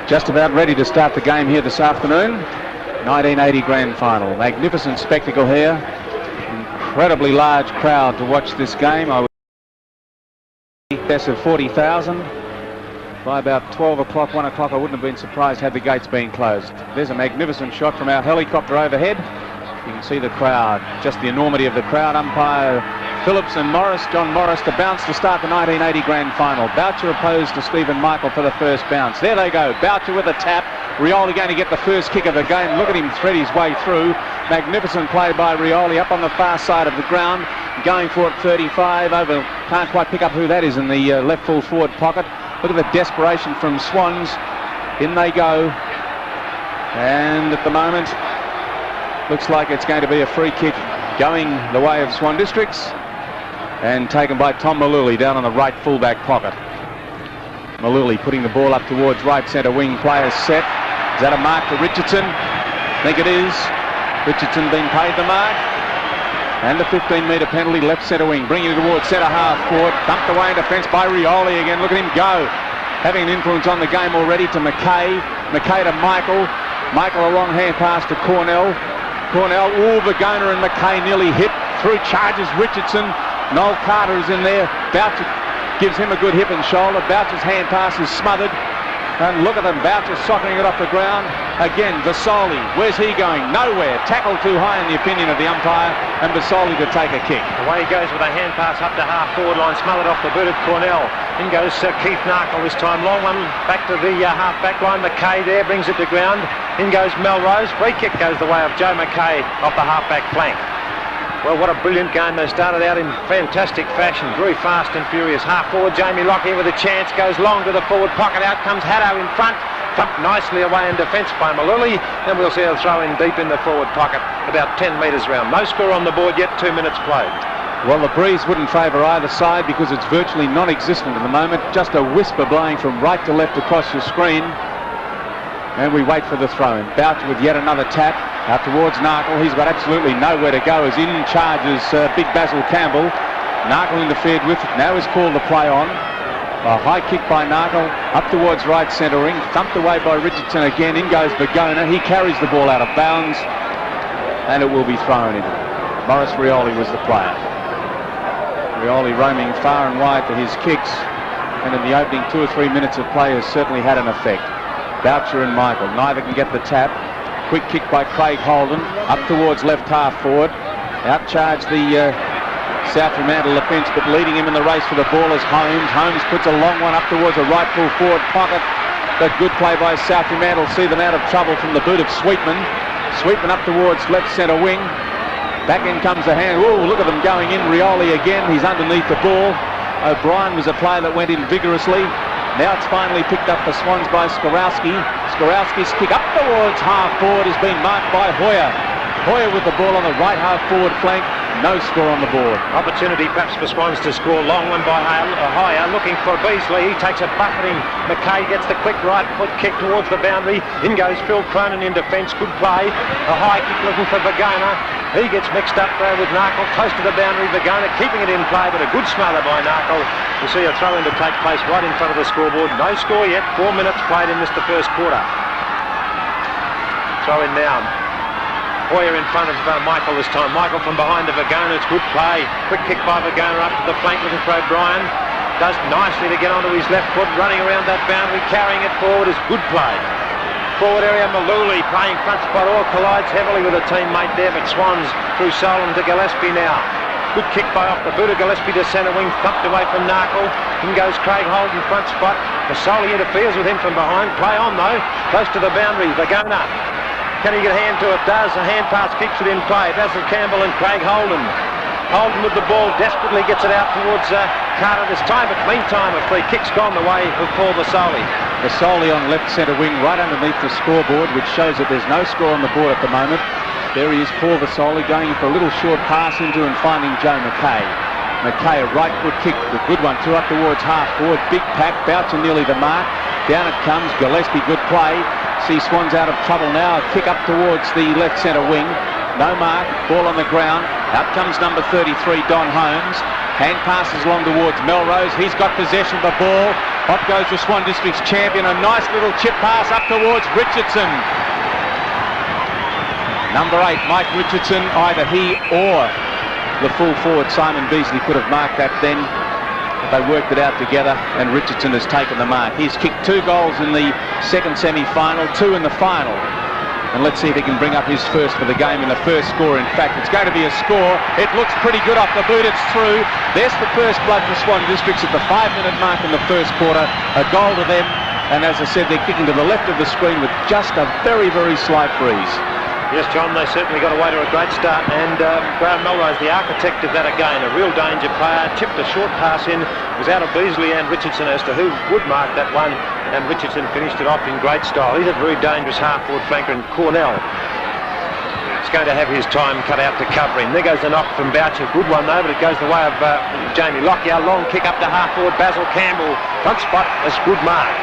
Just about ready to start the game here this afternoon. 1980 Grand Final. Magnificent spectacle here. Incredibly large crowd to watch this game. I would of 40,000. By about 12 o'clock, 1 o'clock, I wouldn't have been surprised had the gates been closed. There's a magnificent shot from our helicopter overhead. You can see the crowd, just the enormity of the crowd. Umpire Phillips and Morris, John Morris, to bounce to start the 1980 Grand Final. Boucher opposed to Stephen Michael for the first bounce. There they go, Boucher with a tap. Rioli going to get the first kick of the game. Look at him thread his way through. Magnificent play by Rioli up on the far side of the ground. Going for it 35 over, can't quite pick up who that is in the left full forward pocket. Look at the desperation from Swans. In they go. And at the moment, looks like it's going to be a free kick going the way of Swan Districts and taken by Tom Maluli down on the right fullback pocket. Maluli putting the ball up towards right centre wing. Players set. Is that a mark for Richardson? I think it is. Richardson being paid the mark. And the 15-metre penalty, left centre wing, bringing it towards centre half forward. Dumped away in defence by Rioli again. Look at him go. Having an influence on the game already to McKay. McKay to Michael. Michael a long hand pass to Cornell. Cornell, Vergona and McKay nearly hit. Through charges Richardson. Noel Carter is in there. Boucher gives him a good hip and shoulder. Boucher's hand pass is smothered. And look at them, Boucher soccering it off the ground. Again, Vasoli, where's he going? Nowhere. Tackled too high in the opinion of the umpire, and Vasoli to take a kick. Away he goes with a hand pass up to half forward line, smothered off the boot of Cornell. In goes Keith Narkle this time. Long one back to the half back line. McKay there brings it to ground. In goes Melrose. Free kick goes the way of Joe McKay off the half back flank. Well, what a brilliant game. They started out in fantastic fashion, very fast and furious. Half forward, Jamie Lockyer with a chance, goes long to the forward pocket. Out comes Haddo in front, thumped nicely away in defence by Maluli. Then we'll see a throw in deep in the forward pocket, about 10 metres round. No score on the board yet, 2 minutes played. Well, the breeze wouldn't favour either side because it's virtually non-existent at the moment. Just a whisper blowing from right to left across your screen. And we wait for the throw-in. Boucher with yet another tap. Out towards Narkle. He's got absolutely nowhere to go as in charges Big Basil Campbell. Narkle interfered with. Now is called the play on. A high kick by Narkle. Up towards right centre ring. Thumped away by Richardson again. In goes Vergona. He carries the ball out of bounds. And it will be thrown in. Maurice Rioli was the player. Rioli roaming far and wide for his kicks. And in the opening 2 or 3 minutes of play has certainly had an effect. Boucher and Michael. Neither can get the tap. Quick kick by Craig Holden, up towards left half forward. Outcharged the South Fremantle defence, but leading him in the race for the ball is Holmes. Holmes puts a long one up towards a right full forward pocket. But good play by South Fremantle, see them out of trouble from the boot of Sweetman. Sweetman up towards left centre wing. Back in comes the hand. Oh, look at them going in. Rioli again, he's underneath the ball. O'Brien was a player that went in vigorously. Now it's finally picked up for Swans by Skorowski. Skorowski's kick up towards half forward has been marked by Hoyer. Hoyer with the ball on the right half forward flank. No score on the board. Opportunity perhaps for Swans to score. Long one by Hoyer looking for Beasley. He takes a buffeting. McKay gets the quick right foot kick towards the boundary. In goes Phil Cronin in defence. Good play. A high kick looking for Vergona. He gets mixed up there with Narkle. Close to the boundary. Vergona keeping it in play, but a good smother by Narkle. You see a throw-in to take place right in front of the scoreboard. No score yet. 4 minutes played in this, the first quarter. Throw in now. Hoyer in front of Michael this time. Michael from behind to Vergona. It's good play. Quick kick by Vergona up to the flank looking for O'Brien. Does nicely to get onto his left foot. Running around that boundary. Carrying it forward is good play. Forward area, Maluli playing front spot. All collides heavily with a teammate there, but Swans through Solon to Gillespie now. Good kick by off the boot of Gillespie to centre wing, thumped away from Narkle. In goes Craig Holden, front spot. Vasoli interferes with him from behind. Play on though, close to the boundary. Vergona. Can he get a hand to it? Does. A hand pass keeps it in play. Basil Campbell and Craig Holden. Holden with the ball, desperately gets it out towards Carter this time, but meantime a free kick's gone the way of Paul Vasoli. Vasoli on left centre wing, right underneath the scoreboard, which shows that there's no score on the board at the moment. There he is, Paul Vasoli, going for a little short pass into and finding Joe McKay. McKay, a right foot kick, a good one, two up towards half forward, big pack, Boucher nearly the mark. Down it comes, Gillespie, good play. See Swans out of trouble now, a kick up towards the left centre wing. No mark, ball on the ground. Out comes number 33, Don Holmes. Hand passes along towards Melrose. He's got possession of the ball. Off goes the Swan District's champion. A nice little chip pass up towards Richardson. Number 8, Mike Richardson. Either he or the full forward Simon Beasley could have marked that then. But they worked it out together, and Richardson has taken the mark. He's kicked 2 goals in the second semi-final, 2 in the final. And let's see if he can bring up his first for the game in the first score. In fact, it's going to be a score. It looks pretty good off the boot. It's through. There's the first blood for Swan Districts at the 5-minute mark in the first quarter. A goal to them. And as I said, they're kicking to the left of the screen with just a very, very slight breeze. Yes, John, they certainly got away to a great start, and Graham Melrose, the architect of that again, a real danger player, chipped a short pass in, was out of Beasley and Richardson as to who would mark that one, and Richardson finished it off in great style. He's a very dangerous half-forward flanker, and Cornell is going to have his time cut out to cover him. There goes the knock from Boucher, good one though, but it goes the way of Jamie Lockyer. Long kick up to half-forward Basil Campbell, front spot, that's good mark.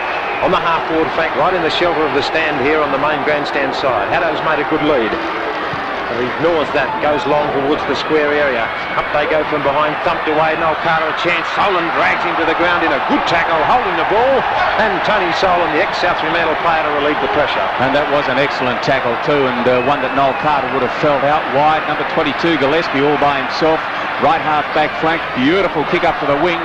On the half-forward flank, right in the shelter of the stand here on the main grandstand side. Haddo's made a good lead. But he ignores that, goes long towards the square area. Up they go from behind, thumped away, Noel Carter a chance. Solon drags him to the ground in a good tackle, holding the ball. And Tony Solon, the ex-South Fremantle player, to relieve the pressure. And that was an excellent tackle too, and one that Noel Carter would have felt out wide. Number 22, Gillespie, all by himself. Right half-back flank, beautiful kick up to the wing.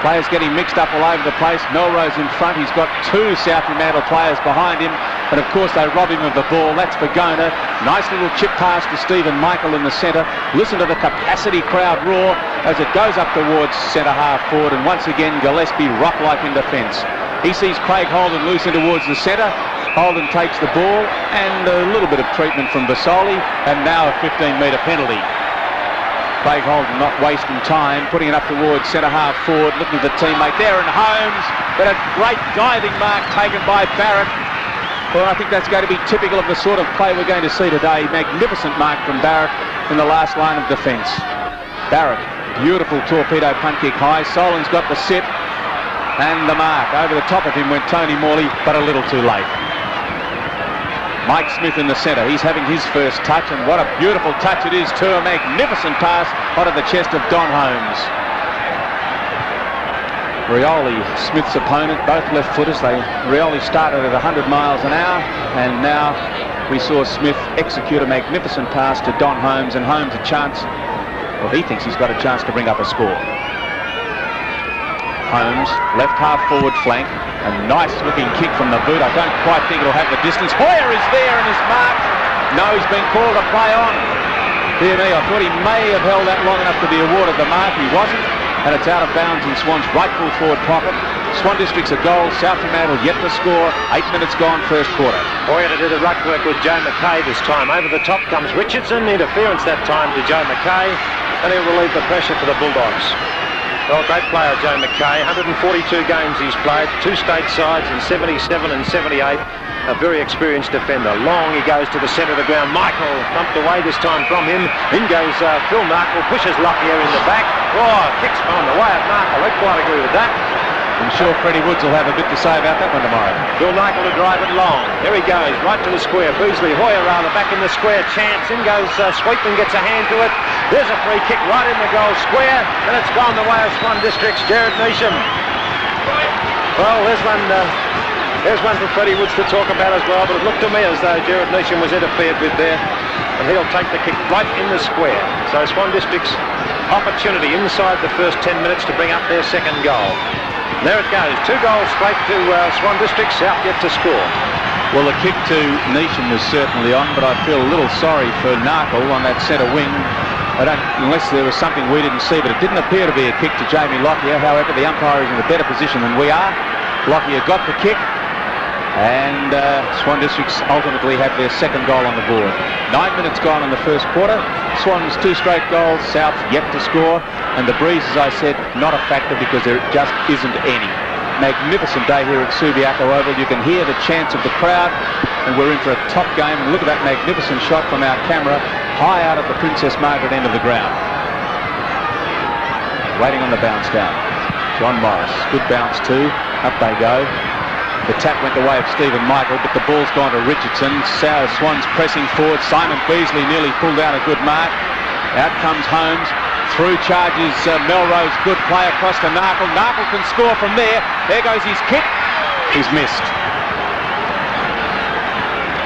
Players getting mixed up all over the place. Melrose in front. He's got 2 South Fremantle players behind him. And of course they rob him of the ball. That's Vergona. Nice little chip pass to Stephen Michael in the centre. Listen to the capacity crowd roar as it goes up towards centre half forward. And once again Gillespie rock-like in defence. He sees Craig Holden loose in towards the centre. Holden takes the ball and a little bit of treatment from Vasoli. And now a 15-metre penalty. Craig Holden not wasting time, putting it up towards centre half forward, looking at the teammate there, and Holmes, but a great diving mark taken by Barrett. Well, I think that's going to be typical of the sort of play we're going to see today. Magnificent mark from Barrett in the last line of defence. Barrett, beautiful torpedo punt kick high. Solon's got the sit and the mark. Over the top of him went Tony Morley, but a little too late. Mike Smith in the centre. He's having his first touch, and what a beautiful touch it is too. A magnificent pass onto the chest of Don Holmes. Rioli, Smith's opponent, both left-footers. Rioli started at 100 miles an hour, and now we saw Smith execute a magnificent pass to Don Holmes, and Holmes a chance. Well, he thinks he's got a chance to bring up a score. Holmes, left half forward flank. A nice looking kick from the boot. I don't quite think it'll have the distance. Hoyer is there and is marked. No, he's been called to play on. Dear me, I thought he may have held that long enough to be awarded the mark. He wasn't. And it's out of bounds in Swan's right full forward pocket. Swan District's a goal. South Fremantle yet to score. 8 minutes gone, first quarter. Hoyer to do the ruck work with Joe McKay this time. Over the top comes Richardson. Interference that time to Joe McKay. And he'll relieve the pressure for the Bulldogs. Well, great player, Joe McKay. 142 games he's played, 2 state sides in 77 and 78. A very experienced defender. Long, he goes to the centre of the ground. Michael thumped away this time from him. In goes Phil Markle, pushes Lockyer in the back. Oh, kicks on the way of Markle. I quite agree with that. I'm sure Freddie Woods will have a bit to say about that one tomorrow. Phil Markle to drive it long. There he goes, right to the square. Beasley, Hoyer rather, back in the square. Chance, in goes Sweetman, gets a hand to it. There's a free kick right in the goal square, and it's gone the way of Swan District's Jared Neesham. Well, there's one for Freddie Woods to talk about as well, but it looked to me as though Jared Neesham was interfered with there, and he'll take the kick right in the square. So Swan District's opportunity inside the first 10 minutes to bring up their second goal. And there it goes, 2 goals straight to Swan District, South yet to score. Well, the kick to Neesham was certainly on, but I feel a little sorry for Narkle on that centre wing. Unless there was something we didn't see, but it didn't appear to be a kick to Jamie Lockyer. However, the umpire is in a better position than we are. Lockyer got the kick, and Swan Districts ultimately have their second goal on the board. 9 minutes gone in the first quarter. Swans 2 straight goals, South yet to score, and the breeze, as I said, not a factor because there just isn't any. Magnificent day here at Subiaco Oval. You can hear the chants of the crowd, and we're in for a top game. And look at that magnificent shot from our camera, high out at the Princess Margaret end of the ground. Waiting on the bounce down. John Morris, good bounce too. Up they go. The tap went the way of Stephen Michael, but the ball's gone to Richardson. Swans pressing forward. Simon Beasley nearly pulled down a good mark. Out comes Holmes. Through charges Melrose, good play across to Narkle. Narkle can score from there. There goes his kick. He's missed.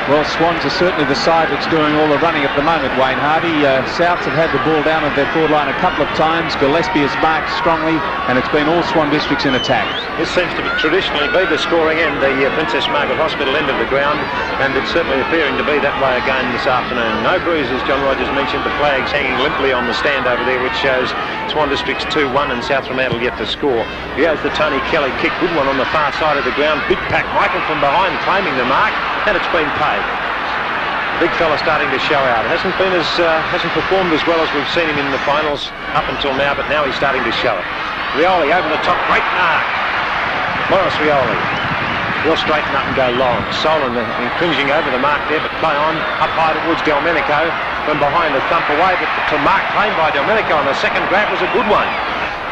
Well, Swans are certainly the side that's doing all the running at the moment, Wayne Hardy. Souths have had the ball down at their forward line a couple of times. Gillespie has marked strongly, and it's been all Swan districts in attack. This seems to traditionally be the scoring end, the Princess Margaret Hospital end of the ground, and it's certainly appearing to be that way again this afternoon. No bruises, John Rogers mentioned, the flags hanging limply on the stand over there, which shows Swan districts 2-1 and South Fremantle yet to score. Here's the Tony Kelly kick, good one on the far side of the ground. Big pack, Michael from behind claiming the mark, and it's been paid. Big fella starting to show out. Hasn't performed as well as we've seen him in the finals up until now, but now he's starting to show it. Rioli over the top, great mark. Morris Rioli. He'll straighten up and go long. Solon cringing over the mark there, but play on up high towards Delmenico. From behind the thump away, but the mark claimed by Delmenico on the second grab was a good one.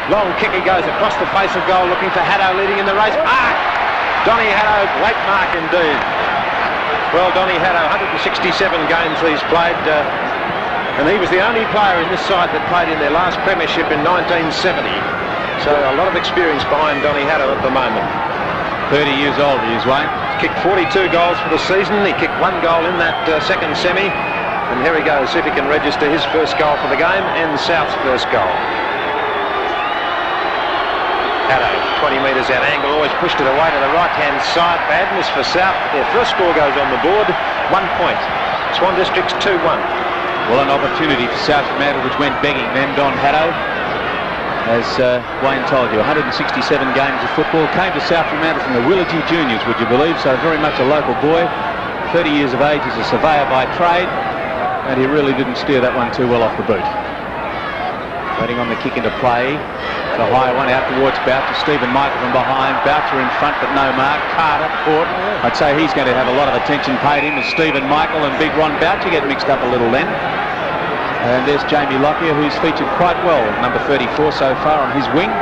Long kick, he goes across the face of goal, looking for Haddo leading in the race. Mark! Donny Haddo, great mark indeed. Well, Donny Haddo, 167 games he's played, and he was the only player in this side that played in their last premiership in 1970. So a lot of experience behind Donny Haddo at the moment. 30 years old he is, Wayne. Kicked 42 goals for the season. He kicked 1 goal in that second semi. And here he goes, see if he can register his first goal for the game and South's first goal. Haddo, 20 metres out angle, always pushed it away to the right-hand side. Badness for South. Their first score goes on the board. 1 point. Swan Districts 2-1. Well, an opportunity for South Fremantle, which went begging then. Don Haddo, as Wayne told you, 167 games of football. Came to South Fremantle from the Willagee Juniors, would you believe? So very much a local boy. 30 years of age, as a surveyor by trade. And he really didn't steer that one too well off the boot. Waiting on the kick into play. The higher one out towards Boucher. Stephen Michael from behind. Boucher in front, but no mark. Carter caught. I'd say he's going to have a lot of attention paid him as Stephen Michael and Big Ron Boucher get mixed up a little then. And there's Jamie Lockyer, who's featured quite well, number 34 so far on his wing.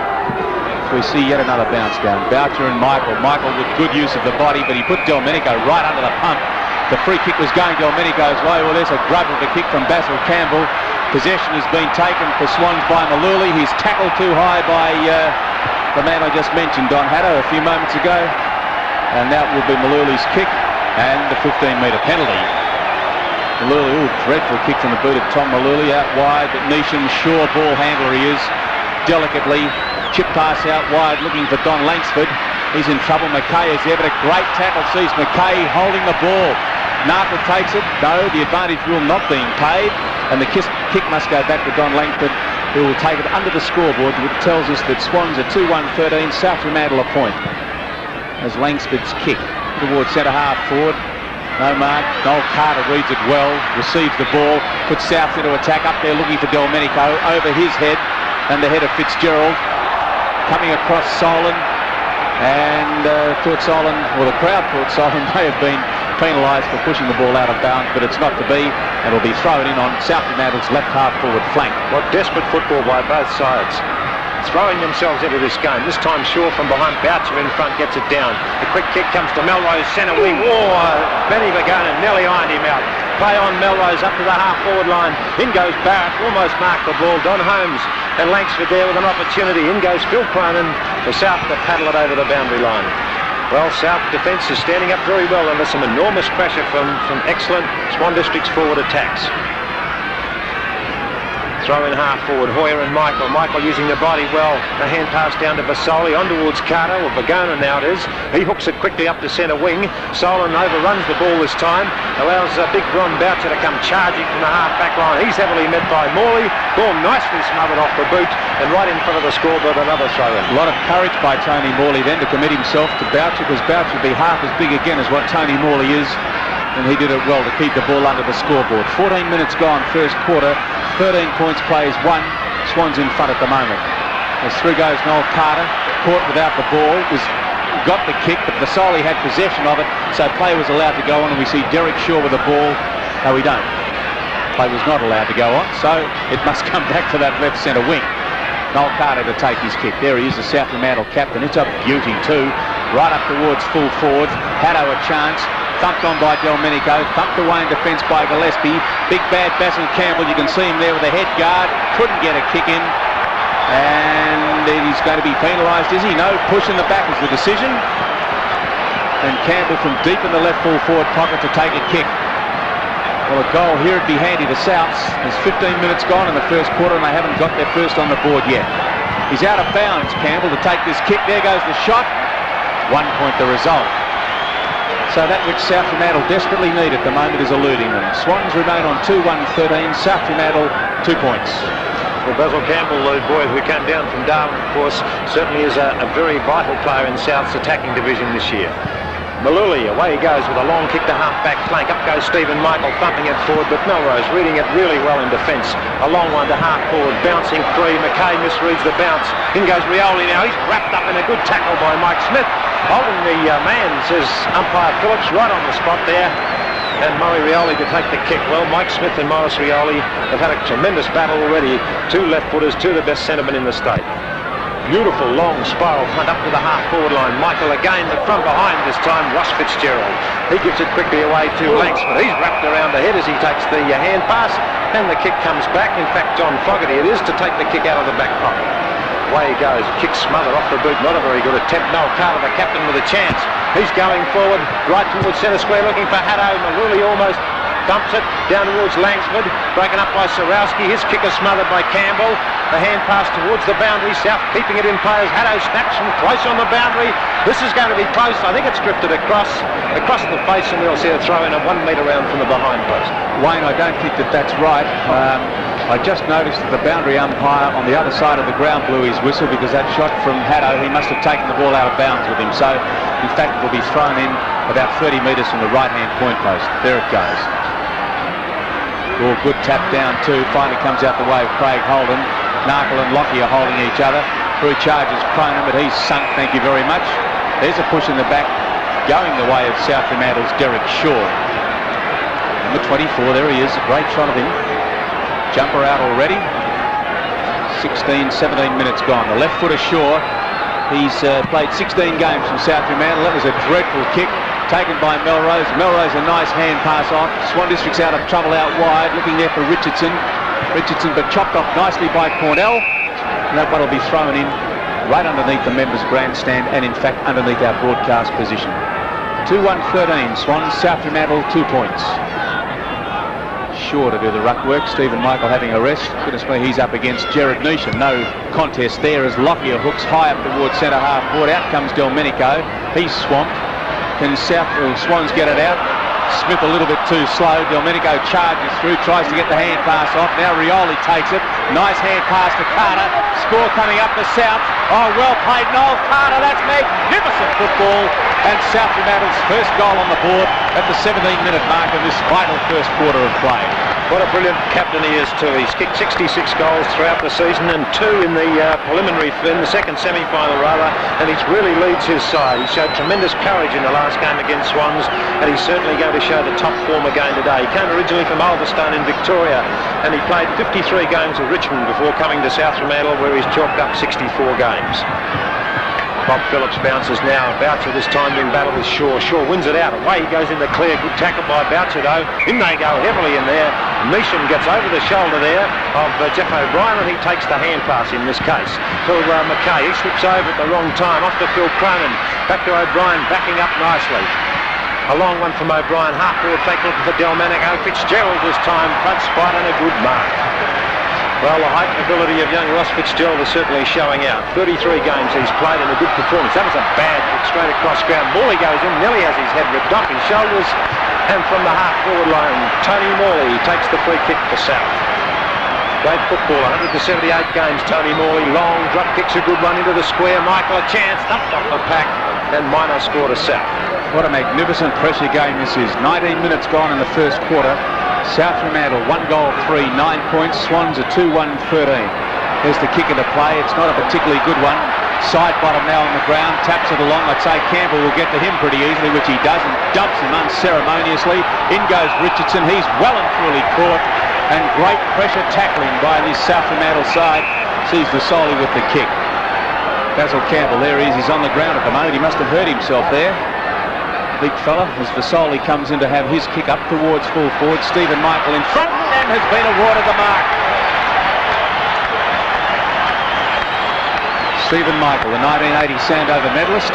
So we see yet another bounce down. Boucher and Michael. Michael with good use of the body, but he put Delmenico right under the pump. The free kick was going Delmenico's way. Well, there's a grub of the kick from Basil Campbell. Possession has been taken for Swans by Maluli. He's tackled too high by the man I just mentioned, Don Haddo, a few moments ago. And that will be Maluli's kick and the 15-metre penalty. Maluli, dreadful kick from the boot of Tom Maluli out wide, but Neesham, sure ball handler he is, delicately chip pass out wide looking for Don Langsford. He's in trouble. McKay is there, but a great tackle sees McKay holding the ball. Narkle takes it. No, the advantage rule not being paid, and the kick must go back to Don Langford, who will take it under the scoreboard, which tells us that Swans are 2-1-13, South Fremantle a point. As Langsford's kick towards centre half forward. No mark. Noel Carter reads it well, receives the ball, puts South into attack up there looking for Delmenico, over his head, and the head of Fitzgerald. Coming across Solon, and thought Solon, or the crowd thought Solon may have been penalised for pushing the ball out of bounds, but it's not to be, and will be thrown in on South Fremantle's left half forward flank. What desperate football by both sides. Throwing themselves into this game. This time Shaw from behind, Boucher in front gets it down. The quick kick comes to Melrose, centre wing. Benny Vergona nearly ironed him out. Play on Melrose up to the half forward line. In goes Barrett, almost marked the ball. Don Holmes and Langsford there with an opportunity. In goes Phil Cronin for South to paddle it over the boundary line. Well, South defence is standing up very well under some enormous pressure from excellent Swan District's forward attacks. Throw in half forward, Hoyer and Michael. Michael using the body well. The hand pass down to Vasoli, on towards Carter, or Vergona now it is. He hooks it quickly up to centre wing. Solon overruns the ball this time. Allows Big Ron Boucher to come charging from the half-back line. He's heavily met by Morley. Ball nicely smothered off the boot and right in front of the scoreboard, another throw-in. A lot of courage by Tony Morley then to commit himself to Boucher, because Boucher would be half as big again as what Tony Morley is. And he did it well to keep the ball under the scoreboard. 14 minutes gone, first quarter. 13 points plays 1. Swans in front at the moment. As through goes Noel Carter, caught without the ball, got the kick, but Vasoli had possession of it, so play was allowed to go on, and we see Derek Shaw with the ball. No, we don't. Play was not allowed to go on, so it must come back to that left centre wing. Noel Carter to take his kick. There he is, the South Fremantle captain. It's a beauty too. Right up towards full forward. Haddo a chance. thumped on by Delmenico, thumped away in defence by Gillespie. Big bad Basil Campbell, you can see him there with the head guard, couldn't get a kick in, and he's going to be penalised, is he? No, push in the back is the decision, and Campbell from deep in the left full forward pocket to take a kick. Well, a goal here would be handy to Souths. There's 15 minutes gone in the first quarter and they haven't got their first on the board yet. He's out of bounds, Campbell, to take this kick. There goes the shot. 1 point the result. So that which South Fremantle desperately need at the moment is eluding them. Swans remain on 2-1-13. South Fremantle 2 points. Well, Basil Campbell, the boy who came down from Darwin, of course, certainly is a very vital player in South's attacking division this year. Maluli, away he goes with a long kick to half-back flank. Up goes Stephen Michael, thumping it forward, but Melrose reading it really well in defence. A long one to half-forward, bouncing free. McKay misreads the bounce. In goes Rioli now. He's wrapped up in a good tackle by Mike Smith. Holding the man, says umpire Phillips, right on the spot there. And Murray Rioli to take the kick. Well, Mike Smith and Morris Rioli have had a tremendous battle already. Two left-footers, two of the best centremen in the state. Beautiful long spiral punt up to the half-forward line. Michael again, but from behind this time, Ross Fitzgerald. He gives it quickly away to Langsford. He's wrapped around the head as he takes the hand pass, and the kick comes back. In fact, John Fogarty it is to take the kick out of the back pocket. Away he goes. Kick smothered off the boot. Not a very good attempt. Noel Carter, the captain, with a chance. He's going forward, right towards centre square, looking for Haddo. Maluli almost dumps it down towards Langsford, broken up by Sarowski. His kick is smothered by Campbell. The hand pass towards the boundary. South keeping it in players. Haddo snaps from close on the boundary. This is going to be close. I think it's drifted across the face, and we'll see a throw in a 1 metre round from the behind post. Wayne, I don't think that's right. I just noticed that the boundary umpire on the other side of the ground blew his whistle because that shot from Haddo, he must have taken the ball out of bounds with him. So, in fact, it will be thrown in about 30 metres from the right-hand point post. There it goes. Ball good tap down too. Finally comes out the way of Craig Holden. Narkle and Lockie are holding each other. Through charges Cronin, but he's sunk, thank you very much. There's a push in the back, going the way of South Fremantle's Derek Shaw. Number 24, there he is. A great shot of him. Jumper out already. 16, 17 minutes gone. The left footer Shaw. He's played 16 games from South Fremantle. That was a dreadful kick taken by Melrose. Melrose, a nice hand pass off. Swan District's out of trouble out wide, looking there for Richardson. Richardson, but chopped off nicely by Cornell. And that one will be thrown in right underneath the members' grandstand and, in fact, underneath our broadcast position. 2-1-13. Swans, South Fremantle, 2 points. Sure to do the ruck work. Stephen Michael having a rest. Goodness me, he's up against Gerard Neesham. No contest there as Lockyer hooks high up towards centre half forward. Out comes Delmenico. He's swamped. Can Swans get it out? Smith a little bit too slow. Delmenico charges through, tries to get the hand pass off. Now Rioli takes it. Nice hand pass to Carter. Score coming up to South. Oh, well played, Noel Carter. That's magnificent football. And South Fremantle's first goal on the board at the 17-minute mark of this vital first quarter of play. What a brilliant captain he is too. He's kicked 66 goals throughout the season and 2 in the in the second semi-final rather, and he really leads his side. He showed tremendous courage in the last game against Swans, and he's certainly going to show the top form again today. He came originally from Alderstone in Victoria, and he played 53 games with Richmond before coming to South Fremantle, where he's chalked up 64 games. Bob Phillips bounces now. Boucher this time in battle with Shaw. Shaw wins it out. Away he goes in the clear. Good tackle by Boucher though. In they go heavily in there. Neesham gets over the shoulder there of Jeff O'Brien, and he takes the hand pass in this case to McKay. He slips over at the wrong time. Off to Phil Cronin. Back to O'Brien, backing up nicely. A long one from O'Brien. Half forward fake looking for Delmenico. Fitzgerald this time. Front spot and a good mark. Well, the height and ability of young Ross Fitzgerald is certainly showing out. 33 games he's played in a good performance. That was a bad kick straight across ground. Morley goes in, nearly has his head ripped off his shoulders. And from the half-forward line, Tony Morley takes the free kick for South. Great football, 178 games, Tony Morley. Long drop kicks, a good run into the square. Michael a chance, thumped off the pack, and Minor scored a South. What a magnificent pressure game this is. 19 minutes gone in the first quarter. South Fremantle, 1 goal, 3, 9 points. Swans are 2-1-13. There's the kick into play. It's not a particularly good one. Side bottom now on the ground. Taps it along. I'd say Campbell will get to him pretty easily, which he does, and dumps him unceremoniously. In goes Richardson. He's well and truly caught. And great pressure tackling by this South Fremantle side. Sees Vasoli with the kick. Basil Campbell, there he is. He's on the ground at the moment. He must have hurt himself there. big fella, as Vasoli comes in to have his kick up towards full forward. Stephen Michael in front and has been awarded the mark. Stephen Michael, the 1980 Sandover medalist,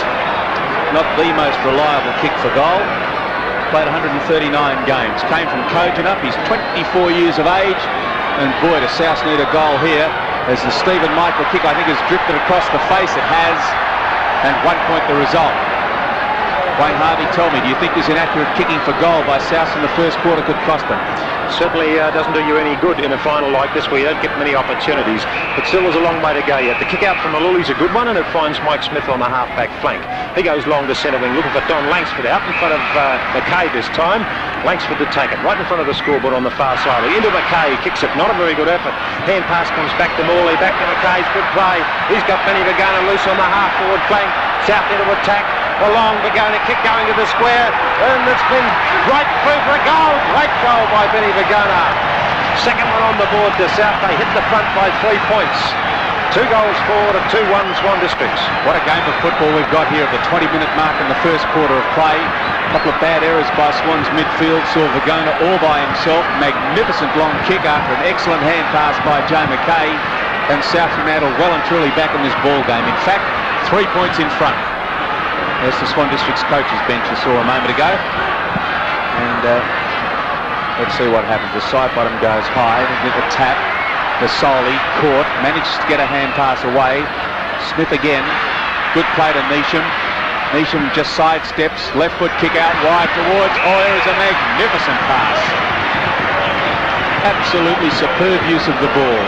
not the most reliable kick for goal. Played 139 games, came from Kojonup, he's 24 years of age, and boy, does South need a goal here, as the Stephen Michael kick, I think, has drifted across the face. It has, and 1 point the result. Wayne Harvey, tell me, do you think this inaccurate kicking for goal by South in the first quarter could cost them? Certainly doesn't do you any good in a final like this where you don't get many opportunities, but still there's a long way to go yet. The kick out from Malulli's a good one, and it finds Mike Smith on the half-back flank. He goes long to centre wing, looking for Don Langsford out in front of McKay this time. Langsford to take it right in front of the scoreboard on the far side. Into McKay, kicks it, not a very good effort. Hand pass comes back to Morley, back to McKay's good play. He's got Benny Vagana loose on the half-forward flank. South into attack. Along Vagana, kick going to the square, and it's been right through for a goal. Great goal by Benny Vagana. Second one on the board to South. They hit the front by 3 points. 2 goals forward at 2-1 Swan Districts. What a game of football we've got here at the 20-minute mark in the first quarter of play. A couple of bad errors by Swan's midfield. Saw Vagana all by himself. Magnificent long kick after an excellent hand pass by Joe McKay. And South Fremantle well and truly back in this ball game. In fact, 3 points in front. There's the Swan District's coach's bench you saw a moment ago. And let's see what happens. The side bottom goes high with a tap. Vasoli caught, manages to get a hand pass away. Smith again. Good play to Neesham. Neesham just sidesteps. Left foot kick out wide towards Oyer is a magnificent pass. Absolutely superb use of the ball.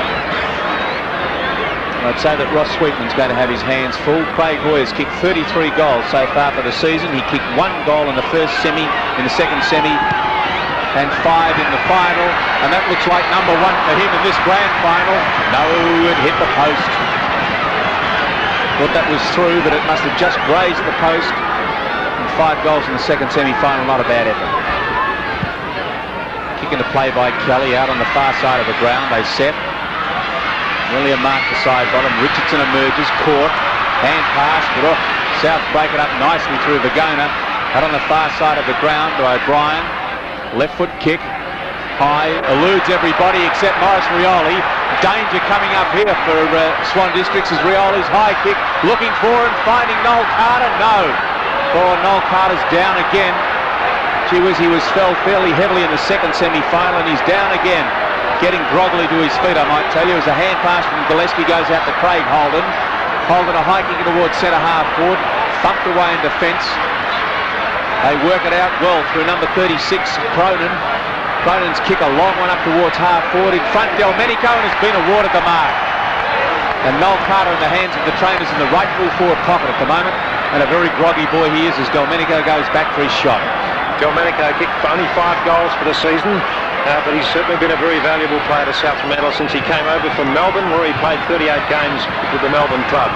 I'd say that Ross Sweetman's going to have his hands full. Craig Hoyer's kicked 33 goals so far for the season. He kicked 1 goal in the first semi, in the second semi, and 5 in the final. And that looks like number 1 for him in this grand final. No, it hit the post. Thought that was through, but it must have just grazed the post. And 5 goals in the second semi-final, not a bad effort. Kicking the play by Kelly out on the far side of the ground. They set. William marked the side bottom. Richardson emerges, caught, hand pass, but South break it up nicely through Vagana. Out on the far side of the ground to O'Brien. Left foot kick, high, eludes everybody except Morris Rioli. Danger coming up here for Swan Districts as Rioli's high kick, looking for and finding Noel Carter. No. Oh, Noel Carter's down again. Gee whiz, he was fell fairly heavily in the second semi-final, and he's down again. Getting groggily to his feet, I might tell you, as a hand pass from Gillespie goes out to Craig Holden. Holden a high kick towards centre half forward, thumped away in defence. They work it out well through number 36, Cronin. Cronin's kick a long one up towards half forward. In front, Delmenico, and has been awarded the mark. And Noel Carter in the hands of the trainers in the right full forward pocket at the moment. And a very groggy boy he is as Delmenico goes back for his shot. Delmenico kicked only 5 goals for the season. But he's certainly been a very valuable player to South Fremantle since he came over from Melbourne, where he played 38 games with the Melbourne club.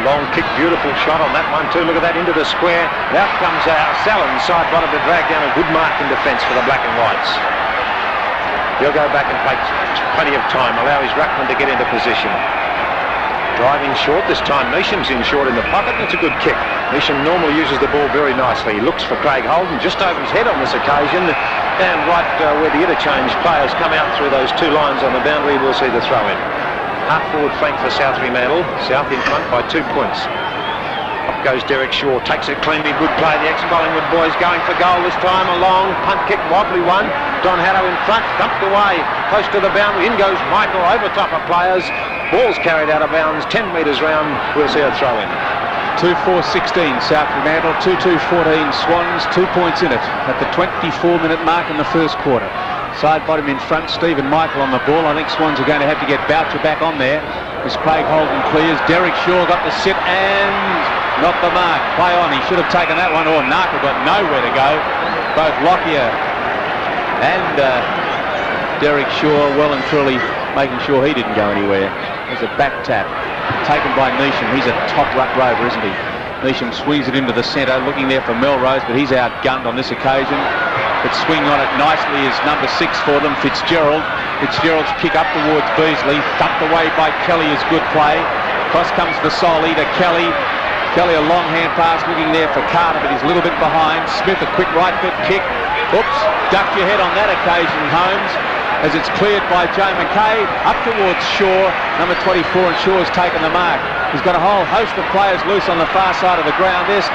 Long kick, beautiful shot on that one too. Look at that, into the square. And out comes Salon, side bottom to drag down a good mark in defence for the black and whites. He'll go back and take plenty of time, allow his ruckman to get into position. Driving short, this time Neesham's in short in the pocket, and it's a good kick. Neesham normally uses the ball very nicely. He looks for Craig Holden just over his head on this occasion, and right where the interchange players come out through those 2 lines on the boundary, we'll see the throw in. Half forward flank for South Fremantle. South in front by 2 points. Up goes Derek Shaw, takes it cleanly, good play. The ex-Collingwood boys going for goal this time. A long punt kick, wobbly one. Don Haddo in front, thumped away, close to the boundary. In goes Michael over top of players. Ball's carried out of bounds, 10 metres round. We'll see a throw in. 2-4-16 South Fremantle, 2-2-14 Swans, 2 points in it at the 24-minute mark in the first quarter. Side bottom in front, Stephen Michael on the ball. I think Swans are going to have to get Boucher back on there as Craig Holden clears. Derek Shaw got the sit and not the mark. Play on, he should have taken that one, or Naka got nowhere to go. Both Lockyer and Derek Shaw well and truly making sure he didn't go anywhere. There's a back tap taken by Neesham. He's a top ruck rover, isn't he? Neesham swings it into the centre, looking there for Melrose, but he's outgunned on this occasion. But swing on it nicely is number 6 for them, Fitzgerald. Fitzgerald's kick up towards Beasley, thumped away by Kelly is good play. Cross comes Vasoli to Kelly. Kelly a long hand pass looking there for Carter, but he's a little bit behind. Smith a quick right foot kick. Oops, ducked your head on that occasion, Holmes, as it's cleared by Joe McKay up towards Shaw, number 24, and Shaw's taken the mark. He's got a whole host of players loose on the far side of the ground. This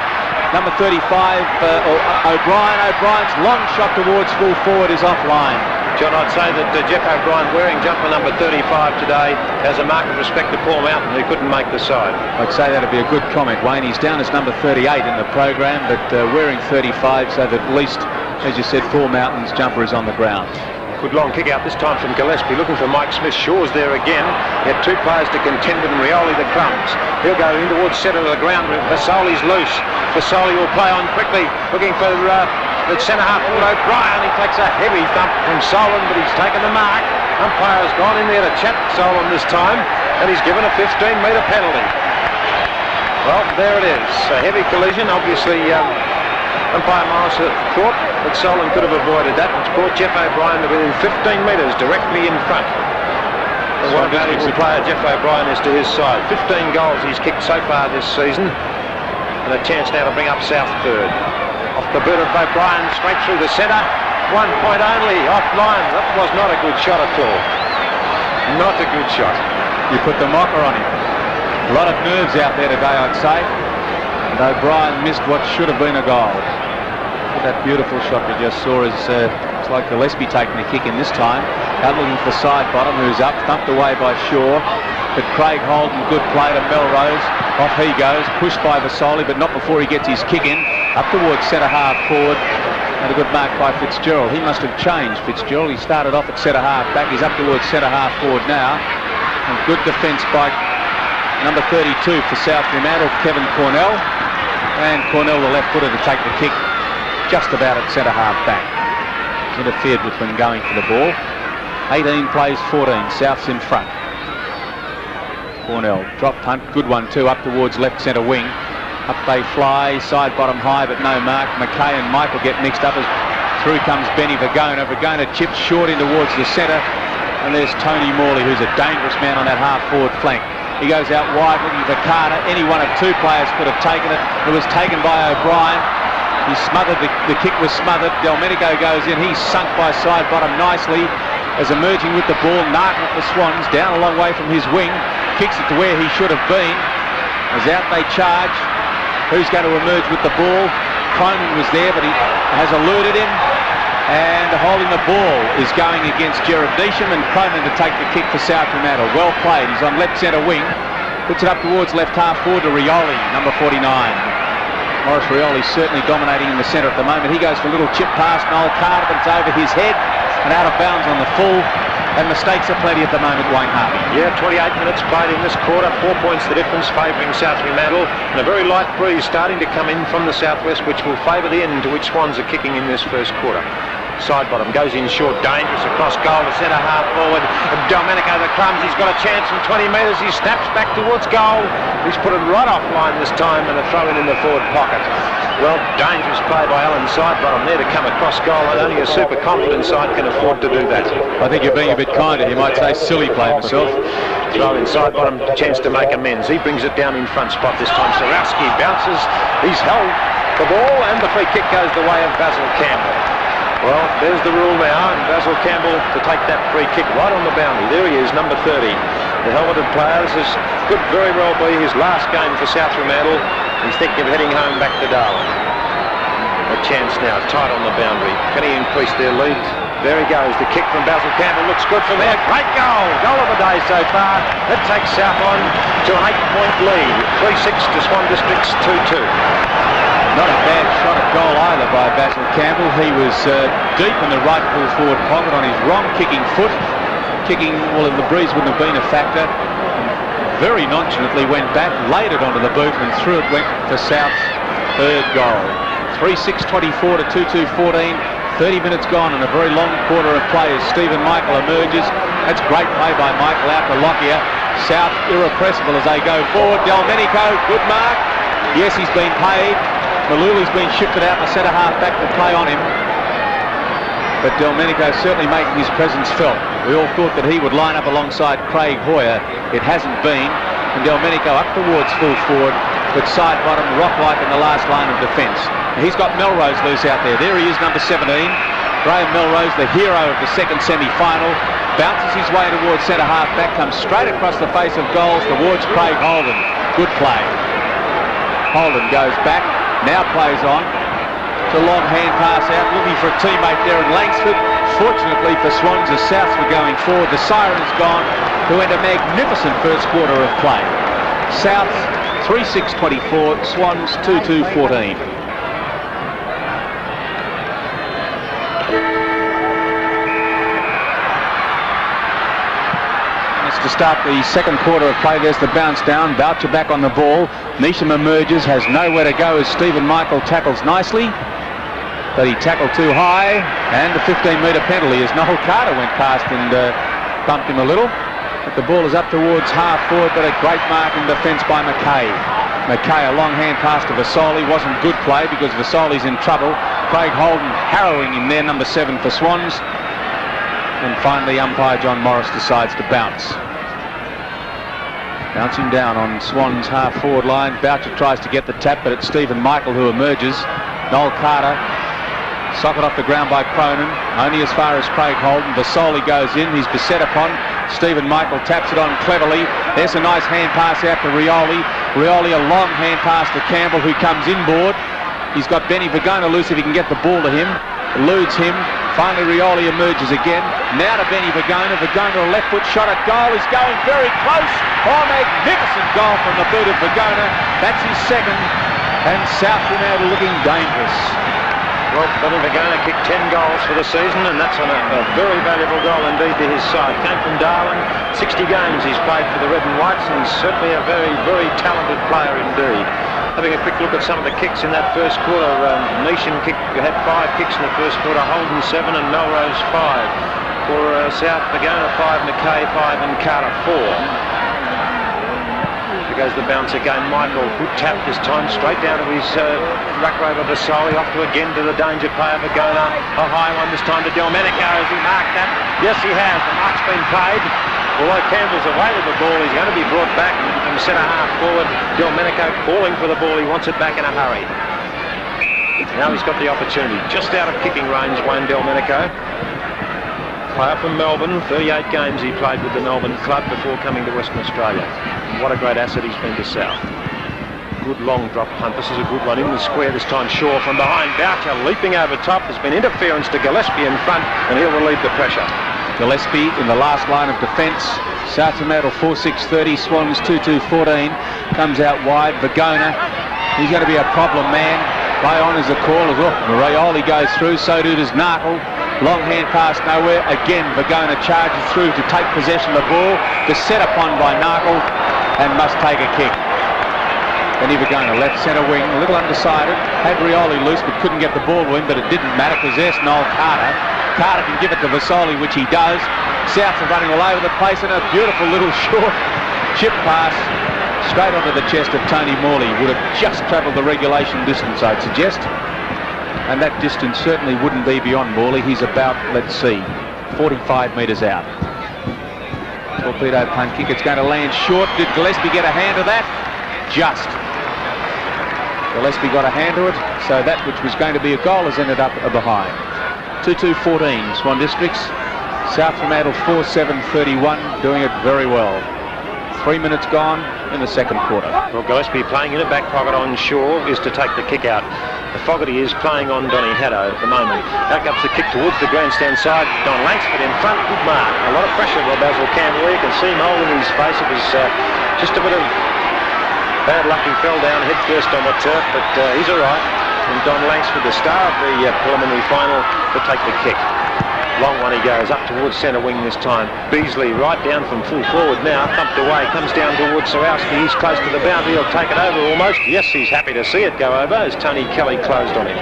number 35, O'Brien. O'Brien's long shot towards full forward is offline. John, I'd say that Jeff O'Brien, wearing jumper number 35 today, has a mark of respect to Paul Mountain, who couldn't make the side. I'd say that'd be a good comment, Wayne. He's down as number 38 in the program, but wearing 35, so that at least, as you said, Paul Mountain's jumper is on the ground. Good long kick out this time from Gillespie, looking for Mike Smith. Shaw's there again. He had two players to contend with, and Rioli the crumbs. He'll go in towards centre of the ground. Vasoli's loose. Vasoli will play on quickly, looking for the centre half forward O'Brien. He takes a heavy thump from Solon, but he's taken the mark. Umpire's gone in there to chat Solon this time, and he's given a 15-metre penalty. Well, there it is. A heavy collision, obviously. Umpire Morris thought that Solon could have avoided that, which brought Jeff O'Brien to within 15 metres directly in front. And what a valuable player Jeff O'Brien is to his side. 15 goals he's kicked so far this season, and a chance now to bring up South third. Off the boot of O'Brien, straight through the centre. 1 point only, offline. That was not a good shot at all. Not a good shot. You put the mocker on him. A lot of nerves out there today, I'd say. And O'Brien missed what should have been a goal. That beautiful shot we just saw is it's like Gillespie taking the kick in this time. Out looking for side bottom, who's up, thumped away by Shaw. But Craig Holden, good play to Melrose. Off he goes, pushed by Vasoli, but not before he gets his kick in. Up towards centre half forward. And a good mark by Fitzgerald. He must have changed, Fitzgerald. He started off at centre half back. He's up towards centre half forward now. And good defence by number 32 for South Fremantle, Kevin Cornell. And Cornell, the left footer, to take the kick just about at centre half back. He's interfered with when going for the ball. 18 plays 14. South's in front. Cornell, drop punt, good one too, up towards left centre wing. Up they fly, side bottom high, but no mark. McKay and Michael get mixed up as through comes Benny Vergona. Vergona chips short in towards the centre. And there's Tony Morley, who's a dangerous man on that half forward flank. He goes out wide looking for Carter. Any one of two players could have taken it. It was taken by O'Brien. He smothered, the kick was smothered. Delmenico goes in. He's sunk by side bottom nicely as emerging with the ball. Narton with the Swans down a long way from his wing. Kicks it to where he should have been. As out they charge. Who's going to emerge with the ball? Cronin was there, but he has eluded him. And holding the ball is going against Gerard Neesham, and Cronin to take the kick for South Fremantle. Well played. He's on left centre wing. Puts it up towards left half forward to Rioli, number 49. Maurice Rioli certainly dominating in the centre at the moment. He goes for a little chip past Noel Carter, but it's over his head and out of bounds on the full. And mistakes are plenty at the moment, Wayne Harvey. Yeah, 28 minutes played in this quarter. 4 points the difference, favouring South Fremantle. And a very light breeze starting to come in from the southwest, which will favour the end to which Swans are kicking in this first quarter. Side bottom goes in short, dangerous across goal to centre half forward. Domenico the crumbs, he's got a chance from 20 metres. He snaps back towards goal. He's put it right offline this time, and a throw in the forward pocket. Well, dangerous play by Alan Sidebottom there to come across goal, and only a super confident side can afford to do that. I think you're being a bit kinder. You might say silly play myself. Throw in Sidebottom, chance to make amends. He brings it down in front spot this time. Sarowski bounces. He's held the ball, and the free kick goes the way of Basil Campbell. Well, there's the rule now, and Basil Campbell to take that free kick right on the boundary. There he is, number 30. The helmeted player. This could very well be his last game for South Fremantle. He's thinking of heading home back to Darwin. A chance now, tight on the boundary. Can he increase their lead? There he goes. The kick from Basil Campbell looks good from there. Great goal. Goal of the day so far. That takes South on to an 8-point lead. 3-6 to Swan District's 2-2. Not a bad shot at goal either by Basil Campbell. He was deep in the right full forward pocket on his wrong kicking foot. Kicking, well, the breeze wouldn't have been a factor. Very nonchalantly went back, laid it onto the boot, and through it went for South's third goal. 3-6-24 to 2-2-14. 30 minutes gone and a very long quarter of play as Stephen Michael emerges. That's great play by Michael out to Lockyer. South irrepressible as they go forward. Delmenico, good mark. Yes, he's been paid. Maluli's been shifted out the centre half back to play on him. But Delmenico certainly making his presence felt. We all thought that he would line up alongside Craig Hoyer. It hasn't been. And Delmenico up towards full forward. but side bottom, rock-like in the last line of defence. He's got Melrose loose out there. There he is, number 17. Graham Melrose, the hero of the second semi-final, bounces his way towards centre half back, comes straight across the face of goals towards Craig Holden. Good play. Holden goes back, now plays on. It's a long hand pass out, looking for a teammate there in Langsford. Fortunately for Swans, as Souths were going forward, the siren has gone to end a magnificent first quarter of play. Souths 3-6-24, Swans 2-2-14. To start the second quarter of play, there's the bounce down. Boucher back on the ball. Neesham emerges, has nowhere to go as Stephen Michael tackles nicely, but he tackled too high, and the 15-metre penalty as Noel Carter went past and bumped him a little. But the ball is up towards half forward, but a great mark in defence by McKay. McKay, a long hand pass to Vasoli, wasn't good play because Vasoli's in trouble. Craig Holden harrowing him there, number 7 for Swans. And finally, umpire John Morris decides to bounce. Bouncing down on Swan's half-forward line. Boucher tries to get the tap, but it's Stephen Michael who emerges. Noel Carter, socket off the ground by Cronin, only as far as Craig Holden. Vasoli goes in, he's beset upon. Stephen Michael taps it on cleverly. There's a nice hand pass out to Rioli. Rioli, a long hand pass to Campbell, who comes inboard. He's got Benny Vagona loose if he can get the ball to him. Eludes him. Finally, Rioli emerges again. Now to Benny Vagona. Vagona, a left foot shot at goal. He's going very close. Oh, magnificent goal from the boot of Vagona. That's his second. And South Fremantle looking dangerous. Well, Benny Vagona kicked 10 goals for the season, and that's a very valuable goal indeed to his side. Came from Darwin. 60 games he's played for the Red and Whites, and he's certainly a very, very talented player indeed. Having a quick look at some of the kicks in that first quarter, Neesham had 5 kicks in the first quarter, Holden 7 and Melrose 5. For South, Vagona 5, McKay 5 and Carter 4. Here goes the bounce again. Michael, good tap this time, straight down to his ruck rover Vasoli, off to again to the danger player Vagona. A high one this time to Delmenico. Has he marked that? Yes, he has. The mark's been paid. Although Campbell's away with the ball, he's going to be brought back from centre half forward. Delmenico calling for the ball. He wants it back in a hurry. Now he's got the opportunity. Just out of kicking range, Wayne Delmenico. Player from Melbourne. 38 games he played with the Melbourne club before coming to Western Australia. What a great asset he's been to South. Good long drop punt. This is a good one in the square this time. Shaw from behind. Boucher leaping over top. There's been interference to Gillespie in front, and he'll relieve the pressure. Gillespie in the last line of defence. South Fremantle 4-6-30, Swans 2-2-14. Comes out wide. Vagona, he's going to be a problem man. Play on as a call. Rioli goes through, so do does Nartle. Long hand pass nowhere. Again, Vagona charges through to take possession of the ball. Beset upon by Nartle and must take a kick. Benny Vagona, left centre wing, a little undecided. Had Rioli loose but couldn't get the ball to him, but it didn't matter because there's Noel Carter. Carter can give it to Vasoli, which he does. Souths are running all over the place, and a beautiful little short chip pass straight onto the chest of Tony Morley. Would have just travelled the regulation distance, I'd suggest. And that distance certainly wouldn't be beyond Morley. He's about, let's see, 45 metres out. Torpedo punt kick. It's going to land short. Did Gillespie get a hand of that? Just. Gillespie got a hand to it, so that which was going to be a goal has ended up behind. 2-2-14, Swan Districts. South Fremantle 4-7-31, doing it very well. 3 minutes gone in the second quarter. Well, Gillespie playing in a back pocket on Shaw is to take the kick out. The Fogarty is playing on Donny Haddo at the moment. Back up the kick towards the grandstand side. Don Langsford in front, good mark. A lot of pressure by Basil Campbell. You can see him holding his face. It was just a bit of bad luck. He fell down head first on the turf, but he's all right. And Don Langsford, the star of the preliminary final, to take the kick. Long one he goes, up towards centre wing this time. Beasley right down from full forward now, thumped away, comes down towards Sarowski. He's close to the boundary, he'll take it over almost. Yes, he's happy to see it go over as Tony Kelly closed on him.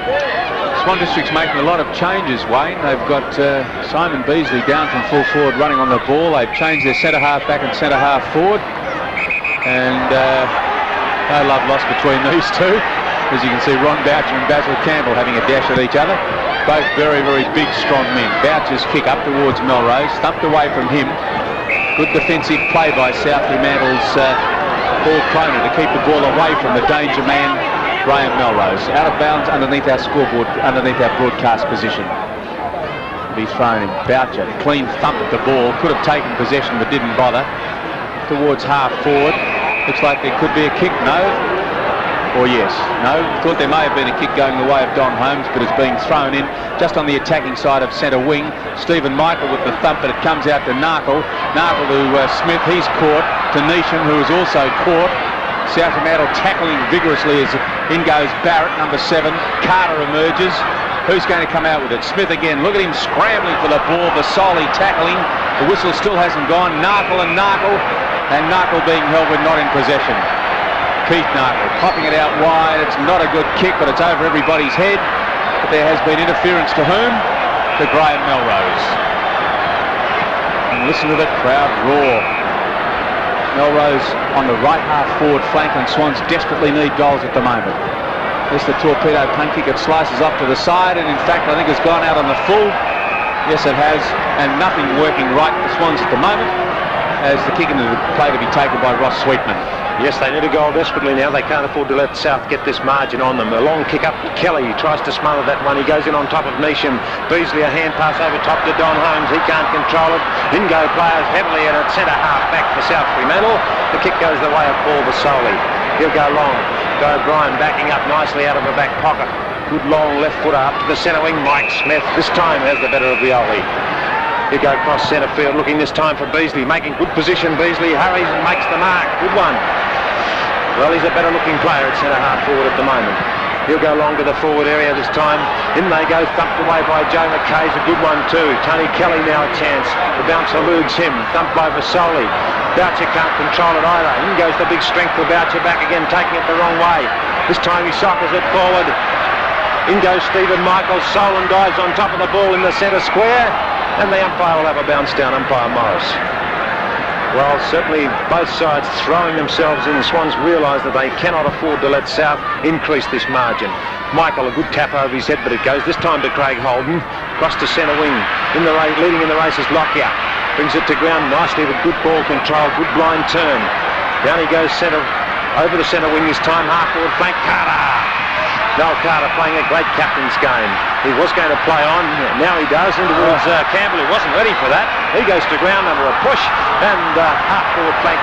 Swan District's making a lot of changes, Wayne. They've got Simon Beasley down from full forward running on the ball. They've changed their centre half back and centre half forward. And no love lost between these two. As you can see, Ron Boucher and Basil Campbell having a dash at each other. Both very, very big, strong men. Boucher's kick up towards Melrose, thumped away from him. Good defensive play by South Fremantle's Paul Cronin to keep the ball away from the danger man, Graham Melrose. Out of bounds underneath our scoreboard, underneath our broadcast position. Be thrown in. Boucher, clean thump at the ball. Could have taken possession but didn't bother. Towards half forward. Looks like there could be a kick. No. Or yes. No. Thought there may have been a kick going the way of Don Holmes, but it's been thrown in just on the attacking side of centre wing. Stephen Michael with the thump, but it comes out to Narkle. Narkle to Smith. He's caught. To Neesham, who is also caught. South Fremantle tackling vigorously as in goes Barrett, number 7. Carter emerges. Who's going to come out with it? Smith again. Look at him scrambling for the ball. Vasoli tackling. The whistle still hasn't gone. Narkle and Narkle. And Narkle being held with not in possession. Keith Narkle popping it out wide. It's not a good kick, but it's over everybody's head. But there has been interference to whom? To Graham Melrose. And listen to the crowd roar. Melrose on the right half forward flank, and Swans desperately need goals at the moment. There's the torpedo punt kick. It slices off to the side, and in fact I think it's gone out on the full. Yes, it has, and nothing working right for Swans at the moment as the kick into the play to be taken by Ross Sweetman. Yes, they need a goal desperately now. They can't afford to let South get this margin on them. A long kick up to Kelly. He tries to smother that one. He goes in on top of Neesham. Beasley, a hand pass over top to Don Holmes. He can't control it. In go players heavily at centre half back for South Fremantle. The kick goes the way of Paul Vasoli. He'll go long. O'Brien backing up nicely out of the back pocket. Good long left footer up to the centre wing. Mike Smith this time has the better of the Oli. He'll go across centre field, looking this time for Beasley, making good position. Beasley hurries and makes the mark. Good one. Well, he's a better looking player at centre half forward at the moment. He'll go long to the forward area this time. In they go, thumped away by Joe McKay's a good one too. Tony Kelly now a chance. The bounce eludes him. Thumped by Vasoli. Boucher can't control it either. In goes the big strength for Boucher back again, taking it the wrong way. This time he sockers it forward. In goes Stephen Michael. Solon dives on top of the ball in the centre square. And the umpire will have a bounce down, umpire Morris. Well, certainly both sides throwing themselves in. The Swans realise that they cannot afford to let South increase this margin. Michael, a good tap over his head, but it goes this time to Craig Holden. Across to centre wing. In the race, leading in the race is Lockyer. Brings it to ground nicely with good ball control, good blind turn. Down he goes centre, over the centre wing this time, half forward flank, Carter. Noel Carter playing a great captain's game. He was going to play on, now he does, in towards Campbell, who wasn't ready for that. He goes to ground under a push, and half forward flank,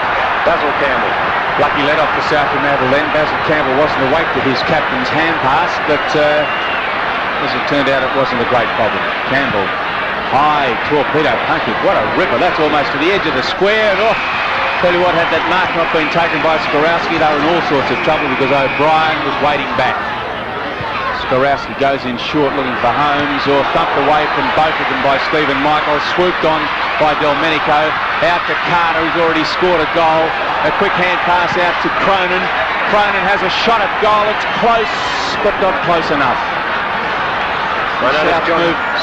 Basil Campbell. Lucky let off for South Fremantle then. Basil Campbell wasn't awake to his captain's hand pass, but as it turned out, it wasn't a great problem. Campbell, high torpedo punt kick. What a ripper. That's almost to the edge of the square. And tell you what, had that mark not been taken by Skorowski, they were in all sorts of trouble because O'Brien was waiting back. Skorowski goes in short looking for Holmes, or thumped away from both of them by Stephen Michael, swooped on by Delmenico, out to Carter, who's already scored a goal. A quick hand pass out to Cronin. Cronin has a shot at goal. It's close, but not close enough.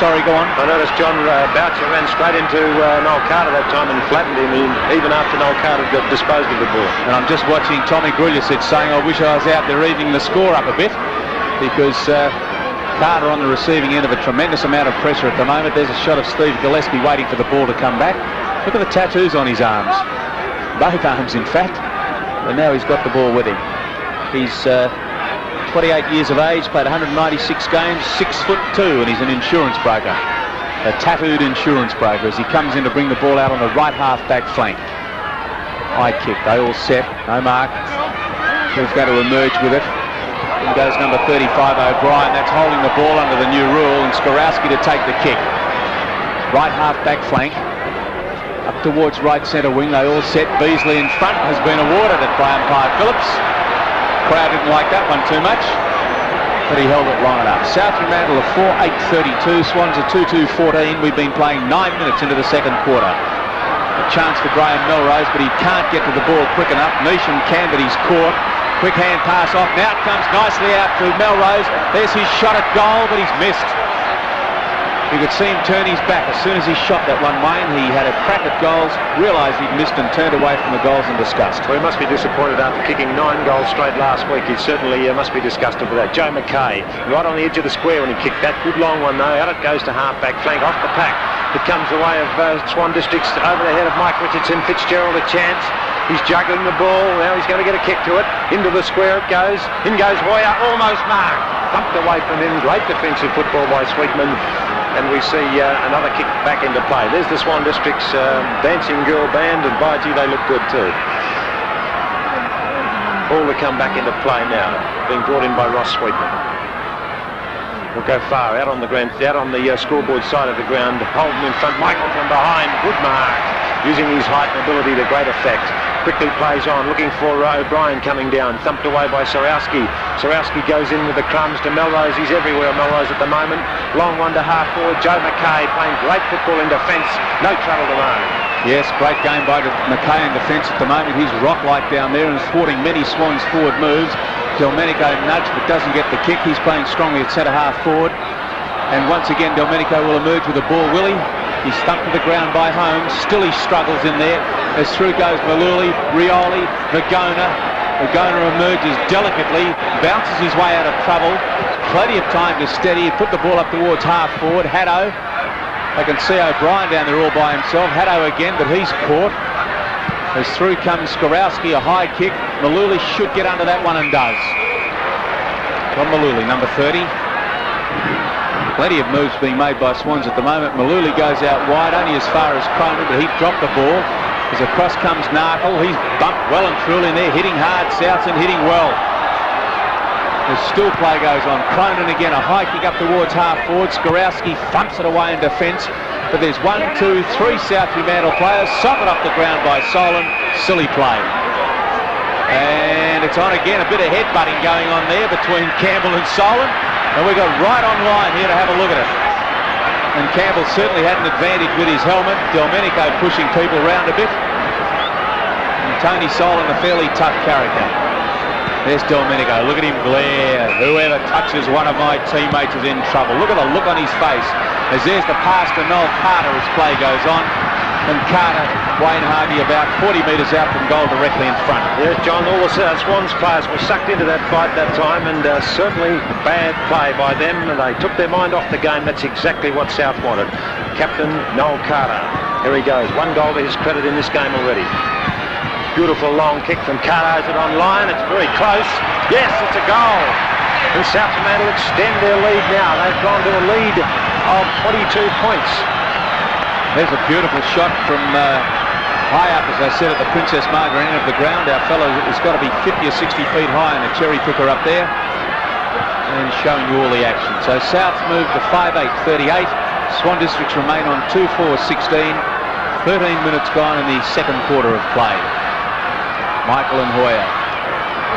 Sorry, go on. I noticed John Boucher ran straight into Noel Carter that time and flattened him even after Noel Carter got disposed of the ball. And I'm just watching Tommy Grullicid saying, I wish I was out there evening the score up a bit, because Carter on the receiving end of a tremendous amount of pressure at the moment. There's a shot of Steve Gillespie waiting for the ball to come back. Look at the tattoos on his arms. Both arms, in fact. And now he's got the ball with him. He's 28 years of age, played 196 games, 6'2", and he's an insurance broker. A tattooed insurance broker as he comes in to bring the ball out on the right half-back flank. High kick, they all set, no mark. Who's going to emerge with it? In goes number 35, O'Brien. That's holding the ball under the new rule, and Skorowski to take the kick. Right half-back flank. Up towards right centre wing, they all set. Beasley in front has been awarded it by umpire Phillips. Crowd didn't like that one too much, but he held it long enough. South Fremantle are 4-8-32, Swans are 2-2-14. We've been playing 9 minutes into the second quarter. A chance for Graham Melrose, but he can't get to the ball quick enough. Neesham can, but he's caught. Quick hand pass off. Now it comes nicely out to Melrose. There's his shot at goal, but he's missed. You could see him turn his back as soon as he shot that one, Wayne. He had a crack at goals, realised he'd missed and turned away from the goals in disgust. Well, he must be disappointed after kicking 9 goals straight last week. He certainly must be disgusted with that. Joe McKay, right on the edge of the square when he kicked that. Good long one though. Out it goes to half-back flank, off the pack. It comes the way of Swan Districts over the head of Mike Richardson. Fitzgerald a chance. He's juggling the ball. Now he's going to get a kick to it. Into the square it goes. In goes Hoyer. Almost marked. Thumped away from him. Great defensive football by Sweetman. And we see another kick back into play. There's the Swan District's dancing girl band, and by gee, they look good too. All to come back into play now, being brought in by Ross Sweetman. Will go far out on the ground, out on the scoreboard side of the ground. Holden in front, Michael from behind. Good mark, using his height and ability to great effect. Quickly plays on, looking for O'Brien coming down, thumped away by Sorowski. Sorowski goes in with the crumbs to Melrose. He's everywhere, Melrose, at the moment. Long one to half forward. Joe Mackay playing great football in defence. No trouble to run. Yes, great game by Mackay in defence at the moment. He's rock-like down there and thwarting many Swans forward moves. Delmenico nudged but doesn't get the kick. He's playing strongly at centre-half forward. And once again, Delmenico will emerge with the ball, will he? He's thumped to the ground by Holmes. Still he struggles in there. As through goes Maluli, Rioli, Vagona. Vagona emerges delicately, bounces his way out of trouble. Plenty of time to steady. Put the ball up towards half forward. Haddo. I can see O'Brien down there all by himself. Haddo again, but he's caught. As through comes Skorowski, a high kick. Maluli should get under that one and does. From Maluli, number 30. Plenty of moves being made by Swans at the moment. Maluli goes out wide, only as far as Cronin, but he dropped the ball. As across comes Narkle. He's bumped well and truly in there, hitting hard. Southson hitting well. As still play goes on. Cronin again, a high kick up towards half forward. Skorowski thumps it away in defence. But there's 1, 2, 3 South Fremantle players. Socket off the ground by Solon. Silly play. And it's on again. A bit of headbutting going on there between Campbell and Solon. And we got right on line here to have a look at it. And Campbell certainly had an advantage with his helmet. Delmenico pushing people round a bit. And Tony Solon, a fairly tough character. There's Delmenico. Look at him glare. Whoever touches one of my teammates is in trouble. Look at the look on his face. As there's the pass to Noel Carter as play goes on. And Carter, Wayne Harvey about 40 metres out from goal directly in front. Yes, John, all the Swans players were sucked into that fight that time, and certainly bad play by them. They took their mind off the game. That's exactly what South wanted. Captain Noel Carter. Here he goes. 1 goal to his credit in this game already. Beautiful long kick from Carter. Is it on line? It's very close. Yes, it's a goal. And South Fremantle extend their lead now. They've gone to a lead of 22 points. There's a beautiful shot from high up, as I said, at the Princess Margaret end of the ground. Our fellow has got to be 50 or 60 feet high in a cherry picker up there. And showing you all the action. So South's moved to 5-8-38. Swan Districts remain on 2-4-16. 13 minutes gone in the second quarter of play. Michael and Hoyer.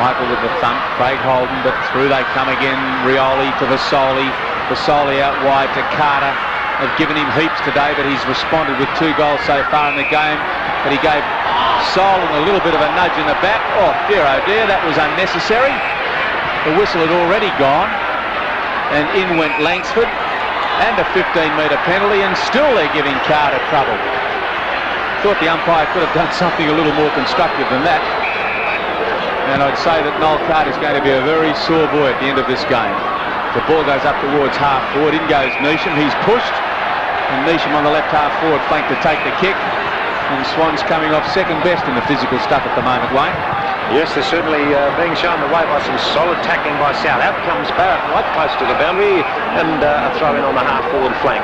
Michael with the thump. Craig Holden, but through they come again. Rioli to Vasoli. Vasoli out wide to Carter. They've given him heaps today, but he's responded with 2 goals so far in the game. But he gave Solon a little bit of a nudge in the back. Oh dear, oh dear, that was unnecessary. The whistle had already gone. And in went Langsford. And a 15-metre penalty, and still they're giving Carter trouble. Thought the umpire could have done something a little more constructive than that. And I'd say that Noel Carter's going to be a very sore boy at the end of this game. The ball goes up towards half forward. In goes Neesham. He's pushed. And Neesham on the left half forward flank to take the kick. And Swan's coming off second best in the physical stuff at the moment, Wayne. Yes, they're certainly being shown the way by some solid tackling by South. Out comes Barrett right close to the boundary, and a throw in on the half forward flank.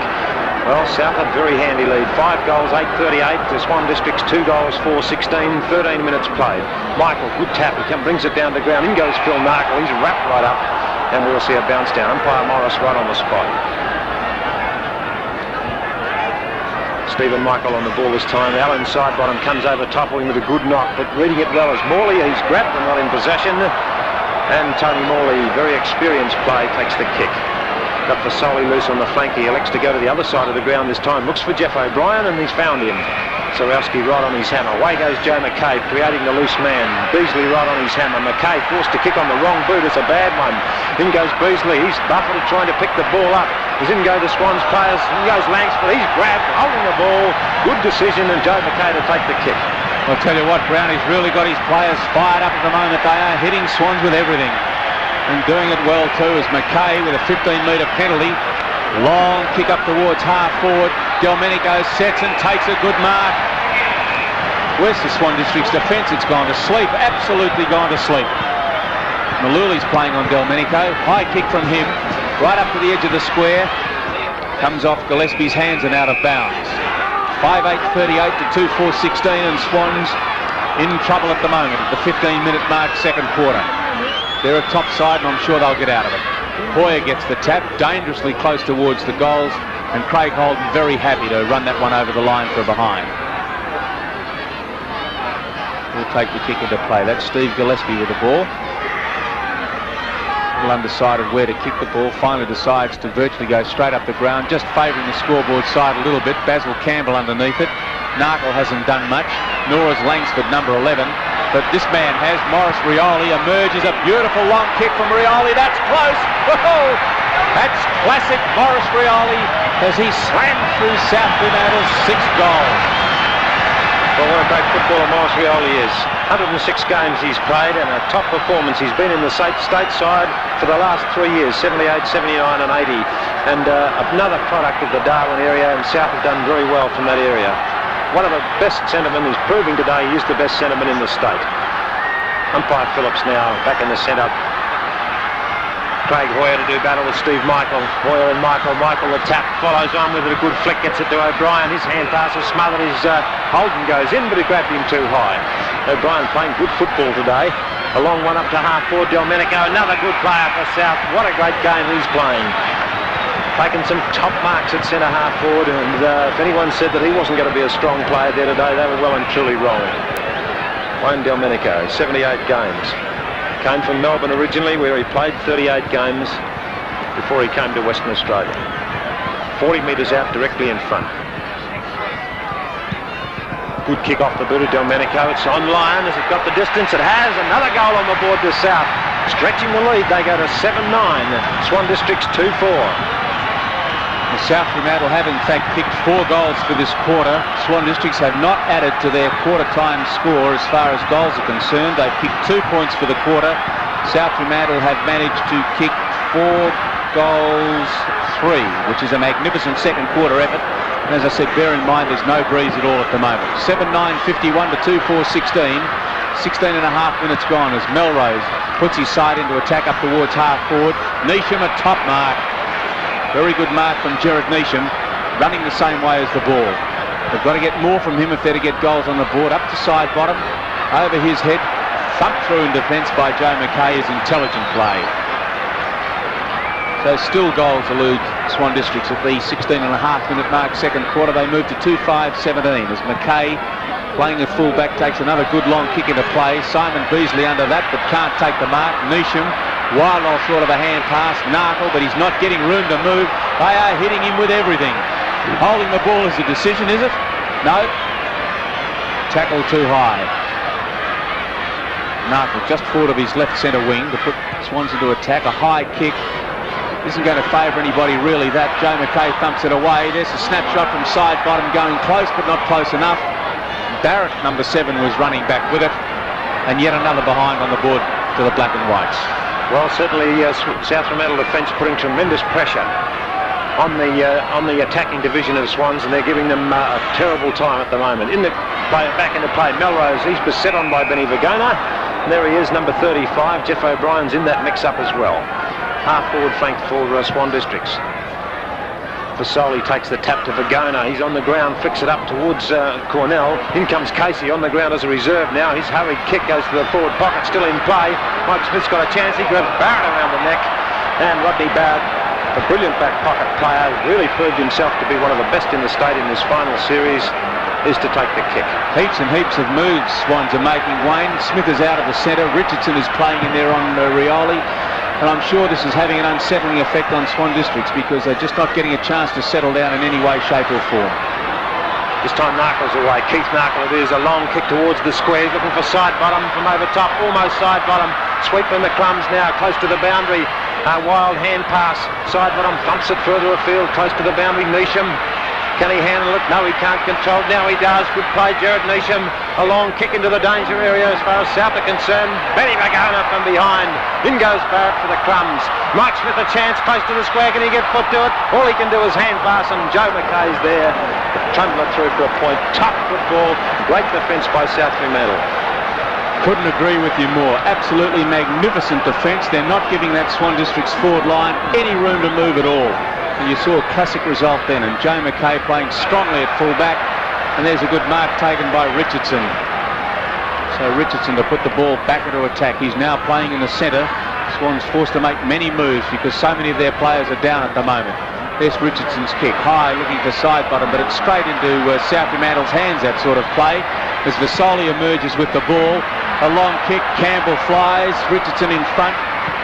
Well, South had very handy lead. 5 goals, 8-38. The Swan Districts 2 goals, 4-16. 13 minutes played. Michael, good tap. He brings it down to ground. In goes Phil Narkle. He's wrapped right up. And we'll see a bounce down. Umpire Morris right on the spot. Stephen Michael on the ball this time. Allen side bottom comes over top of him with a good knock, but reading it well as Morley. He's grabbed and not in possession. And Tony Morley, very experienced play, takes the kick. Got Vasoli loose on the flank. He elects to go to the other side of the ground this time. Looks for Jeff O'Brien, and he's found him. Sorowski right on his hammer. Away goes Joe Mackay, creating the loose man. Beasley right on his hammer. Mackay forced to kick on the wrong boot. It's a bad one. In goes Beasley. He's buffeted trying to pick the ball up. As in go the Swans players. In goes Langsford. He's grabbed, holding the ball. Good decision, and Joe Mackay to take the kick. I'll tell you what, Brownie's really got his players fired up at the moment. They are hitting Swans with everything. And doing it well too is Mackay with a 15-metre penalty. Long kick up towards half forward. Delmenico sets and takes a good mark. Where's the Swan District's defence? It's gone to sleep. Absolutely gone to sleep. Malouli's playing on Delmenico. High kick from him. Right up to the edge of the square. Comes off Gillespie's hands and out of bounds. 5:8:38 to 2:4:16, and Swans in trouble at the moment at the 15-minute mark, second quarter. They're a top side, and I'm sure they'll get out of it. Hoyer gets the tap, dangerously close towards the goals, and Craig Holden very happy to run that one over the line for a behind. We'll take the kick into play. That's Steve Gillespie with the ball. Undecided where to kick the ball, finally decides to virtually go straight up the ground, just favouring the scoreboard side a little bit. Basil Campbell underneath it. Narkle hasn't done much, nor has Langsford, number 11, but this man has. Morris Rioli emerges, a beautiful long kick from Rioli. That's close. Whoa! That's classic Morris Rioli as he slammed through South Fremantle's 6th goal. Well, what a great footballer Morris Rioli is. 106 games he's played and a top performance. He's been in the state side for the last 3 years, 78, 79 and 80. And another product of the Darwin area, and South have done very well from that area. One of the best centremen is proving today he is the best centreman in the state. Umpire Phillips now back in the centre. Craig Hoyer to do battle with Steve Michael. Hoyer and Michael. Michael the tap follows on with it. A good flick, gets it to O'Brien. His hand pass is smothered. His Holden goes in, but he grabbed him too high. O'Brien playing good football today. A long one up to half forward. Delmenico, another good player for South. What a great game he's playing. Taking some top marks at centre half forward, and if anyone said that he wasn't going to be a strong player there today, they were well and truly wrong. Wayne Delmenico, 78 games. Came from Melbourne originally, where he played 38 games before he came to Western Australia. 40 metres out directly in front. Good kick off the boot of Delmenico. It's on line. Has it got the distance? It has. Another goal on the board to South. Stretching the lead, they go to 7-9. Swan District's 2-4. South Fremantle have in fact picked 4 goals for this quarter. Swan Districts have not added to their quarter time score as far as goals are concerned. They've picked 2 points for the quarter. South Fremantle have managed to kick 4 goals 3, which is a magnificent second quarter effort. And as I said, bear in mind there's no breeze at all at the moment. 7-9-51 to 2-4-16. 16 and a half minutes gone as Melrose puts his side into attack up towards half forward. Neesham a top mark. Very good mark from Gerard Neesham, running the same way as the ball. They've got to get more from him if they're to get goals on the board. Up to side bottom, over his head, thumped through in defence by Joe McKay is intelligent play. So still goals elude Swan Districts at the 16 and a half minute mark, second quarter. They move to 2-5-17 as McKay, playing at full-back, takes another good long kick into play. Simon Beasley under that, but can't take the mark. Neesham, wild old sort of a hand pass. Narkle, but he's not getting room to move. They are hitting him with everything. Holding the ball is a decision, is it? No. Tackle too high. Narkle just forward of his left centre wing to put Swans into attack. A high kick. Isn't going to favour anybody really, that. Joe McKay thumps it away. There's a snapshot from side bottom, going close but not close enough. Barrett, number 7, was running back with it. And yet another behind on the board to the black and whites. Well, certainly South Fremantle defence putting tremendous pressure on the attacking division of Swans, and they're giving them a terrible time at the moment. In the play, back into play, Melrose, he's beset on by Benny Vagona. And there he is, number 35. Jeff O'Brien's in that mix-up as well. Half forward flank for Swan Districts. Fasoli takes the tap to Vagona. He's on the ground, flicks it up towards Cornell. In comes Casey on the ground as a reserve now. His hurried kick goes to the forward pocket, still in play. Mike Smith's got a chance. He grabs Barrett around the neck. And Rodney Barrett, a brilliant back pocket player, really proved himself to be one of the best in the state in this final series, is to take the kick. Heaps and heaps of moves Swans are making, Wayne. Smith is out of the centre. Richardson is playing in there on Rioli. And I'm sure this is having an unsettling effect on Swan Districts because they're just not getting a chance to settle down in any way, shape or form. This time Narkle's away. Keith Narkle, it is a long kick towards the square. He's looking for side bottom from over top. Almost side bottom. Sweeping the crumbs now, close to the boundary. Wild hand pass. Side bottom thumps it further afield, close to the boundary. Neesham. Can he handle it? No, he can't control it. Now he does. Good play, Gerard Neesham. A long kick into the danger area as far as South are concerned. Benny Magona from behind. In goes Barrett for the crumbs. Mike Smith a chance close to the square. Can he get foot to it? All he can do is hand pass, and Joe McKay's there. Trundler through for a point. Tough football. Great defence by South Fremantle. Couldn't agree with you more. Absolutely magnificent defence. They're not giving that Swan District's forward line any room to move at all. And you saw a classic result then, and Joe McKay playing strongly at full-back. And there's a good mark taken by Richardson. So Richardson to put the ball back into attack. He's now playing in the centre. Swan's forced to make many moves because so many of their players are down at the moment. There's Richardson's kick. High, looking for side bottom, but it's straight into South Fremantle's hands, that sort of play. As Vasoli emerges with the ball. A long kick. Campbell flies. Richardson in front.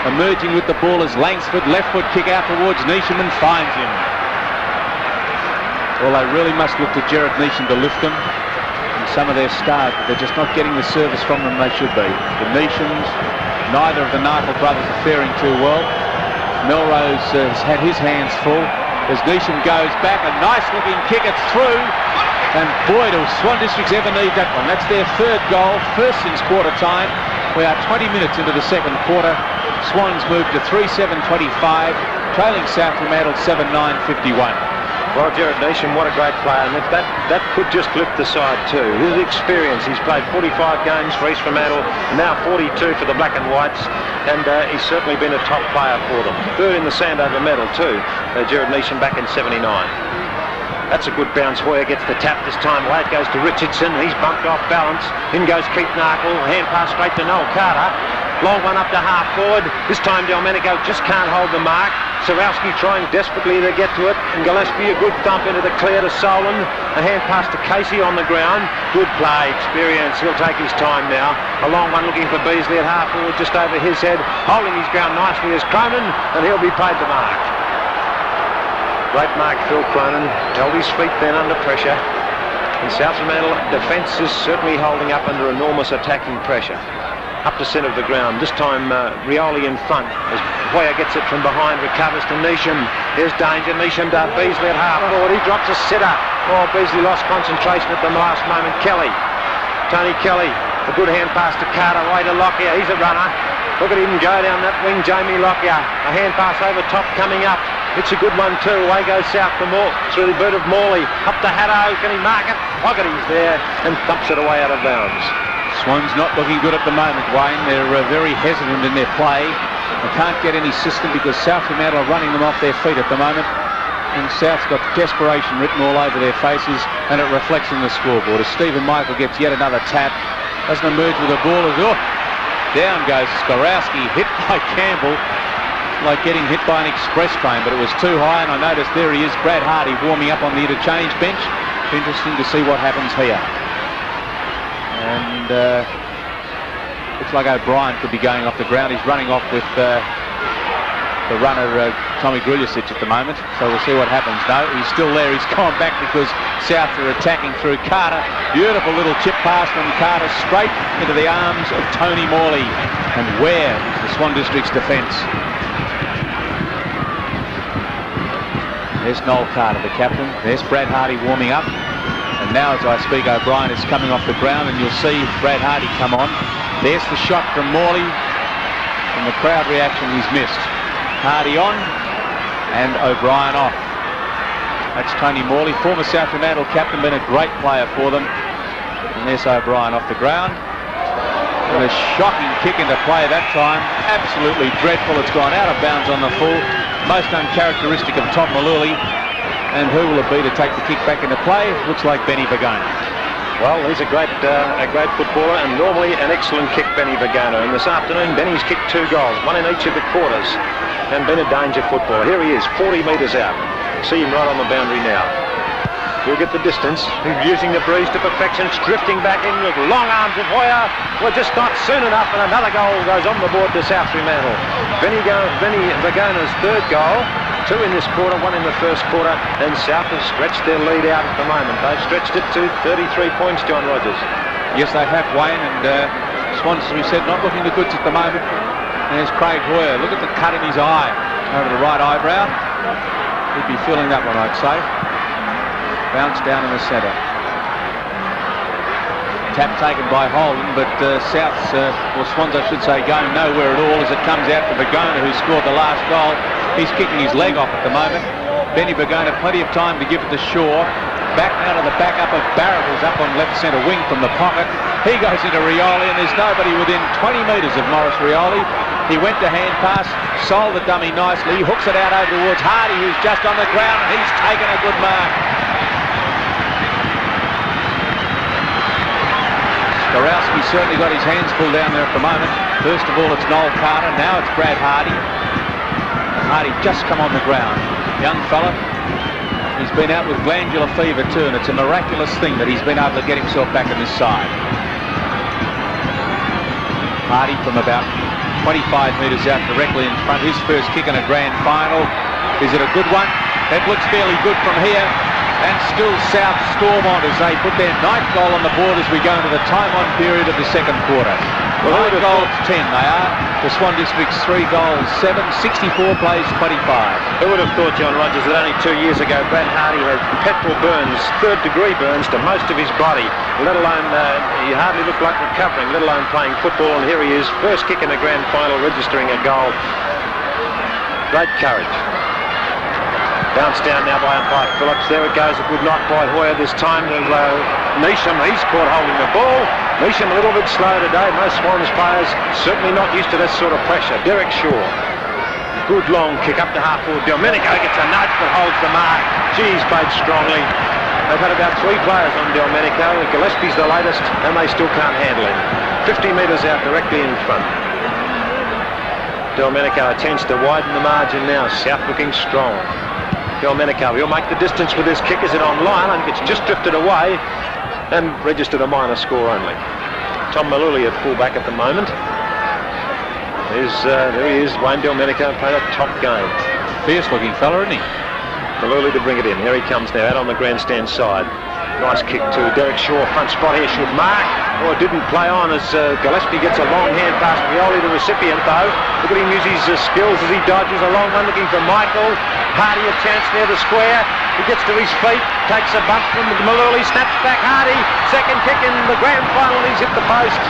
Emerging with the ball is Langsford. Left foot kick out towards Neesham and finds him. Well, they really must look to Gerard Neesham to lift them. And some of their stars, but they're just not getting the service from them they should be. The Neeshams, neither of the Narkle brothers are faring too well. Melrose has had his hands full. As Neesham goes back, a nice looking kick, it's through. And boy, do Swan Districts ever need that one. That's their third goal, first since quarter time. We are 20 minutes into the second quarter. Swans moved to 3-7-25, trailing South Fremantle 7-9-51. Well, Gerard Neesham, what a great player, and that could just flip the side too. His experience, he's played 45 games for East Fremantle, now 42 for the Black and Whites, and he's certainly been a top player for them. Third in the Sandover medal too, Gerard Neesham back in 79. That's a good bounce. Hoyer gets the tap this time. Away it goes to Richardson. He's bumped off balance. In goes Keith Narkle. Hand pass straight to Noel Carter. Long one up to half forward. This time Delmenico just can't hold the mark. Sarowski trying desperately to get to it. And Gillespie a good thump into the clear to Solon. A hand pass to Casey on the ground. Good play. Experience. He'll take his time now. A long one looking for Beasley at half forward just over his head. Holding his ground nicely is Cronin. And he'll be paid the mark. Great mark, Phil Cronin. Held his feet then under pressure. And South Fremantle defence is certainly holding up under enormous attacking pressure. Up to centre of the ground. This time Rioli in front. As Hoyer gets it from behind, recovers to Neesham. There's danger. Neesham to Beasley at half forward. He drops a sitter. Oh, Beasley lost concentration at the last moment. Kelly. Tony Kelly. A good hand pass to Carter. Way to Lockyer. He's a runner. Look at him go down that wing, Jamie Lockyer. A hand pass over top coming up. It's a good one too. Away goes South through the boot of Morley. Up to Haddo. Can he mark it? Fogarty's there and thumps it away out of bounds. Swan's not looking good at the moment, Wayne. They're very hesitant in their play. They can't get any system because South Fremantle are running them off their feet at the moment. And South's got desperation written all over their faces, and it reflects in the scoreboard. As Stephen Michael gets yet another tap, doesn't emerge with the ball. Down goes Skorowski, hit by Campbell, like getting hit by an express train, but it was too high. And I noticed there he is, Brad Hardy, warming up on the interchange bench. Interesting to see what happens here. And looks like O'Brien could be going off the ground. He's running off with the runner Tommy Gruljicic at the moment, so we'll see what happens. No, he's still there. He's gone back because South are attacking through Carter. Beautiful little chip pass from Carter straight into the arms of Tony Morley. And where is the Swan District's defence? There's Noel Carter, the captain. There's Brad Hardy warming up. And now as I speak, O'Brien is coming off the ground, and you'll see Brad Hardy come on. There's the shot from Morley. From the crowd reaction, he's missed. Hardy on, and O'Brien off. That's Tony Morley, former South Fremantle captain, been a great player for them. And there's O'Brien off the ground. And a shocking kick into play that time. Absolutely dreadful. It's gone out of bounds on the full. Most uncharacteristic of Tom Maluli. And who will it be to take the kick back into play? Looks like Benny Vagona. Well, he's a great footballer, and normally an excellent kick, Benny Vagona. And this afternoon, Benny's kicked 2 goals, one in each of the quarters, and been a danger footballer. Here he is, 40 metres out. See him right on the boundary now. He'll get the distance. He's using the breeze to perfection. It's drifting back in with long arms of Hoyer. Well, just not soon enough, and another goal goes on the board to South Fremantle. Benny Vagona's 3rd goal. 2 in this quarter, 1 in the first quarter, and South have stretched their lead out at the moment. They've stretched it to 33 points, John Rogers. Yes, they have, Wayne, and Swan, as we said, not looking the goods at the moment. And there's Craig Hoyer. Look at the cut in his eye over the right eyebrow. He'd be feeling that one, I'd say. Bounce down in the centre. tap taken by Holden, but South's, or Swans I should say, going nowhere at all as it comes out to Bergona, who scored the last goal. He's kicking his leg off at the moment. Benny Bergona, plenty of time to give it to Shaw. Back now to the backup of Barrett, who's up on left centre wing from the pocket. He goes into Rioli, and there's nobody within 20 metres of Maurice Rioli. He went to hand pass, sold the dummy nicely, hooks it out over towards Hardy, who's just on the ground, and he's taken a good mark. Skorowski certainly got his hands full down there at the moment. First of all, it's Noel Carter, now it's Brad Hardy. Hardy just come on the ground. Young fella. He's been out with glandular fever too, and it's a miraculous thing that he's been able to get himself back on this side. Hardy from about 25 metres out directly in front. His first kick in a grand final. Is it a good one? It looks fairly good from here. And still South storm on as they put their 9th goal on the board as we go into the time-on period of the second quarter. Well, 9 goals, 10 they are. The Swan District's 3 goals, 7, 64 plays, 25. Who would have thought, John Rogers, that only 2 years ago Brad Hardy had petrol burns, third-degree burns to most of his body, let alone he hardly looked like recovering, let alone playing football, and here he is, first kick in the grand final, registering a goal. Great courage. Bounced down now by umpire Phillips. There it goes. A good knock by Hoyer this time to Neesham. He's caught holding the ball. Neesham a little bit slow today. Most Swans players certainly not used to this sort of pressure. Derek Shaw. Good long kick up to half forward. Delmenico gets a nudge but holds the mark. Geez, played strongly. They've had about 3 players on Delmenico. Gillespie's the latest and they still can't handle him. 50 metres out directly in front. Delmenico attempts to widen the margin now. South looking strong. Delmenico, he'll make the distance with his kick. Is it on line? I think it's just drifted away and registered a minor score only. Tom Maluli at fullback at the moment. There he is, Wayne Delmenico played a top game. Fierce looking fella, isn't he? Maluli to bring it in. Here he comes now, out on the grandstand side. Nice kick to Derek Shaw, front spot here, should mark. Oh, it didn't play on as Gillespie gets a long hand past Rioli, the recipient though. Look at him use his skills as he dodges a long one, looking for Michael. Hardy a chance near the square. He gets to his feet, takes a bump from Maluli, snaps back Hardy. Second kick in the grand final, he's hit the post.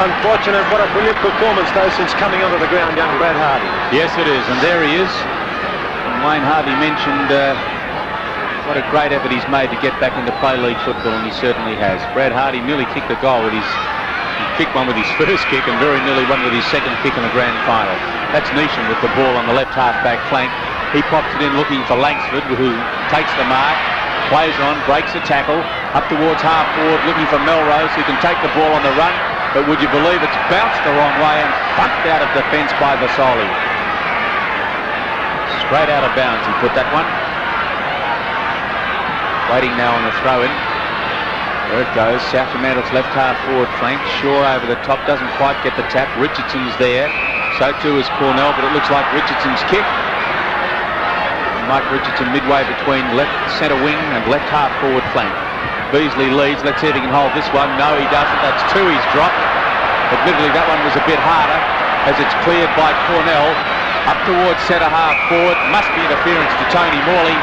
Unfortunate, what a brilliant performance though since coming onto the ground, young Brad Hardy. Yes it is, and there he is. And Wayne Hardy mentioned what a great effort he's made to get back into play league football, and he certainly has. Brad Hardy nearly kicked a goal with he kicked one with his first kick and very nearly one with his second kick in the grand final. That's Neesham with the ball on the left half-back flank. He pops it in looking for Langsford, who takes the mark, plays on, breaks a tackle, up towards half-forward, looking for Melrose, who can take the ball on the run, but would you believe it's bounced the wrong way and bumped out of defence by Vasoli. Straight out of bounds, he put that one. Waiting now on the throw-in. There it goes. South Fremantle's left half forward flank. Shaw over the top, doesn't quite get the tap. Richardson's there. So too is Cornell, but it looks like Richardson's kick. Mike Richardson midway between left centre wing and left half forward flank. Beasley leads. Let's see if he can hold this one. No, he doesn't. That's 2 he's dropped. Admittedly, that one was a bit harder as it's cleared by Cornell. Up towards centre half forward. Must be interference to Tony Morley.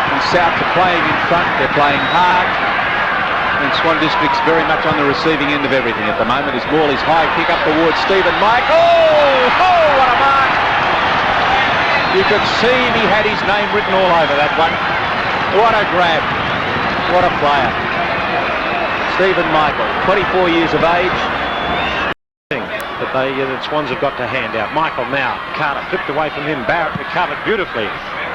And South are playing in front, they're playing hard, and Swan District's very much on the receiving end of everything at the moment as Morley's high kick up towards Stephen Michael. Oh, what a mark! You could see he had his name written all over that one. What a grab, what a player. Stephen Michael, 24 years of age. That the Swans have got to hand out. Michael now, Carter flipped away from him, Barrett recovered beautifully.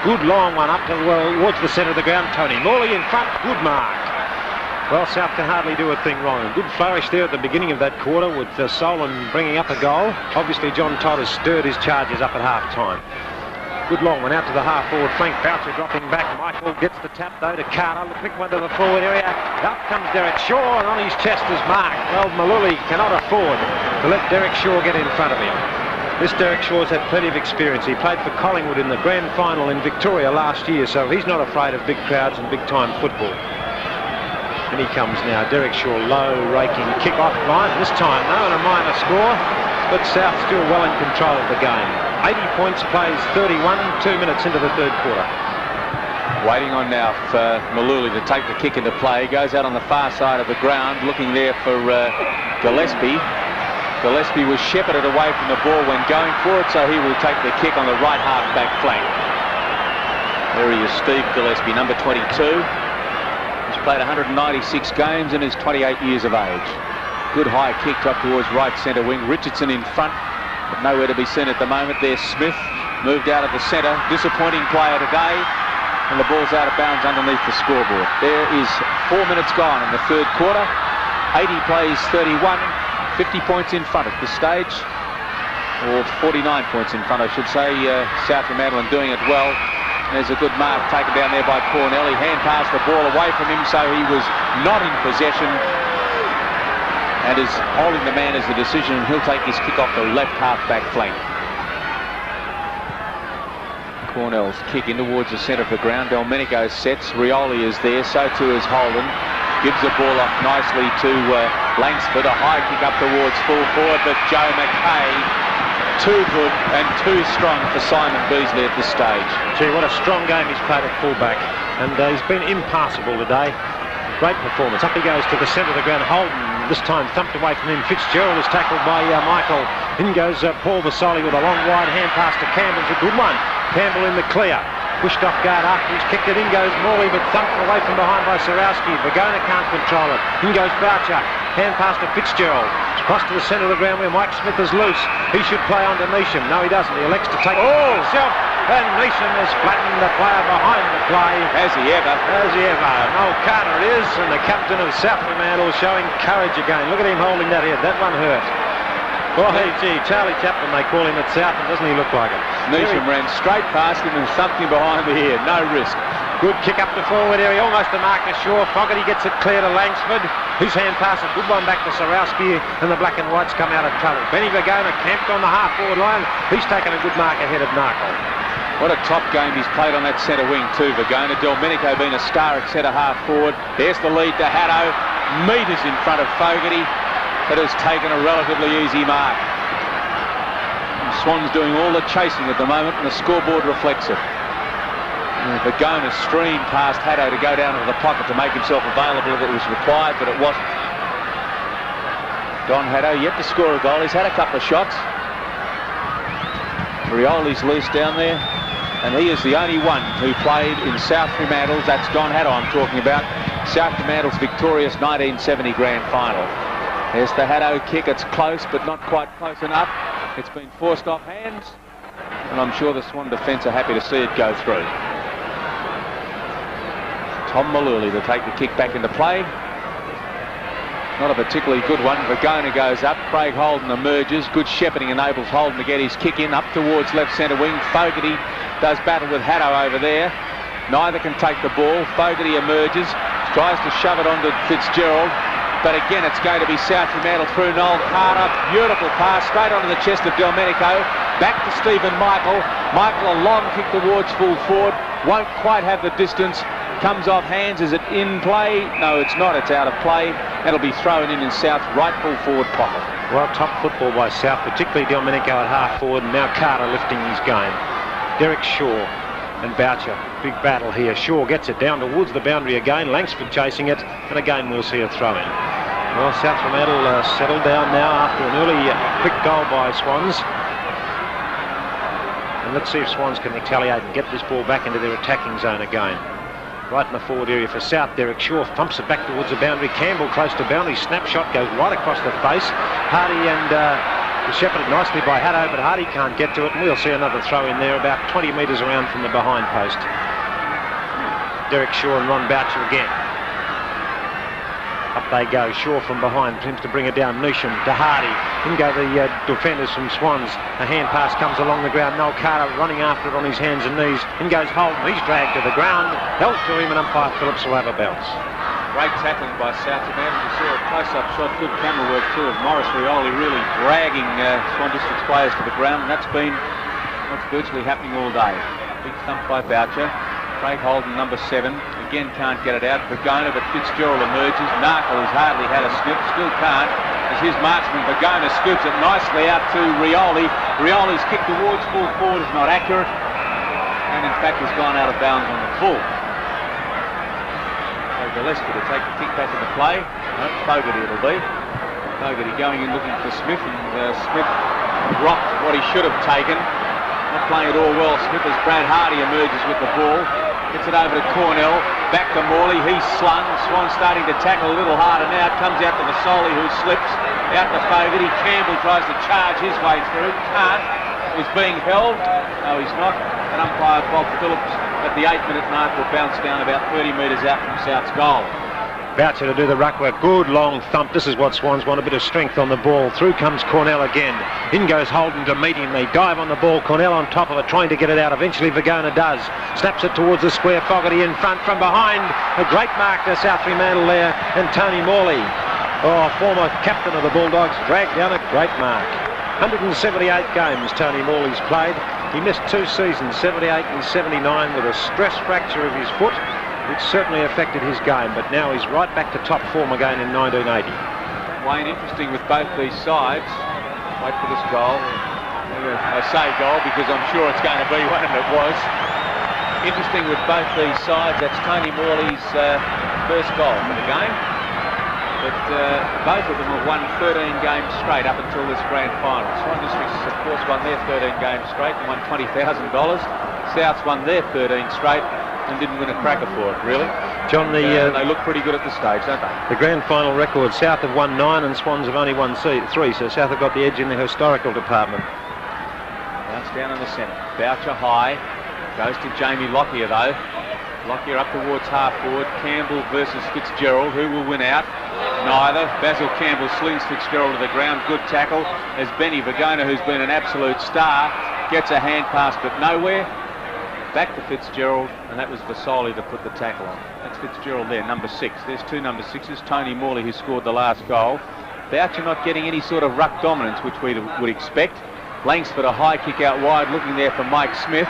Good long one up towards the centre of the ground. Tony Morley in front, good mark. Well, South can hardly do a thing wrong. Good flourish there at the beginning of that quarter with Solon bringing up a goal. Obviously, John Todd has stirred his charges up at half-time. Good long one out to the half-forward flank. Boucher dropping back. Michael gets the tap, though, to Carter. The quick one to the forward area. Up comes Derek Shaw, and on his chest is Mark. Well, Maluli cannot afford to let Derek Shaw get in front of him. This Derek Shaw's had plenty of experience. He played for Collingwood in the grand final in Victoria last year, so he's not afraid of big crowds and big-time football. And he comes now. Derek Shaw, low, raking kick-off line. This time, though, and a minor score, but South still well in control of the game. 80 points, plays 31, 2 minutes into the third quarter. Waiting on now for Maluli to take the kick into play. Goes out on the far side of the ground, looking there for Gillespie. Gillespie was shepherded away from the ball when going for it, so he will take the kick on the right half-back flank. There he is, Steve Gillespie, number 22. He's played 196 games and is 28 years of age. Good high kick up towards right centre wing. Richardson in front, but nowhere to be seen at the moment. There's Smith, moved out of the centre. Disappointing player today. And the ball's out of bounds underneath the scoreboard. There is 4 minutes gone in the third quarter. 80 plays 31, 50 points in front at this stage. Or 49 points in front, I should say. South Fremantle doing it well. There's a good mark taken down there by Cornell. He hand passed the ball away from him, so he was not in possession. And is holding the man as the decision. He'll take his kick off the left half-back flank. Cornell's kick in towards the centre of the ground. Delmenico sets. Rioli is there. So too is Holden. Gives the ball off nicely to Langsford. A high kick up towards full forward, but Joe McKay too good and too strong for Simon Beasley at this stage. Gee, what a strong game he's played at fullback, and he's been impassable today. Great performance. Up he goes to the centre of the ground. Holden this time thumped away from him. Fitzgerald is tackled by Michael. In goes Paul Vasoli with a long wide hand pass to Campbell's a good one. Campbell in the clear, pushed off guard after he's kicked it. In goes Morley, but thumped away from behind by Sarowski. Vagona can't control it. In goes Boucher, hand pass to Fitzgerald. Cross to the centre of the ground where Mike Smith is loose. He should play on to Neesham. No, he doesn't. He elects to take it himself. And Neesham has flattened the player behind the play. Has he ever? Has he ever? Noel Carter it is, and the captain of South Fremantle showing courage again. Look at him holding that head. That one hurt. Boy, gee, Charlie Chaplin, they call him at South, and doesn't he look like it? Neesham ran straight past him and thumped him behind the ear. No risk. Good kick up the forward area, almost to Marcus Shaw. Fogarty gets it clear to Langsford. His hand pass, a good one back to Sarowski, and the black and whites come out of trouble. Benny Vagona camped on the half-forward line. He's taken a good mark ahead of Narkle. What a top game he's played on that centre wing too, Vagona. Delmenico being a star at centre half-forward. There's the lead to Haddo. Metres in front of Fogarty. It has taken a relatively easy mark. And Swan's doing all the chasing at the moment, and the scoreboard reflects it. Vagona streamed past Haddo to go down into the pocket to make himself available if it was required, but it wasn't. Don Haddo yet to score a goal. He's had a couple of shots. Rioli's loose down there, and he is the only one who played in South Fremantle's. That's Don Haddo I'm talking about. South Fremantle's victorious 1970 grand final. There's the Haddo kick. It's close, but not quite close enough. It's been forced off hands, and I'm sure the Swan defence are happy to see it go through. Tom Maluli to take the kick back into play. Not a particularly good one. Vagona goes up. Craig Holden emerges. Good shepherding enables Holden to get his kick in up towards left centre wing. Fogarty does battle with Haddo over there. Neither can take the ball. Fogarty emerges, tries to shove it onto Fitzgerald. But again, it's going to be South Fremantle through Noel Carter. Beautiful pass straight onto the chest of Delmenico. Back to Stephen Michael. Michael, a long kick towards full forward. Won't quite have the distance. Comes off hands. Is it in play? No, it's not. It's out of play. That'll be thrown in South's right full forward pocket. Well, top football by South, particularly Delmenico at half forward. And now Carter lifting his game. Derek Shaw and Boucher. Big battle here. Shaw gets it down towards the boundary again. Langsford chasing it. And again, we'll see a throw in. Well, South Fremantle settled down now after an early quick goal by Swans. And let's see if Swans can retaliate and get this ball back into their attacking zone again. Right in the forward area for South. Derek Shaw thumps it back towards the boundary. Campbell close to boundary. Snapshot goes right across the face. Hardy and shepherded nicely by Haddo, but Hardy can't get to it, and we'll see another throw in there about 20 metres around from the behind post. Derek Shaw and Ron Boucher again. Up they go. Shaw from behind seems to bring it down. Neesham to Hardy. In go the defenders from Swans. A hand pass comes along the ground. Noel Carter running after it on his hands and knees. In goes Holden. He's dragged to the ground. Held to him, and umpire Phillips will have a bounce. Great tackling by South Fremantle. You saw a close-up shot. Good camera work too of Morris Rioli really dragging Swan District's players to the ground. And that's been what's virtually happening all day. Big thump by Boucher. Craig Holden, number 7. Again, can't get it out. Vagona, but Fitzgerald emerges. Narkle has hardly had a sniff. Still can't. As his marksman, Vagona scoops it nicely out to Rioli. Rioli's kick towards full forward is not accurate. And in fact, has gone out of bounds on the full. Gillespie to take the kick back into play. No, Fogarty it'll be. Fogarty going in looking for Smith, and Smith dropped what he should have taken. Not playing it all well, Smith, as Brad Hardy emerges with the ball. Gets it over to Cornell, back to Morley, he's slung. Swan starting to tackle a little harder now. It comes out to Vasoli, who slips. Out to Fogarty. Campbell tries to charge his way through. Can't. He's being held. No, he's not. And umpire Bob Phillips at the 8-minute mark will bounce down about 30 metres out from South's goal. Boucher to do the ruck work. Good long thump. This is what Swans want, a bit of strength on the ball. Through comes Cornell again. In goes Holden to meet him. They dive on the ball. Cornell on top of it, trying to get it out. Eventually Vergona does. Snaps it towards the square. Fogarty in front from behind. A great mark to South Fremantle there. And Tony Morley, former captain of the Bulldogs, dragged down a great mark. 178 games Tony Morley's played. He missed 2 seasons, 78 and 79, with a stress fracture of his foot, which certainly affected his game, but now he's right back to top form again in 1980. Wayne, interesting with both these sides. Wait for this goal. I say goal because I'm sure it's going to be one, and it was. Interesting with both these sides, that's Tony Morley's first goal for the game. But both of them have won 13 games straight up until this grand final. Swan Districts, of course, won their 13 games straight and won $20,000. South's won their 13 straight and didn't win a cracker for it, really. John, they look pretty good at this stage, don't they? The grand final record, South have won 9 and Swans have only won 3, so South have got the edge in the historical department. Bounce down in the centre. Boucher high. Goes to Jamie Lockyer, though. Lockyer up towards half forward. Campbell versus Fitzgerald. Who will win out? Neither. Basil Campbell slings Fitzgerald to the ground. Good tackle as Benny Vergona, who's been an absolute star, gets a hand pass but nowhere. Back to Fitzgerald, and that was Vasoli that put the tackle on. That's Fitzgerald there, number 6. There's 2 number 6s. Tony Morley, who scored the last goal. Boucher not getting any sort of ruck dominance, which we would expect. Langsford a high kick out wide, looking there for Mike Smith.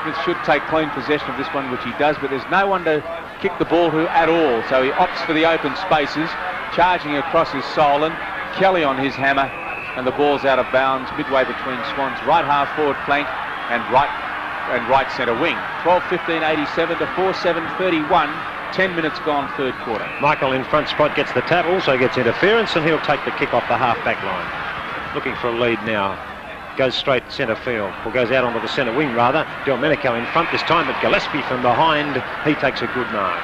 Smith should take clean possession of this one, which he does, but there's no one to kick the ball to at all, so he opts for the open spaces, charging across his Solon. Kelly on his hammer, and the ball's out of bounds midway between Swan's right half forward flank and right centre wing. 12:15:87 to 4:7:31. 10 minutes gone, third quarter. Michael in front spot gets the tap, also gets interference, and he'll take the kick off the half-back line. Looking for a lead now. Goes straight centre field, or goes out onto the centre wing rather. Delmenico in front this time, but Gillespie from behind, he takes a good mark.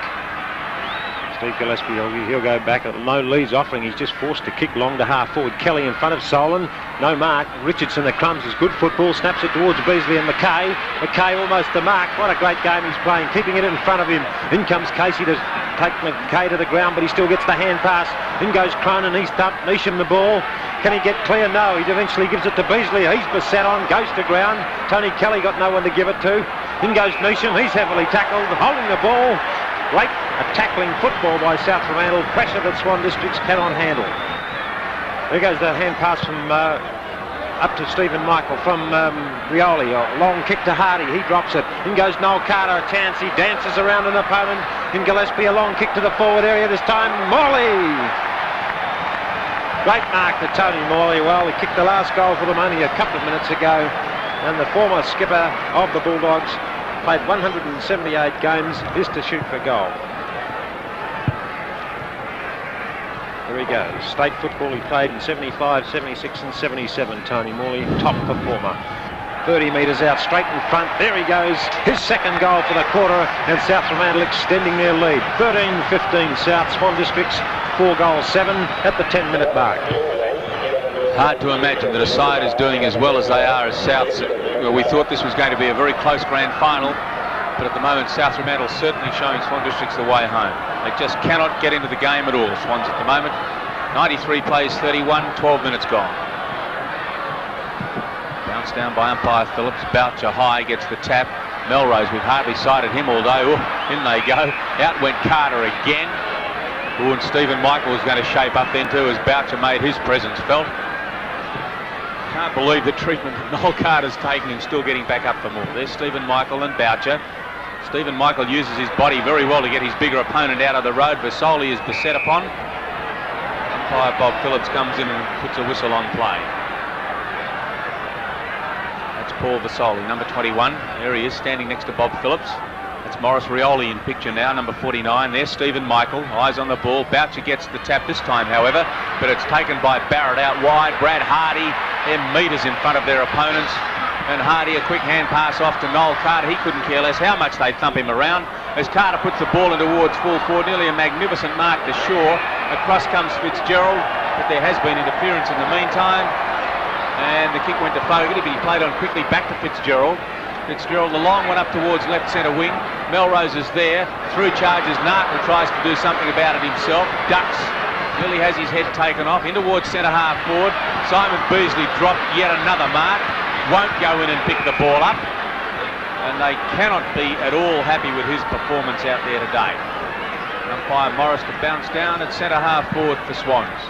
Steve Gillespie, he'll go back. No leads offering, he's just forced to kick long to half forward. Kelly in front of Solon, no mark. Richardson that crumbs is good football, snaps it towards Beasley and McKay. McKay almost the mark. What a great game he's playing, keeping it in front of him. In comes Casey to take McKay to the ground, but he still gets the hand pass. In goes Cronin, he's thumped Neesham the ball. Can he get clear? No, he eventually gives it to Beasley. He's beset on, goes to ground. Tony Kelly got no one to give it to. In goes Neesham, he's heavily tackled, holding the ball. Great tackling football by South Fremantle. Pressure that Swan Districts cannot handle. There goes the hand pass from up to Stephen Michael from Rioli. A long kick to Hardy. He drops it. In goes Noel Carter. A chance. He dances around an opponent. In Gillespie, a long kick to the forward area. This time, Morley. Great mark to Tony Morley. Well, he kicked the last goal for them only a couple of minutes ago. And the former skipper of the Bulldogs, played 178 games, is to shoot for goal. There he goes. State football he played in 75, 76 and 77. Tony Morley, top performer. 30 metres out, straight in front. There he goes. His second goal for the quarter, and South Fremantle extending their lead. 13-15 South. Swan Districts 4-7 at the 10-minute mark. Hard to imagine that a side is doing as well as they are as South's. We thought this was going to be a very close grand final, but at the moment South Fremantle certainly showing Swan Districts the way home. They just cannot get into the game at all, Swans at the moment. 93 plays 31, 12 minutes gone. Bounced down by umpire Phillips. Boucher high gets the tap. Melrose, we've hardly sighted him all day. Oh, in they go. Out went Carter again. Oh, and Stephen Michael was going to shape up then too as Boucher made his presence felt. Can't believe the treatment that Noel Carter's taken and still getting back up for more. There's Stephen Michael and Boucher. Stephen Michael uses his body very well to get his bigger opponent out of the road. Vasoli is beset upon. Umpire Bob Phillips comes in and puts a whistle on play. That's Paul Vasoli, number 21. There he is, standing next to Bob Phillips. It's Morris Rioli in picture now, number 49. There's Stephen Michael, eyes on the ball. Boucher gets the tap this time, however, but it's taken by Barrett out wide. Brad Hardy, they're metres in front of their opponents. And Hardy, a quick hand pass off to Noel Carter. He couldn't care less how much they thump him around. As Carter puts the ball in towards full forward, nearly a magnificent mark to Shaw. Across comes Fitzgerald, but there has been interference in the meantime. And the kick went to Fogarty, but he played on quickly back to Fitzgerald. Fitzgerald, the long one up towards left centre wing. Melrose is there. Through charges Nark, who tries to do something about it himself. Ducks. Nearly has his head taken off. In towards centre half forward. Simon Beasley dropped yet another mark. Won't go in and pick the ball up. And they cannot be at all happy with his performance out there today. Umpire Morris to bounce down at centre half forward for Swans.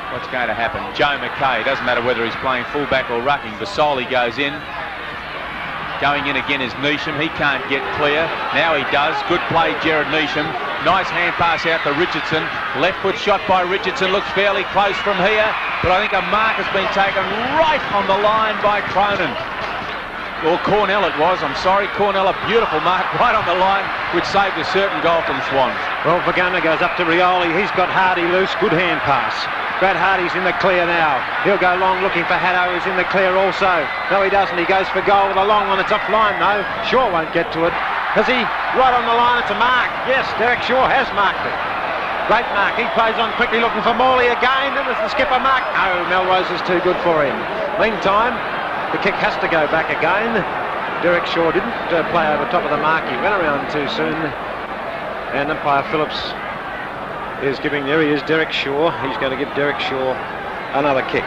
What's going to happen? Joe McKay, doesn't matter whether he's playing fullback or rucking. Basoli goes in. Going in again is Neesham. He can't get clear. Now he does. Good play, Jared Neesham. Nice hand pass out to Richardson. Left foot shot by Richardson. Looks fairly close from here. But I think a mark has been taken right on the line by Cronin. Or Cornell it was. I'm sorry. Cornell, a beautiful mark right on the line, which saved a certain goal from Swans. Well, Vagana goes up to Rioli. He's got Hardy loose. Good hand pass. Brad Hardy's in the clear now. He'll go long looking for Haddo, who's in the clear also. No, he doesn't. He goes for goal with a long one. It's offline though. Shaw won't get to it. Has he? Right on the line. It's a mark. Yes, Derek Shaw has marked it. Great mark. He plays on quickly looking for Morley again. And there's the skipper mark. No, Melrose is too good for him. Meantime, the kick has to go back again. Derek Shaw didn't play over top of the mark. He went around too soon. And umpire Phillips is giving, there he is, Derek Shaw. He's going to give Derek Shaw another kick.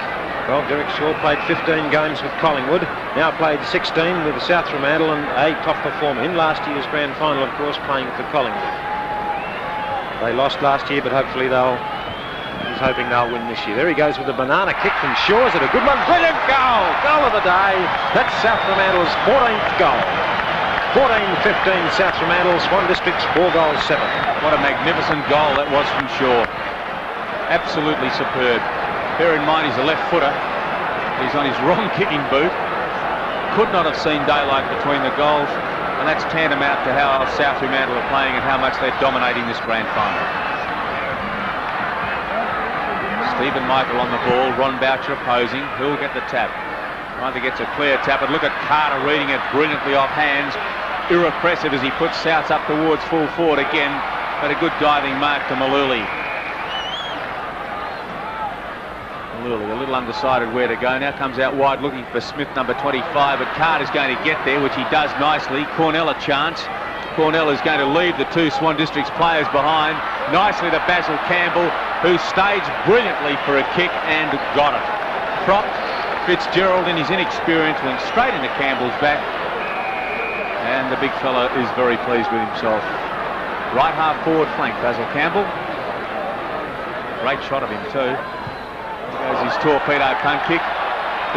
Well, Derek Shaw played 15 games with Collingwood, now played 16 with South Fremantle, and a top performer in last year's grand final, of course, playing for Collingwood. They lost last year, but hopefully he's hoping they'll win this year. There he goes with a banana kick from Shaw. Is it a good one? Brilliant goal! Goal of the day. That's South Fremantle's 14th goal. 14-15 South Fremantle, Swan District's 4 goals 7. What a magnificent goal that was from Shaw. Absolutely superb. Bear in mind he's a left footer. He's on his wrong kicking boot. Could not have seen daylight between the goals, and that's tantamount to how South Fremantle are playing and how much they're dominating this grand final. Stephen Michael on the ball, Ron Boucher opposing. Who'll get the tap? Either gets a clear tap, but look at Carter reading it brilliantly off hands. Irrepressive as he puts Souths up towards full forward again, but a good diving mark to Maluli. Maluli a little undecided where to go. Now comes out wide looking for Smith, number 25, but Carter's going to get there, which he does nicely. Cornell a chance. Cornell is going to leave the 2 Swan Districts players behind. Nicely to Basil Campbell, who staged brilliantly for a kick and got it. Propped. Fitzgerald, in his inexperience, went straight into Campbell's back. And the big fella is very pleased with himself. Right half forward flank, Basil Campbell. Great shot of him too. There's his torpedo punt kick.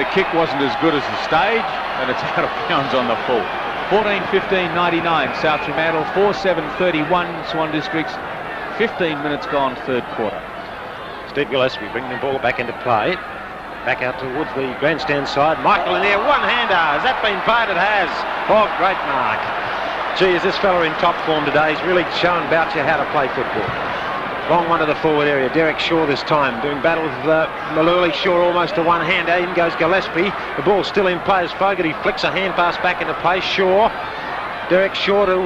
The kick wasn't as good as the stage, and it's out of bounds on the full. 14-15-99, South Fremantle, 4-7-31, Swan Districts, 15 minutes gone, third quarter. Steve Gillespie bringing the ball back into play. Back out towards the grandstand side. Michael in there, one-hander. Has that been played? It has. Oh, great mark. Gee, is this fella in top form today? He's really shown Boucher how to play football. Long one to the forward area. Derek Shaw this time doing battle with Maluli. Shaw almost a one-hander. In goes Gillespie. The ball's still in play as Fogarty flicks a hand pass back into play. Shaw. Derek Shaw to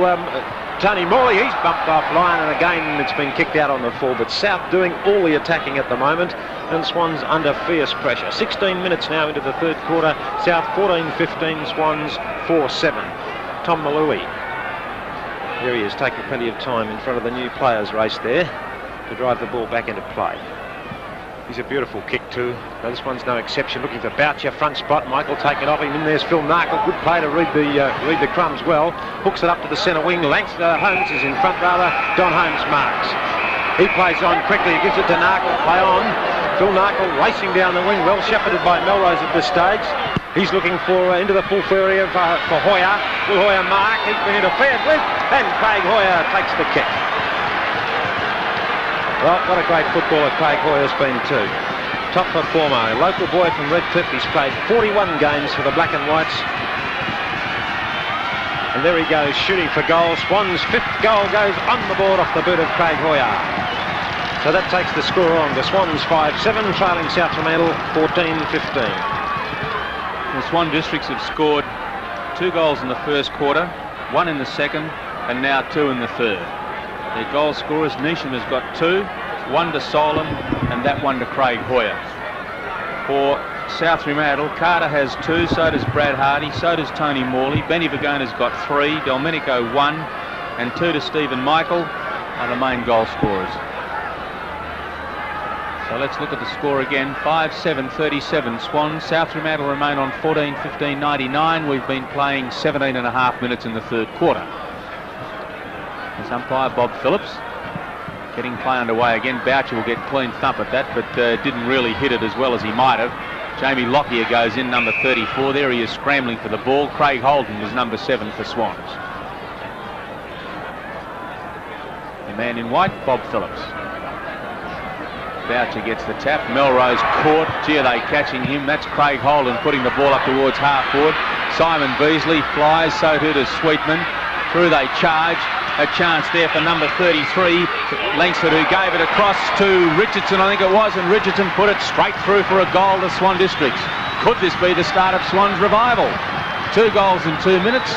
Tony Morley. He's bumped offline, and again it's been kicked out on the full. But South doing all the attacking at the moment, and Swans under fierce pressure. 16 minutes now into the third quarter. South 14-15, Swans 4-7. Tom Malui. Here he is, taking plenty of time in front of the new players race there to drive the ball back into play. He's a beautiful kick too. Now this one's no exception. Looking for Boucher, front spot. Michael taking off him. In there's Phil Narkle. Good play to read the crumbs well. Hooks it up to the centre wing. Holmes is in front rather. Don Holmes marks. He plays on quickly. He gives it to Narkle. Play on. Phil Narkle racing down the wing. Well shepherded by Melrose at this stage. He's looking for into the full area for Hoyer. Will Hoyer mark? He's been interfered with. And Craig Hoyer takes the kick. Well, what a great footballer Craig Hoyer's been too. Top performer, a local boy from Redcliffe. He's played 41 games for the Black and Whites. And there he goes, shooting for goal. Swan's 5th goal goes on the board off the boot of Craig Hoyer. So that takes the score on to Swans 5-7, trailing South Fremantle 14-15. The Swan Districts have scored 2 goals in the first quarter, 1 in the second, and now 2 in the third. Their goal scorers, Neesham has got 2, 1 to Solon, and that one to Craig Hoyer. For South Fremantle, Carter has 2, so does Brad Hardy, so does Tony Morley. Benny Vagona's got 3, Delmenico 1, and 2 to Stephen Michael are the main goal scorers. So let's look at the score again. 5-7-37 Swans. South Fremantle remain on 14-15-99. We've been playing 17.5 minutes in the third quarter. As umpire Bob Phillips getting play underway again. Boucher will get clean thump at that, but didn't really hit it as well as he might have. Jamie Lockyer goes in, number 34. There he is scrambling for the ball. Craig Holden is number 7 for Swans. The man in white, Bob Phillips. Boucher gets the tap. Melrose caught. Gee, are they catching him? That's Craig Holden putting the ball up towards half forward. Simon Beasley flies, so too does Sweetman. Through they charge. A chance there for number 33, Langsford, who gave it across to Richardson, I think it was, and Richardson put it straight through for a goal to Swan Districts. Could this be the start of Swan's revival? 2 goals in 2 minutes.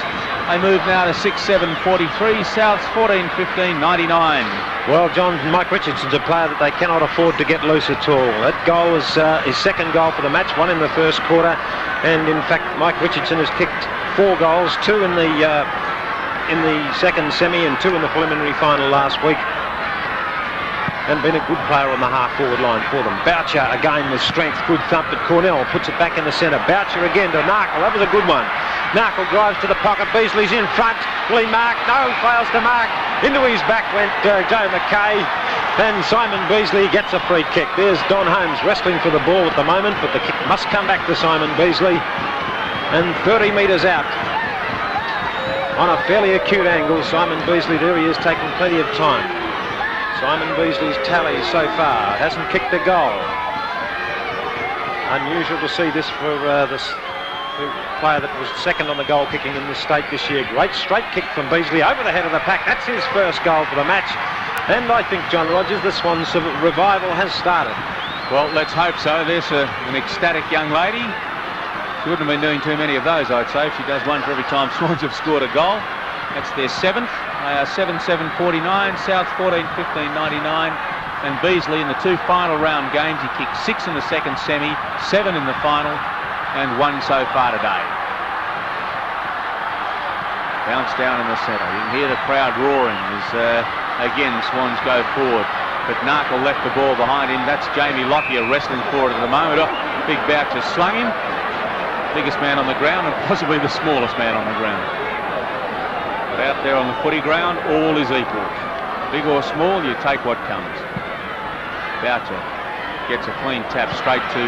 They move now to 6-7-43. South's 14-15-99. Well, John, Mike Richardson's a player that they cannot afford to get loose at all. That goal was his 2nd goal for the match, 1 in the first quarter. And in fact, Mike Richardson has kicked 4 goals, 2 in the second semi and 2 in the preliminary final last week. And been a good player on the half-forward line for them. Boucher again with strength, good thump, but Cornell puts it back in the centre. Boucher again to Narkle, that was a good one. Narkle drives to the pocket, Beasley's in front. Will he mark? No, fails to mark. Into his back went Joe McKay, and Simon Beasley gets a free kick. There's Don Holmes wrestling for the ball at the moment, but the kick must come back to Simon Beasley. And 30 metres out, on a fairly acute angle, Simon Beasley, there he is, taking plenty of time. Simon Beasley's tally so far, hasn't kicked a goal. Unusual to see this for this player that was 2nd on the goal kicking in this state this year. Great straight kick from Beasley over the head of the pack. That's his 1st goal for the match. And I think, John Rogers, the Swans revival has started. Well, let's hope so. There's an ecstatic young lady. She wouldn't have been doing too many of those, I'd say, if she does one for every time Swans have scored a goal. That's their 7th. They are 7-7-49, South 14-15-99. And Beasley in the 2 final round games, he kicked 6 in the second semi, 7 in the final, and 1 so far today. Bounce down in the centre. You can hear the crowd roaring as, again, Swans go forward. But Narkle left the ball behind him. That's Jamie Lockyer wrestling for it at the moment. Oh, Big Boucher slung him. Biggest man on the ground and possibly the smallest man on the ground. But out there on the footy ground, all is equal. Big or small, you take what comes. Boucher gets a clean tap straight to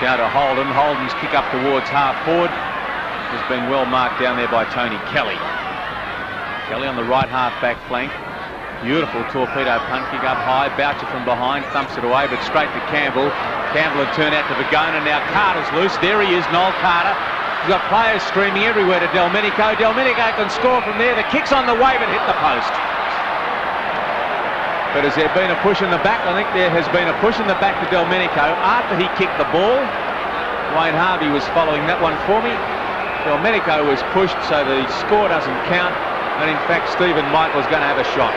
down to Holden. Holden's kick up towards half forward has been well marked down there by Tony Kelly. Kelly on the right half back flank. Beautiful torpedo punt kick up high. Boucher from behind thumps it away, but straight to Campbell. Campbell had turned out to Vagona. Now Carter's loose. There he is, Noel Carter. He's got players streaming everywhere to Delmenico. Delmenico can score from there. The kick's on the way, but hit the post. But has there been a push in the back? I think there has been a push in the back to Delmenico after he kicked the ball. Wayne Harvey was following that one for me. Delmenico was pushed, so the score doesn't count. And in fact, Stephen Michael's going to have a shot.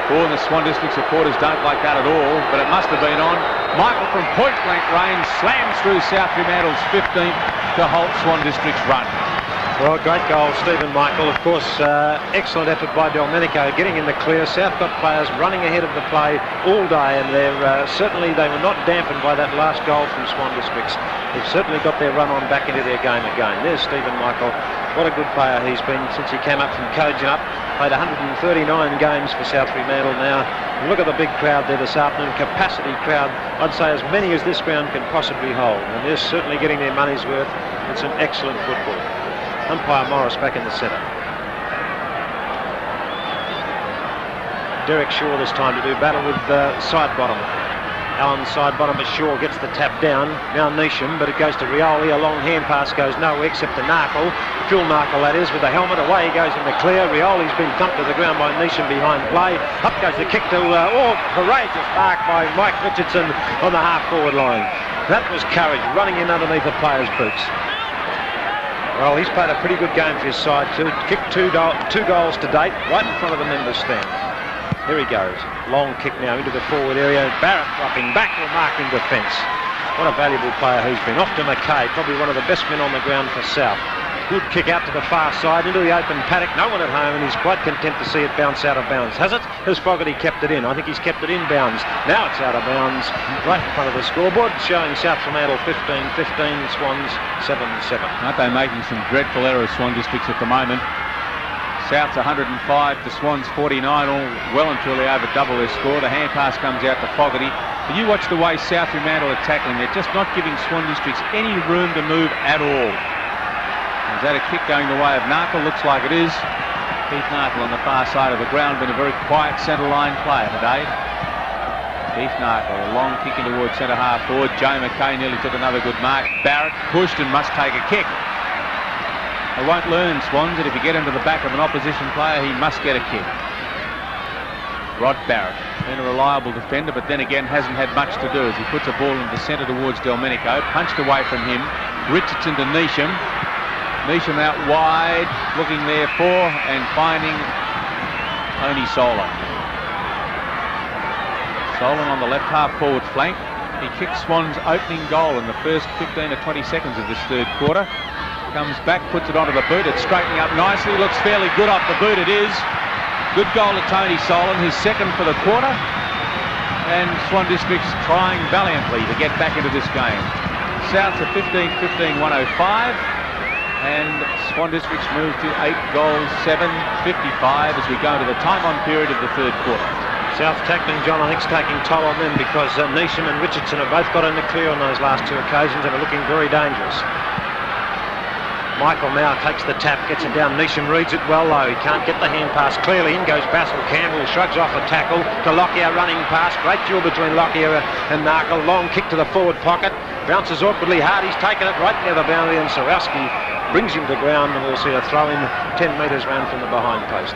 All the Swan District supporters don't like that at all, but it must have been on. Michael from point-blank range slams through South Fremantle's 15th to halt Swan District's run. Well, great goal, Stephen Michael. Of course, excellent effort by Delmenico, getting in the clear. South got players running ahead of the play all day, and certainly they were not dampened by that last goal from Swan Districts. They've certainly got their run on back into their game again. There's Stephen Michael. What a good player he's been since he came up from Kojonup. Played 139 games for South Fremantle now. Look at the big crowd there this afternoon, capacity crowd. I'd say as many as this ground can possibly hold. And they're certainly getting their money's worth. It's an excellent football. Umpire Morris back in the centre. Derek Shaw this time to do battle with side bottom. Allen side bottom, but Shaw gets the tap down. Now Neesham, but it goes to Rioli. A long hand pass goes nowhere except to Narkle. Phil Narkle, that is, with the helmet. Away he goes in the clear. Rioli's been thumped to the ground by Neesham behind play. Up goes the kick to, courageous mark by Mike Richardson on the half-forward line. That was courage, running in underneath the player's boots. Well, he's played a pretty good game for his side too. Kicked two goals to date, right in front of the members' stand. Here he goes. Long kick now into the forward area. Barrett dropping back to mark in defence. What a valuable player he's been. Off to McKay, probably one of the best men on the ground for South. Good kick out to the far side, into the open paddock. No one at home, and he's quite content to see it bounce out of bounds. Has it? Has Fogarty kept it in? I think he's kept it in bounds. Now it's out of bounds, right in front of the scoreboard, showing South Fremantle 15-15, Swans 7-7. Aren't they making some dreadful errors, Swan Districts, at the moment? South's 105 to Swans 49, all well and truly over double their score. The hand pass comes out to Fogarty. But you watch the way South Fremantle are tackling. They're just not giving Swan Districts any room to move at all. Is that a kick going the way of Narkle? Looks like it is. Keith Narkle on the far side of the ground, been a very quiet centre line player today. Keith Narkle, a long kick in towards centre half forward. Joe McKay nearly took another good mark. Barrett pushed and must take a kick. They won't learn, Swans, that if you get into the back of an opposition player, he must get a kick. Rod Barrett, been a reliable defender, but then again hasn't had much to do as he puts a ball into the centre towards Delmenico. Punched away from him. Richardson to Neesham. Neesham out wide, looking there for and finding Tony Solon. Solon on the left half forward flank. He kicked Swan's opening goal in the first 15 or 20 seconds of this third quarter. Comes back, puts it onto the boot. It's straightening up nicely. Looks fairly good off the boot. It is. Good goal to Tony Solon, his second for the quarter. And Swan Districts trying valiantly to get back into this game. South's a 15-15, 105. And Swan Districts move to 8 goals, 7-55 as we go to the time-on period of the third quarter. South tackling, John, I think, is taking toll on them because Neesham and Richardson have both got in the clear on those last two occasions and are looking very dangerous. Michael now takes the tap, gets it down. Neesham reads it well low. He can't get the hand pass clearly. In goes Basil Campbell, shrugs off a tackle to Lockyer, running past. Great duel between Lockyer and Narkle. Long kick to the forward pocket. Bounces awkwardly hard. He's taken it right near the boundary, and Sarowski brings him to ground, and we'll see a throw in 10 metres round from the behind post.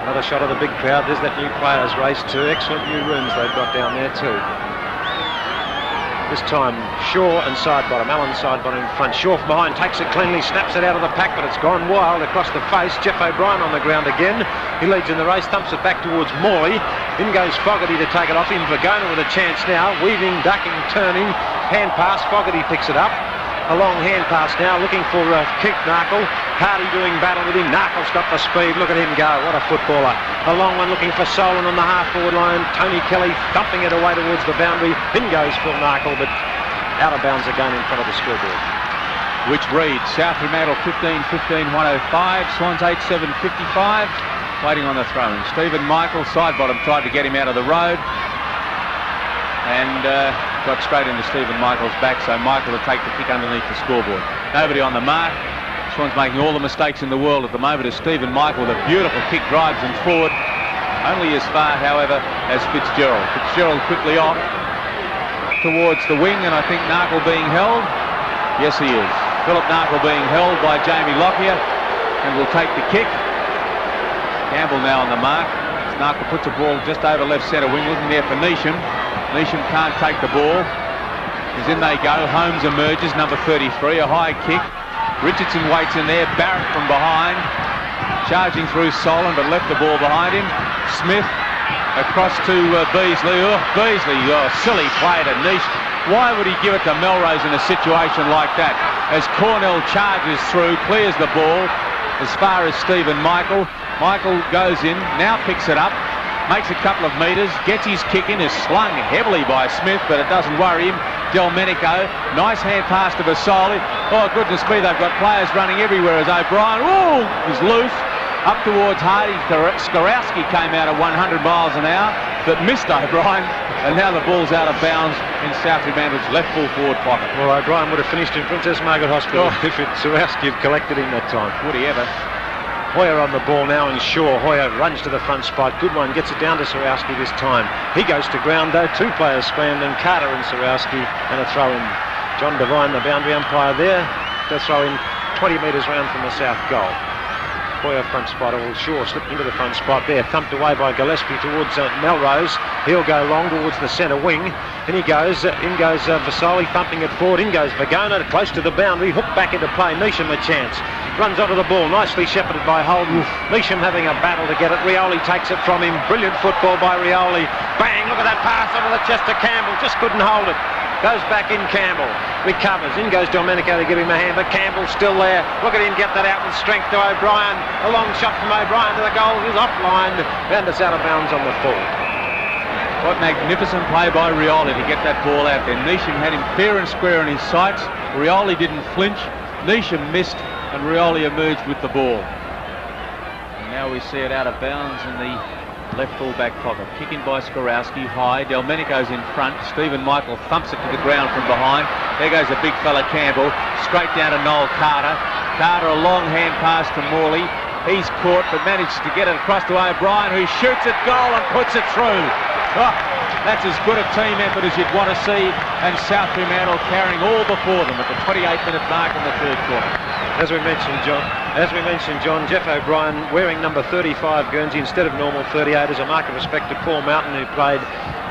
Another shot of the big crowd. There's that new players race too. Excellent new rooms they've got down there too. This time Shaw and side bottom, Allen side bottom in front. Shaw from behind takes it cleanly, snaps it out of the pack, but it's gone wild across the face. Jeff O'Brien on the ground again. He leads in the race, thumps it back towards Morley. In goes Fogarty to take it off him. Vergona with a chance now, weaving, ducking, turning. Hand pass, Fogarty picks it up. A long hand pass now, looking for Keith Narkle. Hardy doing battle with him. Narkle's got the speed. Look at him go. What a footballer. A long one looking for Solon on the half-forward line. Tony Kelly thumping it away towards the boundary. In goes Phil Narkle, but out of bounds again in front of the scoreboard. Which reads South Fremantle 15-15, 105. Swans 8-7, 55. Waiting on the throw-in. Stephen Michael, side bottom, tried to get him out of the road. And got straight into Stephen Michael's back, so Michael will take the kick underneath the scoreboard. Nobody on the mark. Swan's making all the mistakes in the world at the moment as Stephen Michael with a beautiful kick drives them forward. Only as far, however, as Fitzgerald. Fitzgerald quickly off towards the wing, and I think Narkle being held. Yes, he is. Philip Narkle being held by Jamie Lockyer and will take the kick. Campbell now on the mark. Narkle puts a ball just over left centre wing, looking there for Neesham. Neesham can't take the ball. As in they go. Holmes emerges, number 33, a high kick. Richardson waits in there. Barrett from behind, charging through Solon, but left the ball behind him. Smith across to Beasley. Beasley, silly play to Nish. Why would he give it to Melrose in a situation like that? As Cornell charges through, clears the ball as far as Stephen Michael. Michael goes in, now picks it up, makes a couple of metres, gets his kick in, is slung heavily by Smith, but it doesn't worry him. Delmenico, nice hand pass to Vasoli. Oh, goodness me, they've got players running everywhere as O'Brien, is loose. Up towards Hardy. Skorowski came out at 100 miles an hour, but missed O'Brien, and now the ball's out of bounds in South Fremantle's left full forward pocket. Well, O'Brien would have finished in Princess Margaret Hospital if Skorowski had collected him that time. Would he ever? Hoyer on the ball now, and Shaw. Hoyer runs to the front spot. Good one, gets it down to Sarowski this time. He goes to ground though. Two players scrambling, Carter and Sarowski, and a throw in. John Devine, the boundary umpire there, to throw in 20 metres round from the south goal. Hoyer front spot, or Shaw slipped into the front spot there, thumped away by Gillespie towards Melrose. He'll go long towards the centre wing. In he goes, in goes Vasoli, thumping it forward. In goes Vagona, close to the boundary, hooked back into play. Neesham a chance. Runs onto the ball, nicely shepherded by Holden. Neesham having a battle to get it. Rioli takes it from him. Brilliant football by Rioli. Bang, look at that pass onto the chest of Campbell. Just couldn't hold it. Goes back in Campbell. Recovers. In goes Domenico to give him a hand, but Campbell's still there. Look at him get that out with strength to O'Brien. A long shot from O'Brien to the goal. He's offline. And it's out of bounds on the full. What magnificent play by Rioli to get that ball out there. Neesham had him fair and square in his sights. Rioli didn't flinch. Neesham missed, and Rioli emerged with the ball. And now we see it out of bounds in the left full back pocket. Kick in by Skorowski, high. Delmenico's in front. Stephen Michael thumps it to the ground from behind. There goes a big fella Campbell. Straight down to Noel Carter. Carter, a long hand pass to Morley. He's caught, but managed to get it across to O'Brien, who shoots at goal and puts it through. Oh, that's as good a team effort as you'd want to see, and South Fremantle carrying all before them at the 28-minute mark in the third quarter. As we mentioned, John, Jeff O'Brien wearing number 35 Guernsey instead of normal 38 as a mark of respect to Paul Mountain, who played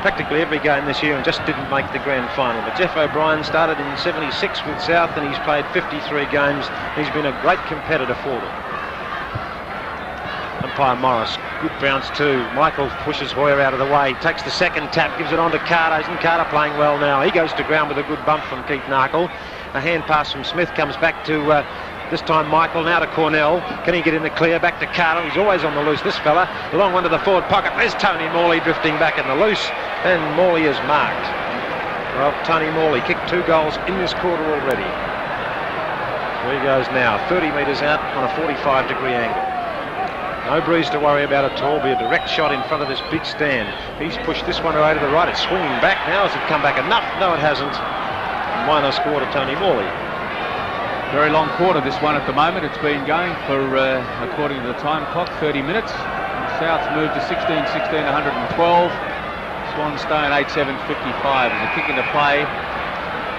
practically every game this year and just didn't make the grand final. But Jeff O'Brien started in 76 with South, and he's played 53 games. He's been a great competitor for them. Umpire Morris, good bounce too. Michael pushes Hoyer out of the way, takes the second tap, gives it on to Carter. Isn't Carter playing well now? He goes to ground with a good bump from Keith Narkle. A hand pass from Smith comes back to this time Michael, now to Cornell. Can he get in the clear? Back to Carter. He's always on the loose, this fella. The long one to the forward pocket. There's Tony Morley drifting back in the loose, and Morley is marked. Well, Tony Morley kicked 2 goals in this quarter already. There he goes now, 30 metres out on a 45-degree angle. No breeze to worry about at all. Be a direct shot in front of this big stand. He's pushed this one away to the right. It's swinging back now. Has it come back enough? No, it hasn't. Minor score to Tony Morley. Very long quarter, this one at the moment. It's been going for, according to the time clock, 30 minutes. South's moved to 16-16, 112. Swan Stone 8-7, 55. And the kick into play,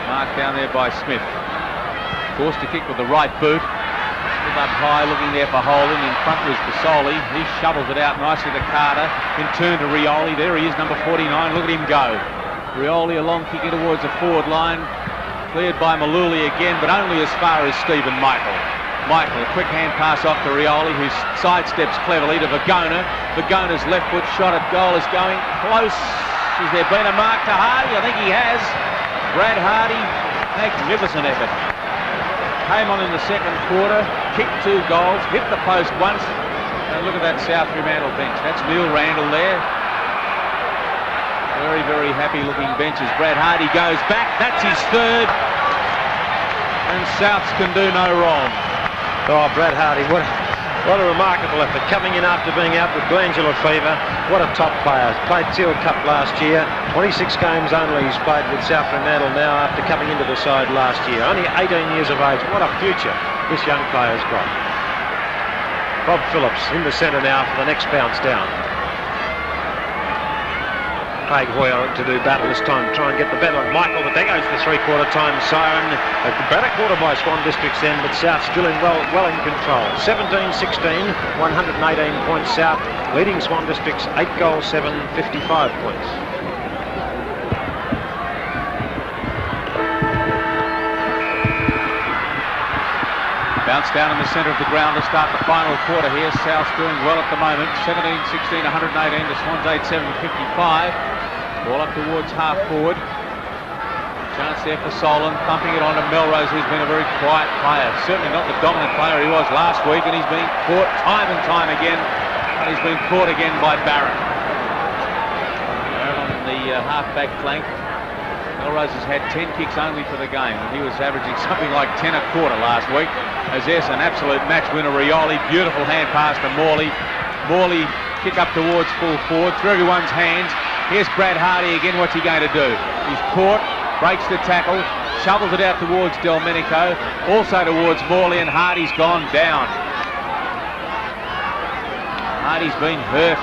marked down there by Smith. Forced to kick with the right boot. Up high, looking there for Holden. In front was Basoli. He shovels it out nicely to Carter. In turn to Rioli. There he is, number 49. Look at him go. Rioli, a long kick in towards the forward line. Cleared by Maluli again, but only as far as Stephen Michael. Michael, a quick hand pass off to Rioli, who sidesteps cleverly to Vagona. Vagona's left foot shot at goal is going close. Has there been a mark to Hardy? I think he has. Brad Hardy, magnificent effort. Came on in the second quarter, kicked 2 goals, hit the post once, and look at that South Fremantle bench. That's Neil Randall there. Very, very happy looking bench as Brad Hardy goes back. That's his 3rd, and Souths can do no wrong. Oh, Brad Hardy, what a remarkable effort. Coming in after being out with glandular fever. What a top player. Played Teal Cup last year. 26 games only he's played with South Fremantle now after coming into the side last year. Only 18 years of age. What a future this young player's got. Bob Phillips in the centre now for the next bounce down. Craig Hoyer to do battle this time, try and get the better of Michael, but there goes the 3/4 time siren. A better quarter by Swan District's then, but South still in well in control. 17-16, 118 points South, leading Swan Districts 8 goals, 7, 55 points. Bounce down in the centre of the ground to start the final quarter here. South's doing well at the moment. 17-16, 118 to Swans 8-7, 55. Ball up towards half forward. Chance there for Solon, thumping it on to Melrose, who's been a very quiet player. Certainly not the dominant player he was last week, and he's been caught time and time again. And he's been caught again by Barrett. Barrett on the half-back flank. Melrose has had 10 kicks only for the game, and he was averaging something like 10 a quarter last week. As there's an absolute match winner, Rioli. Beautiful hand pass to Morley. Morley kick up towards full forward, through everyone's hands. Here's Brad Hardy again. What's he going to do? He's caught, breaks the tackle, shovels it out towards Delmenico, also towards Morley, and Hardy's gone down. Hardy's been hurt.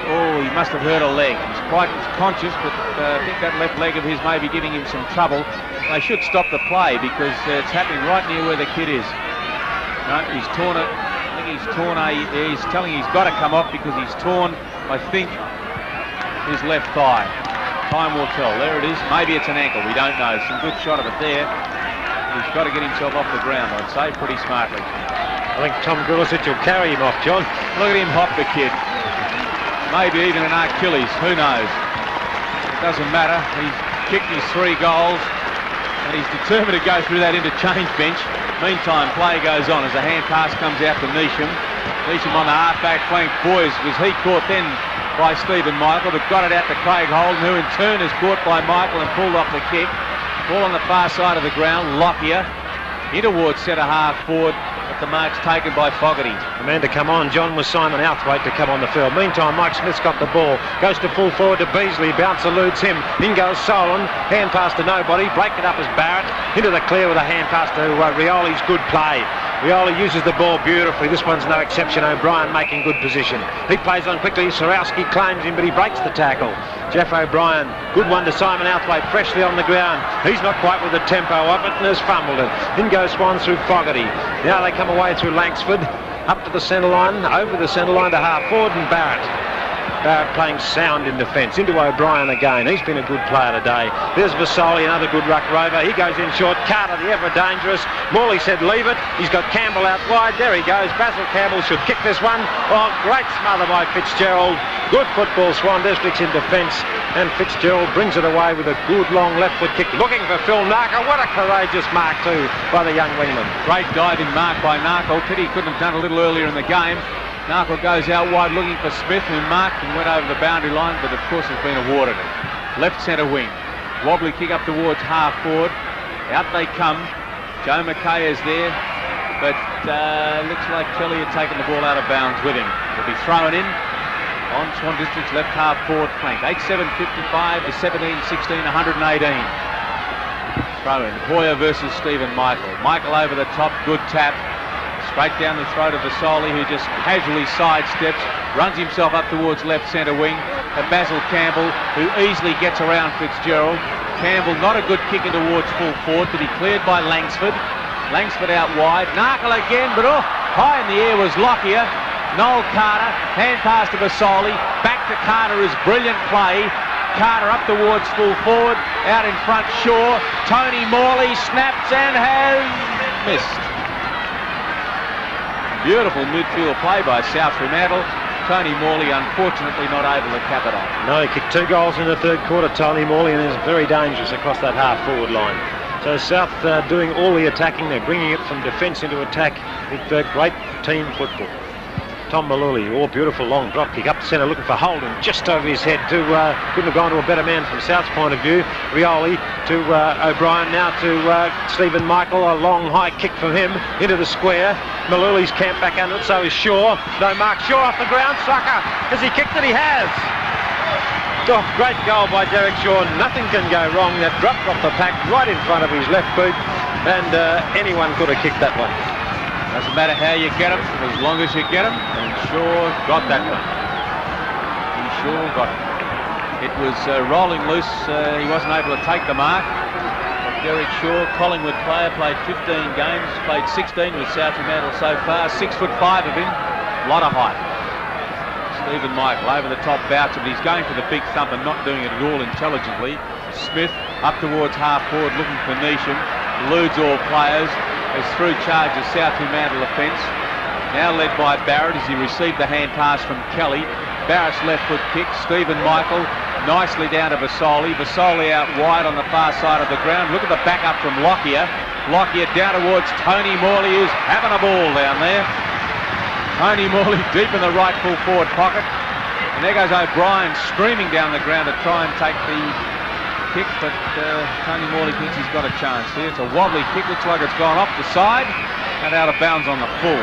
Oh, he must have hurt a leg. He's quite conscious, but I think that left leg of his may be giving him some trouble. They should stop the play because it's happening right near where the kid is. No, he's torn it. I think he's torn he's telling he's got to come off because he's torn, I think, his left thigh. Time will tell. There it is. Maybe it's an ankle. We don't know. Some good shot of it there. He's got to get himself off the ground, I'd say, pretty smartly. I think Tom Grilicic will carry him off, John. Look at him hop the kid. Maybe even an Achilles. Who knows? It doesn't matter. He's kicked his 3 goals and he's determined to go through that interchange bench. Meantime, play goes on as a hand pass comes out to Neesham. Neesham on the half-back flank. Boys, was he caught then by Stephen Michael, but got it out to Craig Holden, who in turn is caught by Michael and pulled off the kick. Ball on the far side of the ground. Lockyer in towards centre half forward, but the mark's taken by Fogarty. The man to come on, John, was Simon Outhwaite to come on the field. Meantime, Mike Smith's got the ball. Goes to full forward to Beasley. Bounce eludes him. In goes Solon. Hand pass to nobody. Break it up as Barrett. Into the clear with a hand pass to Rioli's good play. Rioli uses the ball beautifully. This one's no exception. O'Brien making good position. He plays on quickly. Sarowski claims him, but he breaks the tackle. Jeff O'Brien, good one to Simon Outhwaite, freshly on the ground. He's not quite with the tempo of it and has fumbled it. In goes Swan through Fogarty. Now they come away through Langsford, up to the centre line, over the centre line to half forward, and Barrett. Barrett playing sound in defence. Into O'Brien again. He's been a good player today. There's Vasoli, another good ruck rover. He goes in short. Carter, the ever dangerous. Morley said leave it. He's got Campbell out wide. There he goes. Basil Campbell should kick this one. Oh, great smother by Fitzgerald. Good football, Swan Districts in defence. And Fitzgerald brings it away with a good long left foot kick. Looking for Phil Narkle. What a courageous mark too by the young wingman. Great diving mark by Narkle. Pity he couldn't have done a little earlier in the game. Narkle goes out wide looking for Smith, who marked and went over the boundary line, but of course has been awarded it. Left centre wing. Wobbly kick up towards half forward. Out they come. Joe McKay is there, but looks like Kelly had taken the ball out of bounds with him. It'll be thrown in on Swan District's left half forward flank. 8-7-55 to 17-16, 118. Throw in. Hoyer versus Stephen Michael. Michael over the top, good tap. Straight down the throat of Vasoli, who just casually sidesteps, runs himself up towards left centre wing. And Basil Campbell, who easily gets around Fitzgerald. Campbell, not a good kick in towards full forward, but he cleared by Langsford. Langsford out wide. Narkle again, but high in the air was Lockyer. Noel Carter, hand pass to Vasoli. Back to Carter is brilliant play. Carter up towards full forward. Out in front, Shaw. Tony Morley snaps and has missed. Beautiful midfield play by South Fremantle. Tony Morley unfortunately not able to cap it off. No, he kicked 2 goals in the third quarter, Tony Morley, and is very dangerous across that half forward line. So South doing all the attacking. They're bringing it from defence into attack with great team football. Tom Maluli, beautiful long drop kick up the centre, looking for Holden just over his head. Couldn't have gone to a better man from South's point of view. Rioli to O'Brien, now to Stephen Michael. A long high kick from him into the square. Maluli's camped back under it, so is Shaw. No mark. Shaw off the ground. Sucker. Has he kicked it? He has. Oh, great goal by Derek Shaw. Nothing can go wrong. That dropped off the pack right in front of his left boot, and anyone could have kicked that one. Doesn't matter how you get them, as long as you get them, and Shaw got that one. He sure got it. It was rolling loose. He wasn't able to take the mark. But Derek Shaw, Collingwood player, played 15 games, played 16 with South Fremantle so far. 6'5" of him, a lot of height. Stephen Michael over the top bouts, but he's going for the big thump and not doing it at all intelligently. Smith up towards half forward looking for Neesham. Eludes all players. As through charge of South Fremantle offence. Now led by Barrett as he received the hand pass from Kelly. Barrett's left foot kick. Stephen Michael nicely down to Vasoli. Vasoli out wide on the far side of the ground. Look at the back up from Lockyer. Lockyer down towards Tony Morley, who's having a ball down there. Tony Morley deep in the right full forward pocket. And there goes O'Brien streaming down the ground to try and take the kick, but Tony Morley thinks he's got a chance here. It's a wobbly kick, looks like it's gone off the side and out of bounds on the full.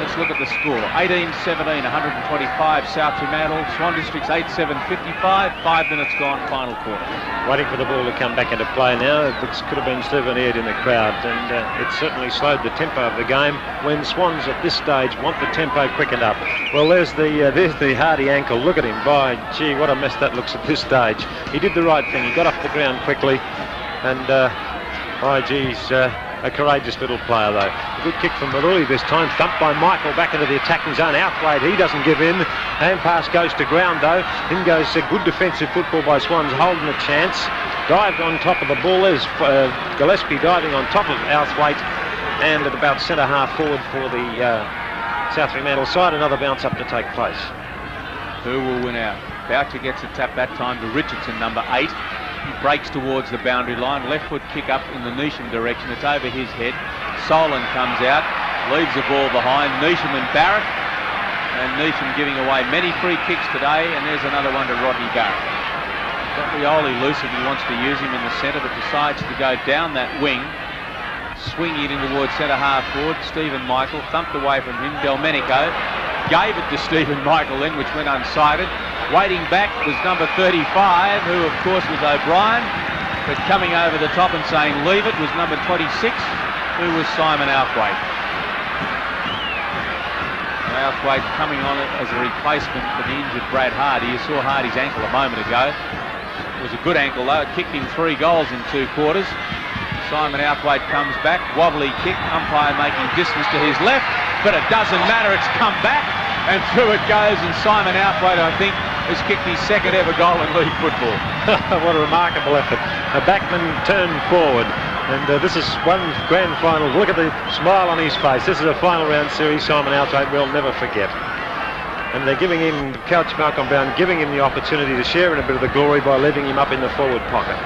Let's look at the score. 18-17, 125 South Fremantle. Swan District's 8-7, 55. 5 minutes gone, final quarter. Waiting for the ball to come back into play now. This could have been souvenired in the crowd, and it certainly slowed the tempo of the game when Swans at this stage want the tempo quickened up. Well, there's the Hardy ankle. Look at him. By gee, what a mess that looks at this stage. He did the right thing. He got off the ground quickly, and by geez, a courageous little player though. A good kick from Maruli this time, thumped by Michael back into the attacking zone. Outplayed, he doesn't give in. Hand pass goes to ground though. In goes a good defensive football by Swans, holding a chance. Dived on top of the ball. There's Gillespie diving on top of Outhwaite, and at about centre half forward for the South Fremantle side. Another bounce up to take place. Who will win out? Boucher gets a tap that time to Richardson, number 8. He breaks towards the boundary line. Left foot kick up in the Neesham direction. It's over his head. Solon comes out, leaves the ball behind. Neesham and Barrett. And Neesham giving away many free kicks today. And there's another one to Rodney Barrett. Got Rioli loose if he wants to use him in the centre, but decides to go down that wing. Swinging it in towards centre half forward. Stephen Michael thumped away from him. Delmenico gave it to Stephen Michael then, which went unsighted. Waiting back was number 35, who of course was O'Brien, but coming over the top and saying leave it was number 26, who was Simon Outhwaite. Outhwaite coming on as a replacement for the injured Brad Hardy. You saw Hardy's ankle a moment ago. It was a good ankle though. It kicked him 3 goals in 2 quarters. Simon Outhwaite comes back, wobbly kick, umpire making distance to his left, but it doesn't matter, it's come back and through it goes, and Simon Outhwaite, I think, has kicked his 2nd ever goal in league football. What a remarkable effort. A backman turned forward, and this is one grand final. Look at the smile on his face. This is a final round series Simon Outhwaite will never forget. And they're giving him, Coach Malcolm Brown, giving him the opportunity to share in a bit of the glory by leaving him up in the forward pocket.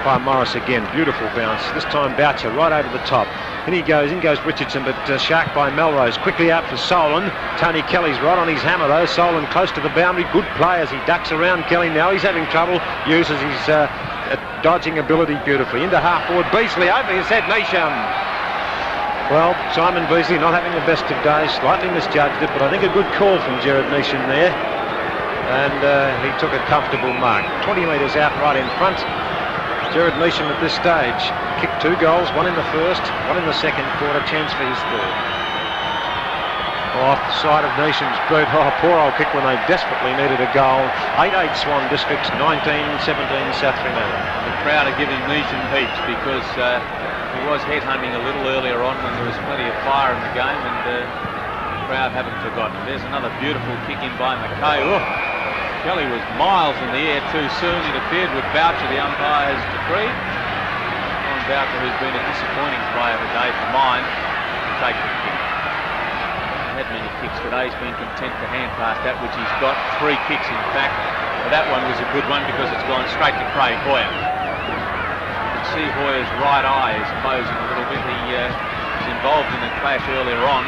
By Morris again, beautiful bounce. This time Boucher right over the top. In goes Richardson, but sharked by Melrose. Quickly out for Solon. Tony Kelly's right on his hammer though. Solon close to the boundary. Good play as he ducks around Kelly now. He's having trouble. Uses his dodging ability beautifully. Into half forward. Beasley over his head. Neesham. Well, Simon Beasley not having the best of days. Slightly misjudged it, but I think a good call from Gerard Neesham there. And he took a comfortable mark. 20 metres out right in front. Gerard Neesham at this stage kicked 2 goals, 1 in the first, 1 in the second quarter, chance for his 3rd. Off the side of Neesham's boot. Oh, poor old kick when they desperately needed a goal. 8-8 Swan Districts, 19-17 South Fremantle. The crowd are giving Neesham heaps because he was headhunting a little earlier on when there was plenty of fire in the game, and the crowd haven't forgotten. There's another beautiful kick in by McKay. Oh. Kelly was miles in the air too soon. Interfered with Boucher, the umpire has decreed. On Boucher, who's been a disappointing player today for mine, to take the kick. He had many kicks today. He's been content to hand pass that which he's got. 3 kicks in fact. But that one was a good one because it's gone straight to Craig Hoyer. You can see Hoyer's right eye is closing a little bit. He was involved in a clash earlier on.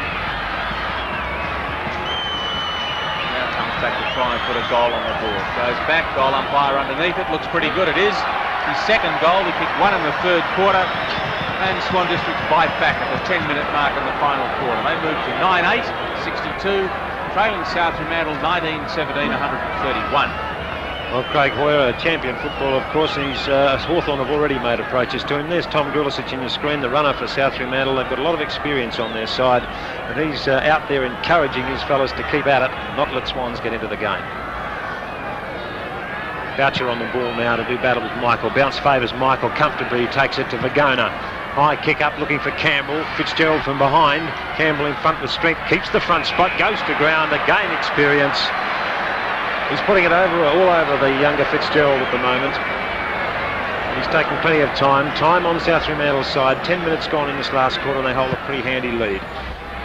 Back to try and put a goal on the board. Goes back, goal umpire underneath it. Looks pretty good, it is. His 2nd goal, he kicked 1 in the 3rd quarter. And Swan Districts bite back at the 10-minute mark in the final quarter. They move to 9-8, 62. Trailing South Fremantle 19-17, 131. Well, Craig Hoyer, a champion footballer, of course. Hawthorn have already made approaches to him. There's Tom Gulisic in your screen, the runner for South Fremantle. They've got a lot of experience on their side, and he's out there encouraging his fellas to keep at it, not let Swans get into the game. Boucher on the ball now to do battle with Michael. Bounce favours Michael comfortably. He takes it to Vagona. High kick up looking for Campbell. Fitzgerald from behind. Campbell in front with strength. Keeps the front spot. Goes to ground. Again experience. He's putting it all over the younger Fitzgerald at the moment. He's taken plenty of time. Time on South Fremantle's side. 10 minutes gone in this last quarter and they hold a pretty handy lead.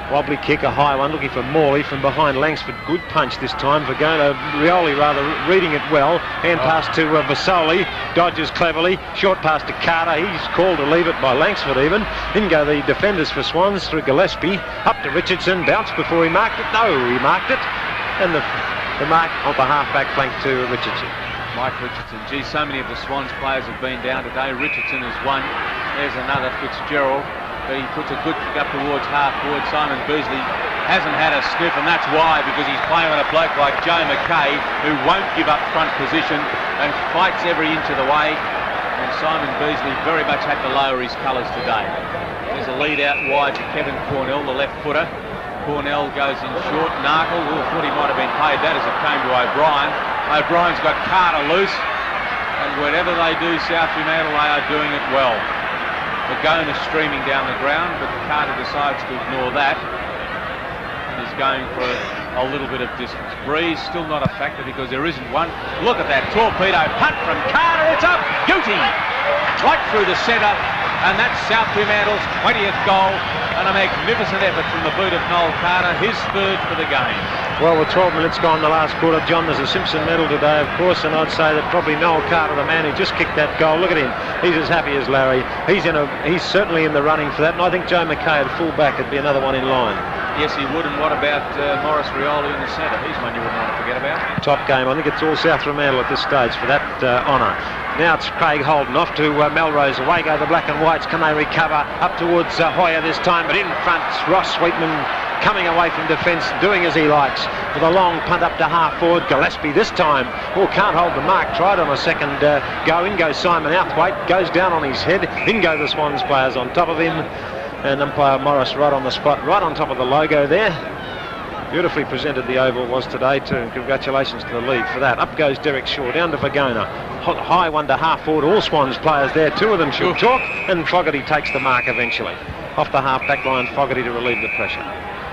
Wobbly kick, a high one, looking for Morley from behind Langsford. Good punch this time. Vagona, Rioli rather, reading it well. Hand pass to Vasoli. Dodges cleverly. Short pass to Carter. He's called to leave it by Langsford even. In go the defenders for Swans through Gillespie. Up to Richardson. Bounced before he marked it. No, he marked it. And the mark on the half-back flank to Richardson. Mike Richardson. Gee, so many of the Swans players have been down today. Richardson has won. There's another Fitzgerald. but he puts a good kick up towards half forward. Simon Beasley hasn't had a sniff, and that's why, because he's playing with a bloke like Joe McKay, who won't give up front position and fights every inch of the way. And Simon Beasley very much had to lower his colours today. There's a lead out wide to Kevin Cornell, the left footer. Cornell goes in short. Narkle, thought he might have been paid that as it came to O'Brien. O'Brien's got Carter loose, and whatever they do, South Fremantle, they are doing it well. Magona's streaming down the ground, but Carter decides to ignore that and is going for a little bit of distance. Breeze still not a factor because there isn't one. Look at that torpedo punt from Carter. It's up, beauty, right through the centre, and that's South Fremantle's 20th goal, and a magnificent effort from the boot of Noel Carter, his third for the game. Well, with 12 minutes gone the last quarter, John, there's a Simpson medal today, of course, and I'd say that probably Noel Carter, the man who just kicked that goal, look at him, he's as happy as Larry. He's certainly in the running for that, and I think Joe McKay at full back would be another one in line. Yes, he would, and what about Morris Rioli in the centre? He's one you wouldn't want to forget about. Top game. I think it's all South Fremantle at this stage for that honour. Now it's Craig Holden off to Melrose. Away go the black and whites. Can they recover? Up towards Hoyer this time, but in front, Ross Sweetman coming away from defence, doing as he likes, with a long punt up to half forward. Gillespie this time, can't hold the mark, tried on a second go. In goes Simon Outhwaite, goes down on his head. In go the Swans players on top of him, and umpire Morris right on the spot, right on top of the logo there. Beautifully presented the oval was today too, and congratulations to the league for that. Up goes Derek Shaw, down to Vagona. High one to half forward, all Swans players there, two of them should talk, and Fogarty takes the mark eventually. Off the half back line, Fogarty to relieve the pressure.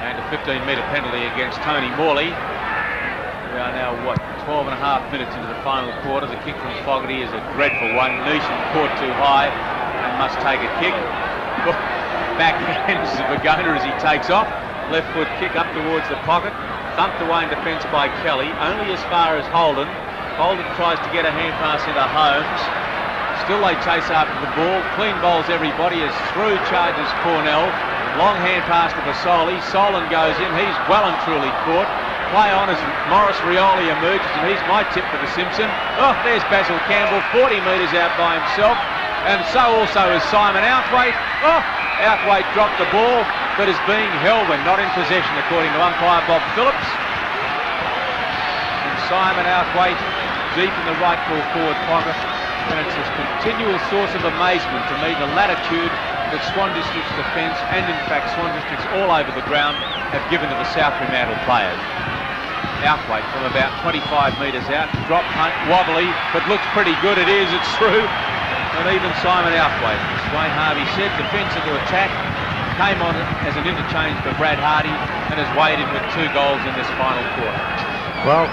And a 15-metre penalty against Tony Morley. We are now, 12 and a half minutes into the final quarter. The kick from Fogarty is a dreadful one. Neesham caught too high and must take a kick. Backhands Vagona as he takes off. Left foot kick up towards the pocket. Thumped away in defence by Kelly, only as far as Holden. Holden tries to get a hand pass into Holmes. Still they chase after the ball. Clean bowls everybody as through charges Cornell. Long hand pass to Basoli. Solon goes in. He's well and truly caught. Play on as Morris Rioli emerges, and he's my tip for the Simpson. Oh, there's Basil Campbell, 40 metres out by himself. And so also is Simon Outhwaite. Oh, Outhwaite dropped the ball, but is being held when not in possession, according to umpire Bob Phillips. And Simon Outhwaite deep in the right full forward pocket. And it's a continual source of amazement to me the latitude that Swan District's defence, and in fact Swan District's all over the ground, have given to the South Fremantle players. Outhwaite from about 25 metres out, drop punt, wobbly, but looks pretty good. It is, it's through. And even Simon Outhwaite, as Wayne Harvey said, defence into attack, came on as an interchange for Brad Hardy and has weighed in with 2 goals in this final quarter. Well,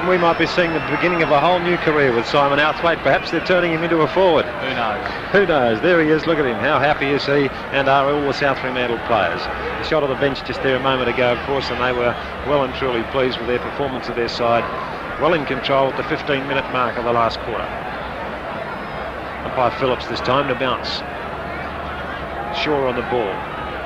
we might be seeing the beginning of a whole new career with Simon Outhwaite. Perhaps they're turning him into a forward. Who knows? Who knows? There he is. Look at him. How happy is he, and are all the South Fremantle players. The shot of the bench just there a moment ago, of course, and they were well and truly pleased with their performance of their side. Well in control at the 15-minute mark of the last quarter. Umpire Phillips this time to bounce. Shaw on the ball.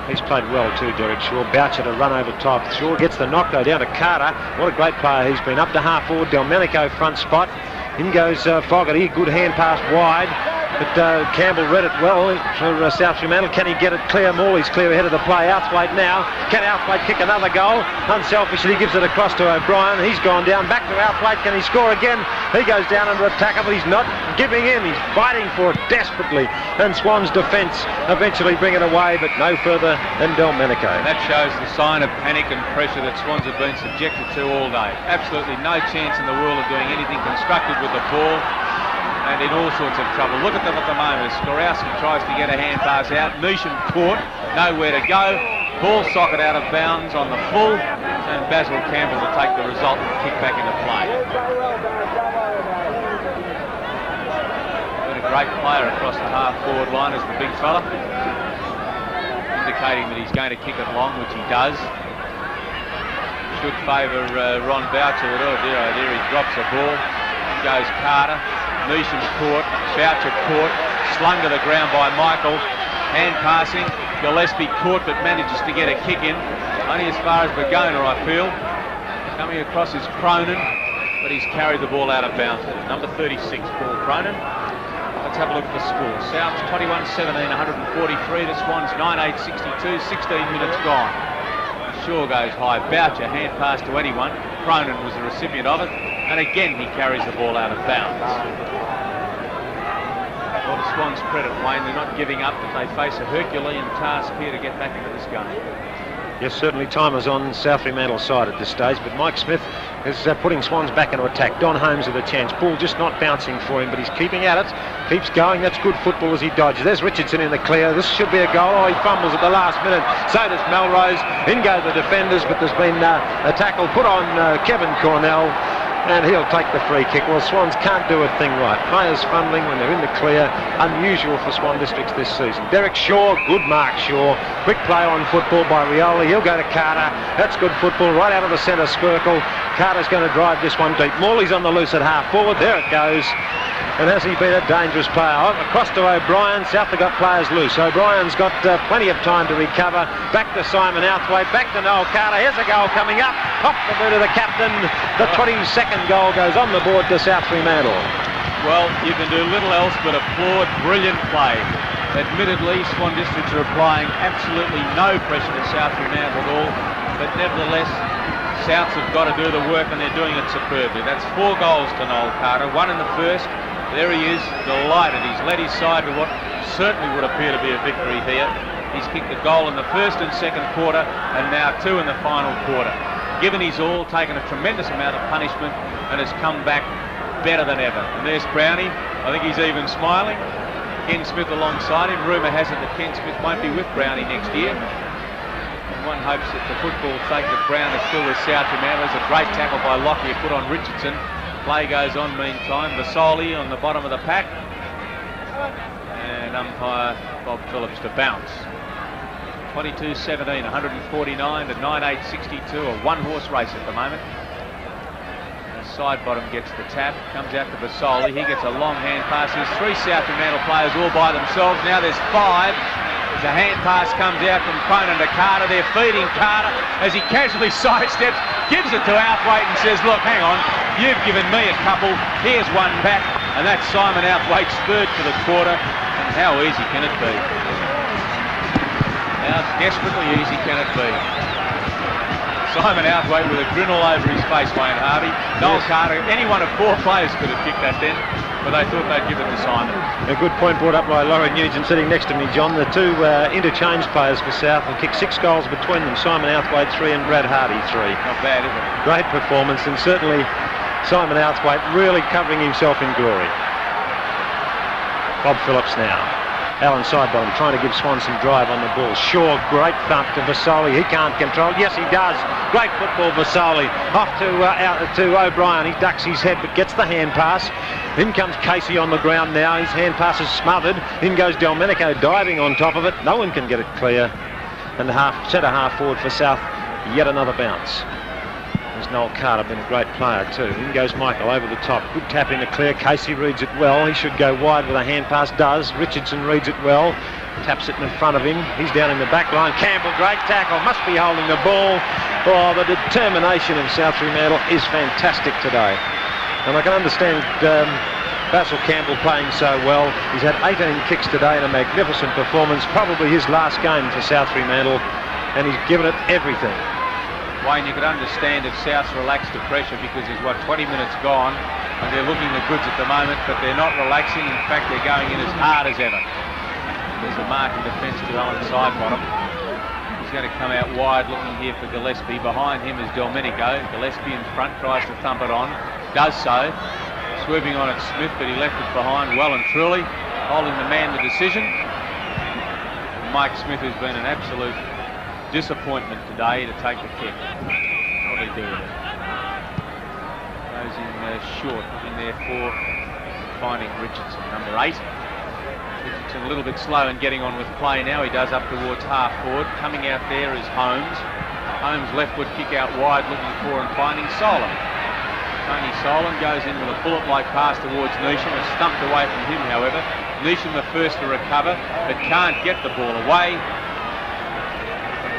He's played well too, Derek Shaw. Boucher to run over top. Shaw gets the knock though down to Carter. What a great player he's been. Up to half forward, Delmenico front spot. In goes Fogarty. Good hand pass wide. But Campbell read it well for South Fremantle. Can he get it clear? Morley's clear ahead of the play. Outhwaite now. Can Outhwaite kick another goal? Unselfishly, he gives it across to O'Brien. He's gone down. Back to Outhwaite. Can he score again? He goes down under attack, but he's not giving in. He's fighting for it desperately. And Swan's defence eventually bring it away, but no further than Delmenico. And that shows the sign of panic and pressure that Swans have been subjected to all day. Absolutely no chance in the world of doing anything constructive with the ball. And in all sorts of trouble. Look at them at the moment. Skorowski tries to get a hand pass out. Neesham caught, nowhere to go. Ball socket out of bounds on the full, and Basil Campbell will take the result and kick back into play. Been a great player across the half-forward line as the big fella, indicating that he's going to kick it long, which he does. Should favour Ron Boucher. Oh dear, he drops the ball. In goes Carter. Neesham caught, Boucher caught, slung to the ground by Michael. Hand passing, Gillespie caught but manages to get a kick in. Only as far as Vagona, I feel. Coming across is Cronin, but he's carried the ball out of bounds. Number 36, Paul Cronin. That's have a look at the score. South's 21-17, 143 to Swans 9-8-62, 16 minutes gone. Shaw goes high, Boucher, hand pass to anyone. Cronin was the recipient of it, and again he carries the ball out of bounds. Well, the Swans' credit, Wayne, they're not giving up, but they face a Herculean task here to get back into this game. Yes, certainly time is on South Fremantle's side at this stage, but Mike Smith is putting Swans back into attack. Don Holmes with a chance. Ball just not bouncing for him, but he's keeping at it. Keeps going. That's good football as he dodges. There's Richardson in the clear. This should be a goal. Oh, he fumbles at the last minute. So does Melrose. In go the defenders, but there's been a tackle put on Kevin Cornell, and he'll take the free kick. Well, Swans can't do a thing right. Players fumbling when they're in the clear. Unusual for Swan Districts this season. Derek Shaw, good mark Shaw. Quick play on football by Rioli. He'll go to Carter. That's good football right out of the centre circle. Carter's going to drive this one deep. Morley's on the loose at half forward. There it goes. And has he been a dangerous player? Across to O'Brien. South have got players loose. O'Brien's got plenty of time to recover. Back to Simon Outhwaite. Back to Noel Carter. Here's a goal coming up. Off the boot of the captain. The 22nd goal goes on the board to South Fremantle. Well, you can do little else but applaud brilliant play. Admittedly, Swan Districts are applying absolutely no pressure to South Fremantle at all, but nevertheless, Souths have got to do the work, and they're doing it superbly. That's 4 goals to Noel Carter, 1 in the first. There he is, delighted. He's led his side to what certainly would appear to be a victory here. He's kicked a goal in the first and second quarter, and now 2 in the final quarter. Given his all, taken a tremendous amount of punishment, and has come back better than ever. And there's Brownie. I think he's even smiling. Ken Smith alongside him. Rumour has it that Ken Smith won't be with Brownie next year. And one hopes that the football sake that Brown is still with South Fremantle. There's a great tackle by Lockyer put on Richardson. Play goes on meantime. Vasoli on the bottom of the pack. And umpire Bob Phillips to bounce. 22-17, 149 to 9-8-62. A one-horse race at the moment. Side bottom gets the tap, comes out to Vasoli. He gets a long hand pass. There's 3 South Fremantle players all by themselves. Now there's 5. As a hand pass comes out from Cronin to Carter. They're feeding Carter as he casually sidesteps, gives it to Outhwaite and says, look, hang on, you've given me a couple. Here's one back. And that's Simon Outhwaite's 3rd for the quarter. And how easy can it be? How desperately easy can it be? Simon Outhwaite with a grin all over his face, Wayne Harvey. Noel Carter, any one of 4 players could have kicked that then, but they thought they'd give it to Simon. A good point brought up by Laurie Nugent sitting next to me, John. The 2 interchange players for South have kicked 6 goals between them. Simon Outhwaite 3 and Brad Hardy 3. Not bad, is it? Great performance, and certainly Simon Outhwaite really covering himself in glory. Bob Phillips now. Alan Sidebottom trying to give Swan some drive on the ball. Shaw, great thump to Vasoli. He can't control. Yes, he does. Great football, Vasoli. Off to O'Brien. He ducks his head but gets the hand pass. In comes Casey on the ground now. His hand pass is smothered. In goes Delmenico diving on top of it. No one can get it clear. And the centre half forward for South. Yet another bounce. There's Noel Carter, been a great player too. In goes Michael over the top. Good tap in the clear. Casey reads it well. He should go wide with a hand pass. Does. Richardson reads it well. Taps it in front of him. He's down in the back line. Campbell, great tackle. Must be holding the ball. Oh, the determination of South Fremantle is fantastic today. And I can understand Basil Campbell playing so well. He's had 18 kicks today in a magnificent performance. Probably his last game for South Fremantle. And he's given it everything. Wayne, you could understand if South's relaxed the pressure because there's, 20 minutes gone and they're looking the goods at the moment, but they're not relaxing. In fact, they're going in as hard as ever. There's a mark in defence to Alan Sidebottom. He's going to come out wide looking here for Gillespie. Behind him is Delmenico. Gillespie in front tries to thump it on. Does so. Swooping on at Smith, but he left it behind well and truly. Holding the man the decision. And Mike Smith has been an absolute disappointment today to take the kick. What do they do with it? Goes in short, in there for finding Richardson, number 8. Richardson a little bit slow in getting on with play now. He does up towards half forward. Coming out there is Holmes. Holmes leftward kick out wide, looking for and finding Solon. Tony Solon goes in with a bullet-like pass towards Neesham. It's stumped away from him, however. Neesham the first to recover, but can't get the ball away.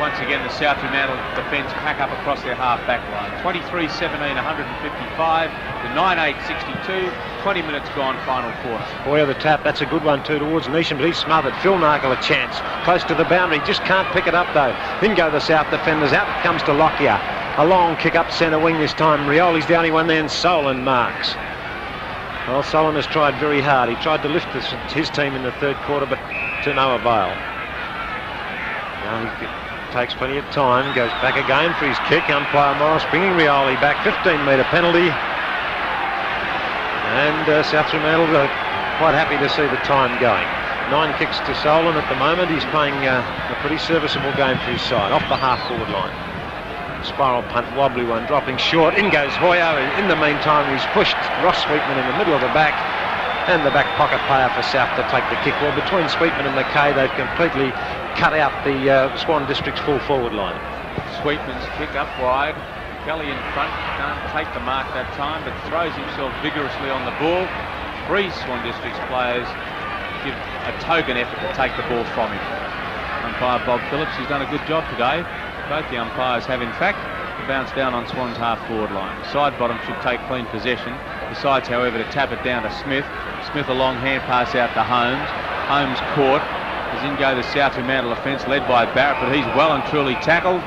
once again the South Fremantle defence pack up across their half-back line. 23-17, 155 to 9-8-62. 20 minutes gone, final quarter. Boy, the tap, that's a good one too towards Neesham, but he's smothered. Phil Narkle a chance. Close to the boundary, just can't pick it up though. In go the South defenders, out it comes to Lockyer. A long kick up centre wing this time. Rioli's the only one there, and Solon marks. Well, Solon has tried very hard. He tried to lift his team in the third quarter, but to no avail. Now he takes plenty of time, goes back again for his kick. Umpire Morris bringing Rioli back, 15-metre penalty. And South Fremantle are quite happy to see the time going. 9 kicks to Solon at the moment. He's playing a pretty serviceable game for his side, off the half-forward line. Spiral punt, wobbly one, dropping short. In goes Hoyer. In the meantime, he's pushed Ross Sweetman in the middle of the back, and the back pocket player for South to take the kick. Well, between Sweetman and McKay, they've completely cut out the Swan District's full forward line. Sweetman's kick up wide. Kelly in front, can't take the mark that time, but throws himself vigorously on the ball. 3 Swan District's players give a token effort to take the ball from him. Umpire Bob Phillips, he's done a good job today. Both the umpires have, in fact, bounced down on Swan's half-forward line. Side bottom should take clean possession. Decides, however, to tap it down to Smith. Smith a long hand pass out to Holmes. Holmes caught. As in go the South Fremantle offence, led by Barrett, but he's well and truly tackled.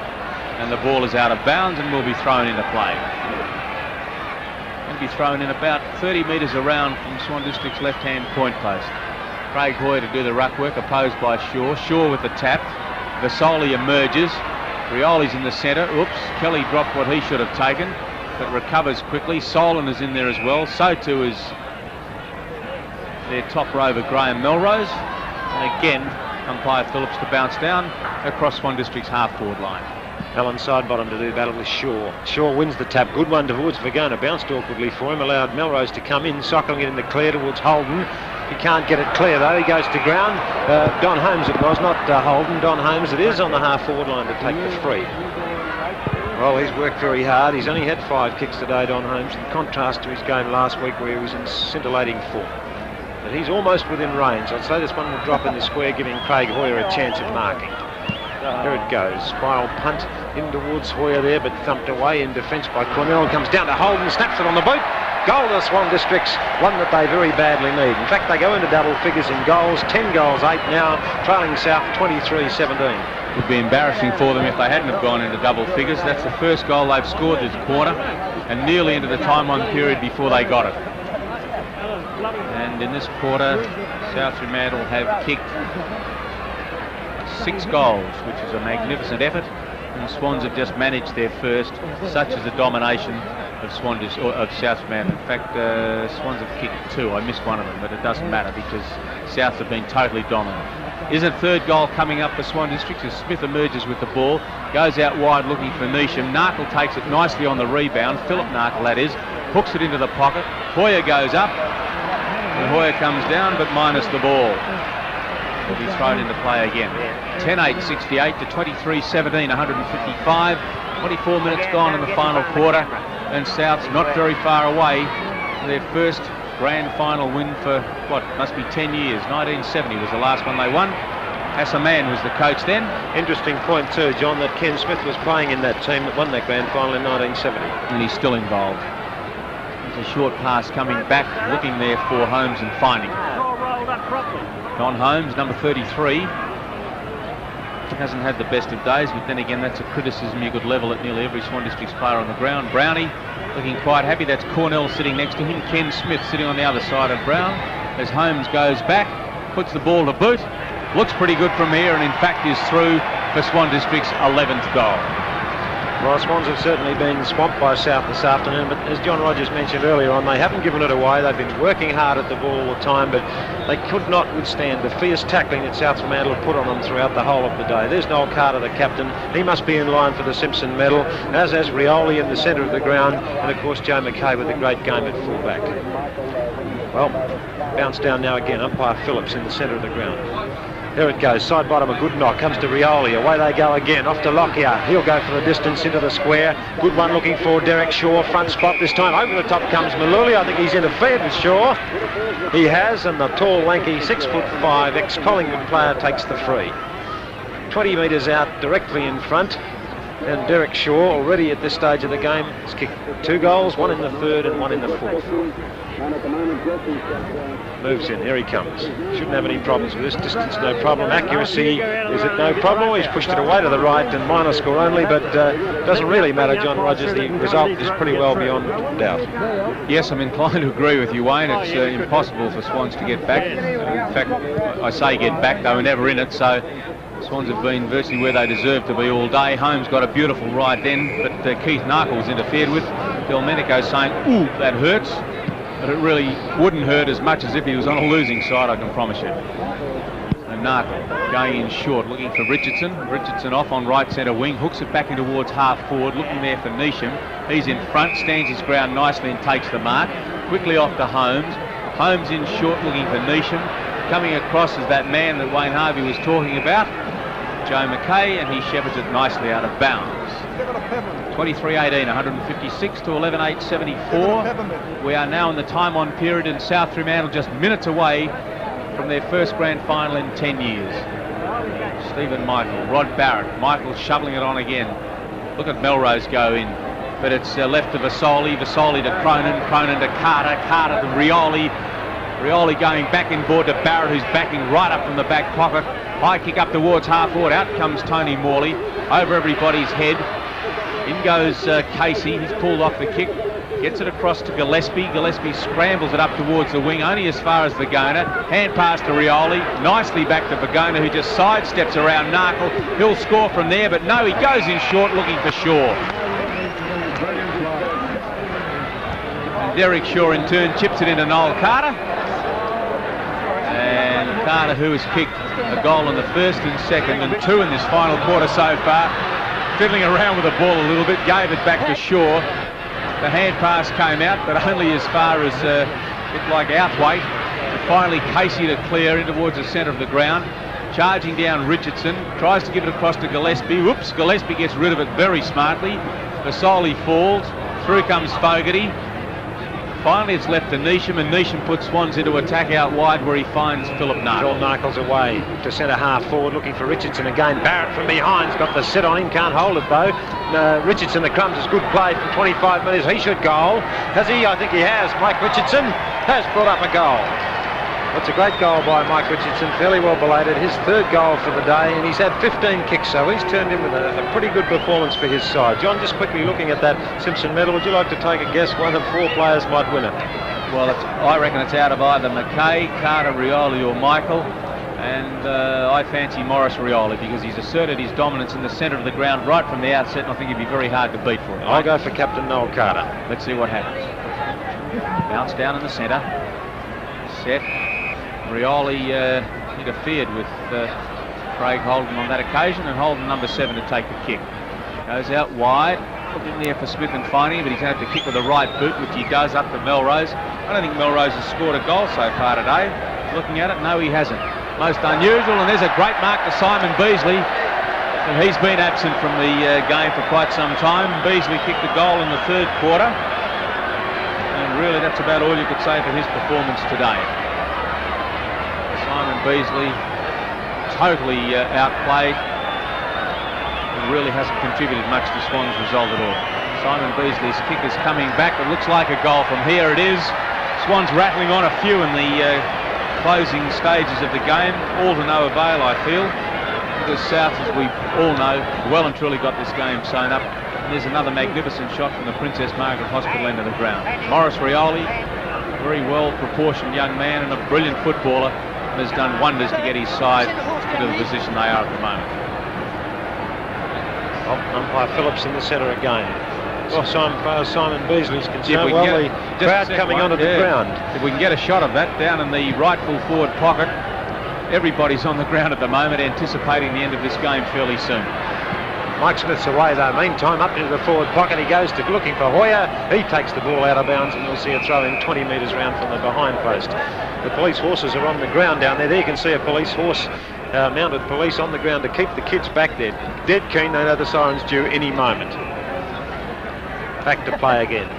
And the ball is out of bounds and will be thrown into play. It'll be thrown in about 30 metres around from Swan District's left-hand point post. Craig Hoyer to do the ruck work, opposed by Shaw. Shaw with the tap. Vasoli emerges. Rioli's in the centre. Oops, Kelly dropped what he should have taken, but recovers quickly. Solon is in there as well. So too is their top rover, Graham Melrose. And again, umpire Phillips to bounce down across Swan District's half-forward line. Alan Sidebottom to do battle with Shaw. Shaw wins the tap. Good one towards Vergona. Bounced awkwardly for him. Allowed Melrose to come in, cycling it in the clear towards Holden. He can't get it clear though. He goes to ground. Don Holmes it was, not Holden. Don Holmes it is on the half-forward line to take the free. Well, he's worked very hard. He's only had 5 kicks today, Don Holmes, in contrast to his game last week where he was in scintillating form. But he's almost within range. I'd say this one will drop in the square, giving Craig Hoyer a chance of marking. There it goes. Spiral punt in towards Hoyer there, but thumped away in defence by Cornell. Comes down to Holden, snaps it on the boot. Goal to Swan Districts, one that they very badly need. In fact, they go into double figures in goals. 10 goals, 8 now, trailing South 23-17. It would be embarrassing for them if they hadn't have gone into double figures. That's the first goal they've scored this quarter, and nearly into the time-on period before they got it. And in this quarter, South Fremantle have kicked 6 goals, which is a magnificent effort, and Swans have just managed their first. Such as the domination of South Fremantle. In fact, Swans have kicked 2. I missed one of them, but it doesn't matter because South have been totally dominant. Is a third goal coming up for Swan Districts as Smith emerges with the ball, goes out wide looking for Neesham. Narkle takes it nicely on the rebound. Philip Narkle, that is, hooks it into the pocket. Hoyer goes up, and Hoyer comes down, but minus the ball. Will be thrown into play again. 10-8-68 to 23-17, 155. 24 minutes gone in the final quarter, and South's not very far away. Their first grand final win for, what, must be 10 years. 1970 was the last one they won. Hassaman was the coach then. Interesting point too, John, that Ken Smith was playing in that team that won that grand final in 1970. And he's still involved. There's a short pass coming back, looking there for Holmes and finding it. Don Holmes, number 33. Hasn't had the best of days, but then again, that's a criticism you could level at nearly every Swan Districts player on the ground. Brownie looking quite happy. That's Cornell sitting next to him. Ken Smith sitting on the other side of Brown. As Holmes goes back, puts the ball to boot. Looks pretty good from here, and in fact is through for Swan District's 11th goal. Well, Swans have certainly been swamped by South this afternoon, but as John Rogers mentioned earlier on, they haven't given it away. They've been working hard at the ball all the time, but they could not withstand the fierce tackling that South Fremantle have put on them throughout the whole of the day. There's Noel Carter, the captain. He must be in line for the Simpson medal, as has Rioli in the centre of the ground, and of course Joe McKay with a great game at fullback. Well, bounce down now again. Umpire Phillips in the centre of the ground. There it goes, side bottom, a good knock, comes to Rioli, away they go again, off to Lockyer, he'll go for the distance into the square, good one looking for Derek Shaw, front spot this time, over the top comes Maluli, I think he's interfered with Shaw, he has, and the tall, lanky, 6'5", ex-Collingwood player takes the free. 20 metres out directly in front. And Derek Shaw, already at this stage of the game, has kicked 2 goals, 1 in the third and 1 in the fourth. Moves in, here he comes. Shouldn't have any problems with this distance, no problem. Accuracy, is it no problem? He's pushed it away to the right and minor score only, but doesn't really matter, John Rogers. The result is pretty well beyond doubt. Yes, I'm inclined to agree with you, Wayne. It's impossible for Swans to get back. In fact, I say get back, they were never in it, so Swans have been virtually where they deserve to be all day. Holmes got a beautiful ride then, but Keith Narkle was interfered with. Delmenico saying, ooh, that hurts. But it really wouldn't hurt as much as if he was on a losing side, I can promise you. And Narkle going in short, looking for Richardson. Richardson off on right centre wing, hooks it back in towards half forward, looking there for Neesham. He's in front, stands his ground nicely and takes the mark. Quickly off to Holmes. Holmes in short, looking for Neesham. Coming across is that man that Wayne Harvey was talking about, Joe McKay, and he shepherds it nicely out of bounds. 23-18, 156 to 11-8-74. We are now in the time on period in South Fremantle, just minutes away from their first grand final in 10 years. Stephen Michael, Rod Barrett, Michael shoveling it on again. Look at Melrose go in, but it's left to Vasoli, Vasoli to Cronin, Cronin to Carter, Carter to Rioli. Rioli going back inboard to Barrett, who's backing right up from the back pocket. High kick up towards half forward. Out comes Tony Morley over everybody's head. In goes Casey. He's pulled off the kick. Gets it across to Gillespie. Gillespie scrambles it up towards the wing, only as far as Vagona. Hand pass to Rioli. Nicely back to Vagona, who just sidesteps around Narkle. He'll score from there, but no, he goes in short looking for Shaw. And Derek Shaw in turn chips it into Noel Carter. And Carter, who has kicked a goal in the first and second and 2 in this final quarter so far, fiddling around with the ball a little bit, gave it back to Shaw. The hand pass came out, but only as far as looked like outweight. And finally Casey to clear in towards the centre of the ground. Charging down Richardson, tries to give it across to Gillespie. Whoops, Gillespie gets rid of it very smartly. Vasoli falls, through comes Fogarty. Finally it's left to Neesham, and Neesham puts Swans into attack out wide where he finds Philip Narkle. Joel Narkle's away to centre half forward, looking for Richardson again. Barrett from behind's got the set on him, can't hold it though. Richardson, the crumbs, is good play from 25 metres. He should goal. Has he? I think he has. Mike Richardson has brought up a goal. That's a great goal by Mike Richardson, fairly well belated. His 3rd goal for the day, and he's had 15 kicks, so he's turned in with a pretty good performance for his side. John, just quickly looking at that Simpson medal, would you like to take a guess? One of 4 players might win it. Well, I reckon it's out of either McKay, Carter, Rioli or Michael, and I fancy Morris Rioli because he's asserted his dominance in the centre of the ground right from the outset, and I think he'd be very hard to beat for it. I'll go for Captain Noel Carter. Let's see what happens. Bounce down in the centre. Set. Rioli interfered with Craig Holden on that occasion, and Holden number 7 to take the kick. Goes out wide, looking there for Smith and finding him, but he's going to have to kick with the right boot, which he does up to Melrose. I don't think Melrose has scored a goal so far today. Looking at it, no, he hasn't. Most unusual, and there's a great mark to Simon Beasley. And he's been absent from the game for quite some time. Beasley kicked a goal in the 3rd quarter, and really that's about all you could say for his performance today. Simon Beasley totally outplayed and really hasn't contributed much to Swan's result at all. Simon Beasley's kick is coming back. It looks like a goal from here. It is. Swans rattling on a few in the closing stages of the game. All to no avail, I feel, because South, as we all know, well and truly got this game sewn up. And there's another magnificent shot from the Princess Margaret Hospital end of the ground. Morris Rioli, a very well proportioned young man and a brilliant footballer, has done wonders to get his side into the position they are at the moment. Umpire Phillips in the centre again. Well, as far as Simon Beasley's concerned, well, the crowd coming onto the ground. If we can get a shot of that down in the rightful forward pocket, everybody's on the ground at the moment, anticipating the end of this game fairly soon. Mike Smith's away though. Meantime, up into the forward pocket he goes to looking for Hoyer. He takes the ball out of bounds, and you'll see a throw in 20 metres round from the behind post. The police horses are on the ground down there. There you can see a police horse, mounted police on the ground to keep the kids back there. Dead keen, they know the siren's due any moment. Back to play again.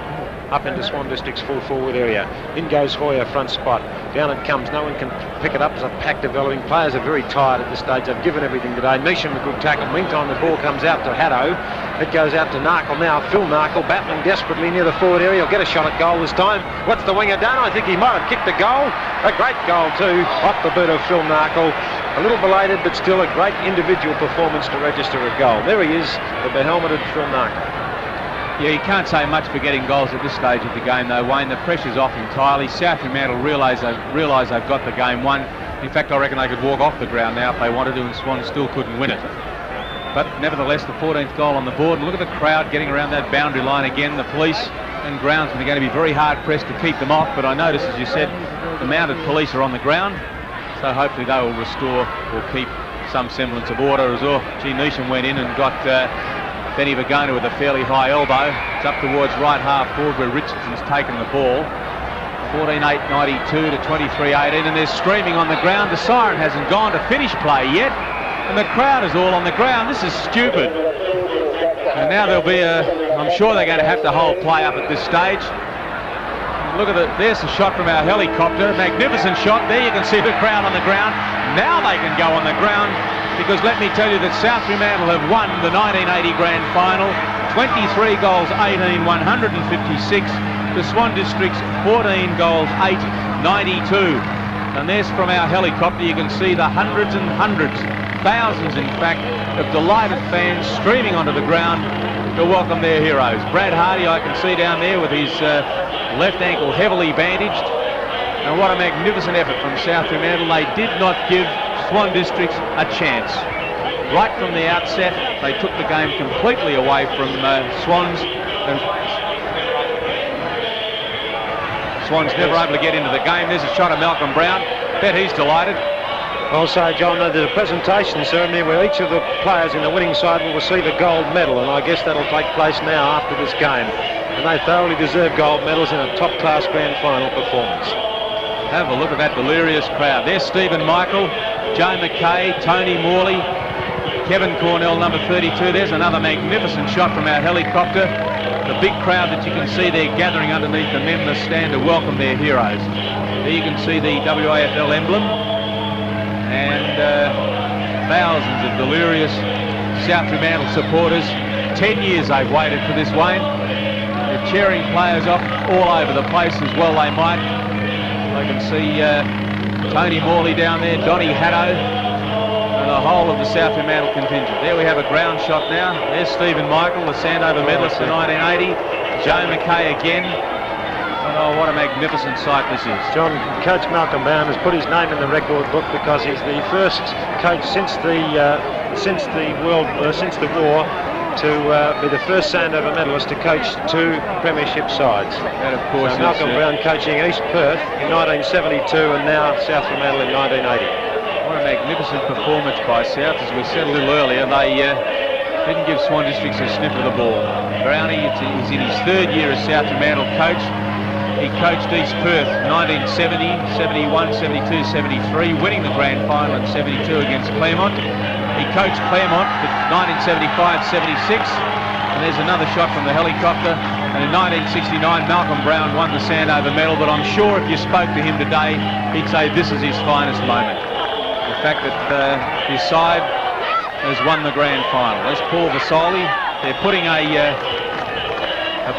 Up into Swan District's full forward area. In goes Hoyer, front spot. Down it comes. No one can pick it up as a pack developing. Players are very tired at this stage. They've given everything today. Neesham a good tackle. Meantime, the ball comes out to Haddo. It goes out to Narkle now. Phil Narkle battling desperately near the forward area. He'll get a shot at goal this time. What's the winger done? I think he might have kicked a goal. A great goal too, off the boot of Phil Narkle. A little belated, but still a great individual performance to register a goal. There he is, the behelmeted Phil Narkle. Yeah, you can't say much for getting goals at this stage of the game, though, Wayne. The pressure's off entirely. South Fremantle realise they've got the game won. In fact, I reckon they could walk off the ground now if they wanted to, and Swan still couldn't win it. But nevertheless, the 14th goal on the board. And look at the crowd getting around that boundary line again. The police and groundsmen are going to be very hard pressed to keep them off. But I notice, as you said, the mounted police are on the ground. So hopefully they will restore or keep some semblance of order as well. Gee, Neesham went in and got Benny Vagona with a fairly high elbow. It's up towards right half forward where Richardson's taken the ball. 14-8-92 to 23-18, and they're screaming on the ground. The siren hasn't gone to finish play yet, and the crowd is all on the ground. This is stupid. And now there'll be I'm sure they're going to have to hold play up at this stage. Look at there's a shot from our helicopter. Magnificent shot. There you can see the crowd on the ground. Now they can go on the ground, because let me tell you that South Fremantle have won the 1980 Grand Final. 23 goals, 18, 156. The Swan District's 14 goals, 8, 92. And there's from our helicopter, you can see the hundreds and hundreds, thousands in fact, of delighted fans streaming onto the ground to welcome their heroes. Brad Hardy, I can see down there with his left ankle heavily bandaged. And what a magnificent effort from South Fremantle. They did not give Swan Districts a chance. Right from the outset, they took the game completely away from Swans. And Swans never able to get into the game. There's a shot of Malcolm Brown. Bet he's delighted. Also, John, there's a presentation ceremony where each of the players in the winning side will receive a gold medal, and I guess that'll take place now after this game. And they thoroughly deserve gold medals in a top-class Grand Final performance. Have a look at that delirious crowd. There's Stephen Michael, Joe McKay, Tony Morley, Kevin Cornell, number 32. There's another magnificent shot from our helicopter. The big crowd that you can see there gathering underneath the members stand to welcome their heroes. There you can see the WAFL emblem, and thousands of delirious South Fremantle supporters. 10 years they've waited for this, Wayne. They're cheering players off all over the place as well they might. I can see Tony Morley down there, Donny Haddo, and the whole of the South Fremantle contingent. There we have a ground shot now. There's Stephen Michael, the Sandover medalist for 1980. Joe McKay again. Oh, what a magnificent sight this is. John, Coach Malcolm Brown has put his name in the record book because he's the first coach since the war to be the first Sandover medalist to coach 2 premiership sides. And of course, so Malcolm Brown coaching East Perth in 1972 and now South Fremantle in 1980. What a magnificent performance by South. As we said a little earlier, they didn't give Swan Districts a sniff of the ball. Brownie is in his 3rd year as South Fremantle coach. He coached East Perth 1970, 71, 72, 73, winning the grand final at 72 against Claremont. He coached Claremont for 1975, 76, and there's another shot from the helicopter. And in 1969, Malcolm Brown won the Sandover medal, but I'm sure if you spoke to him today, he'd say this is his finest moment. The fact that his side has won the grand final. There's Paul Vasoli. They're putting a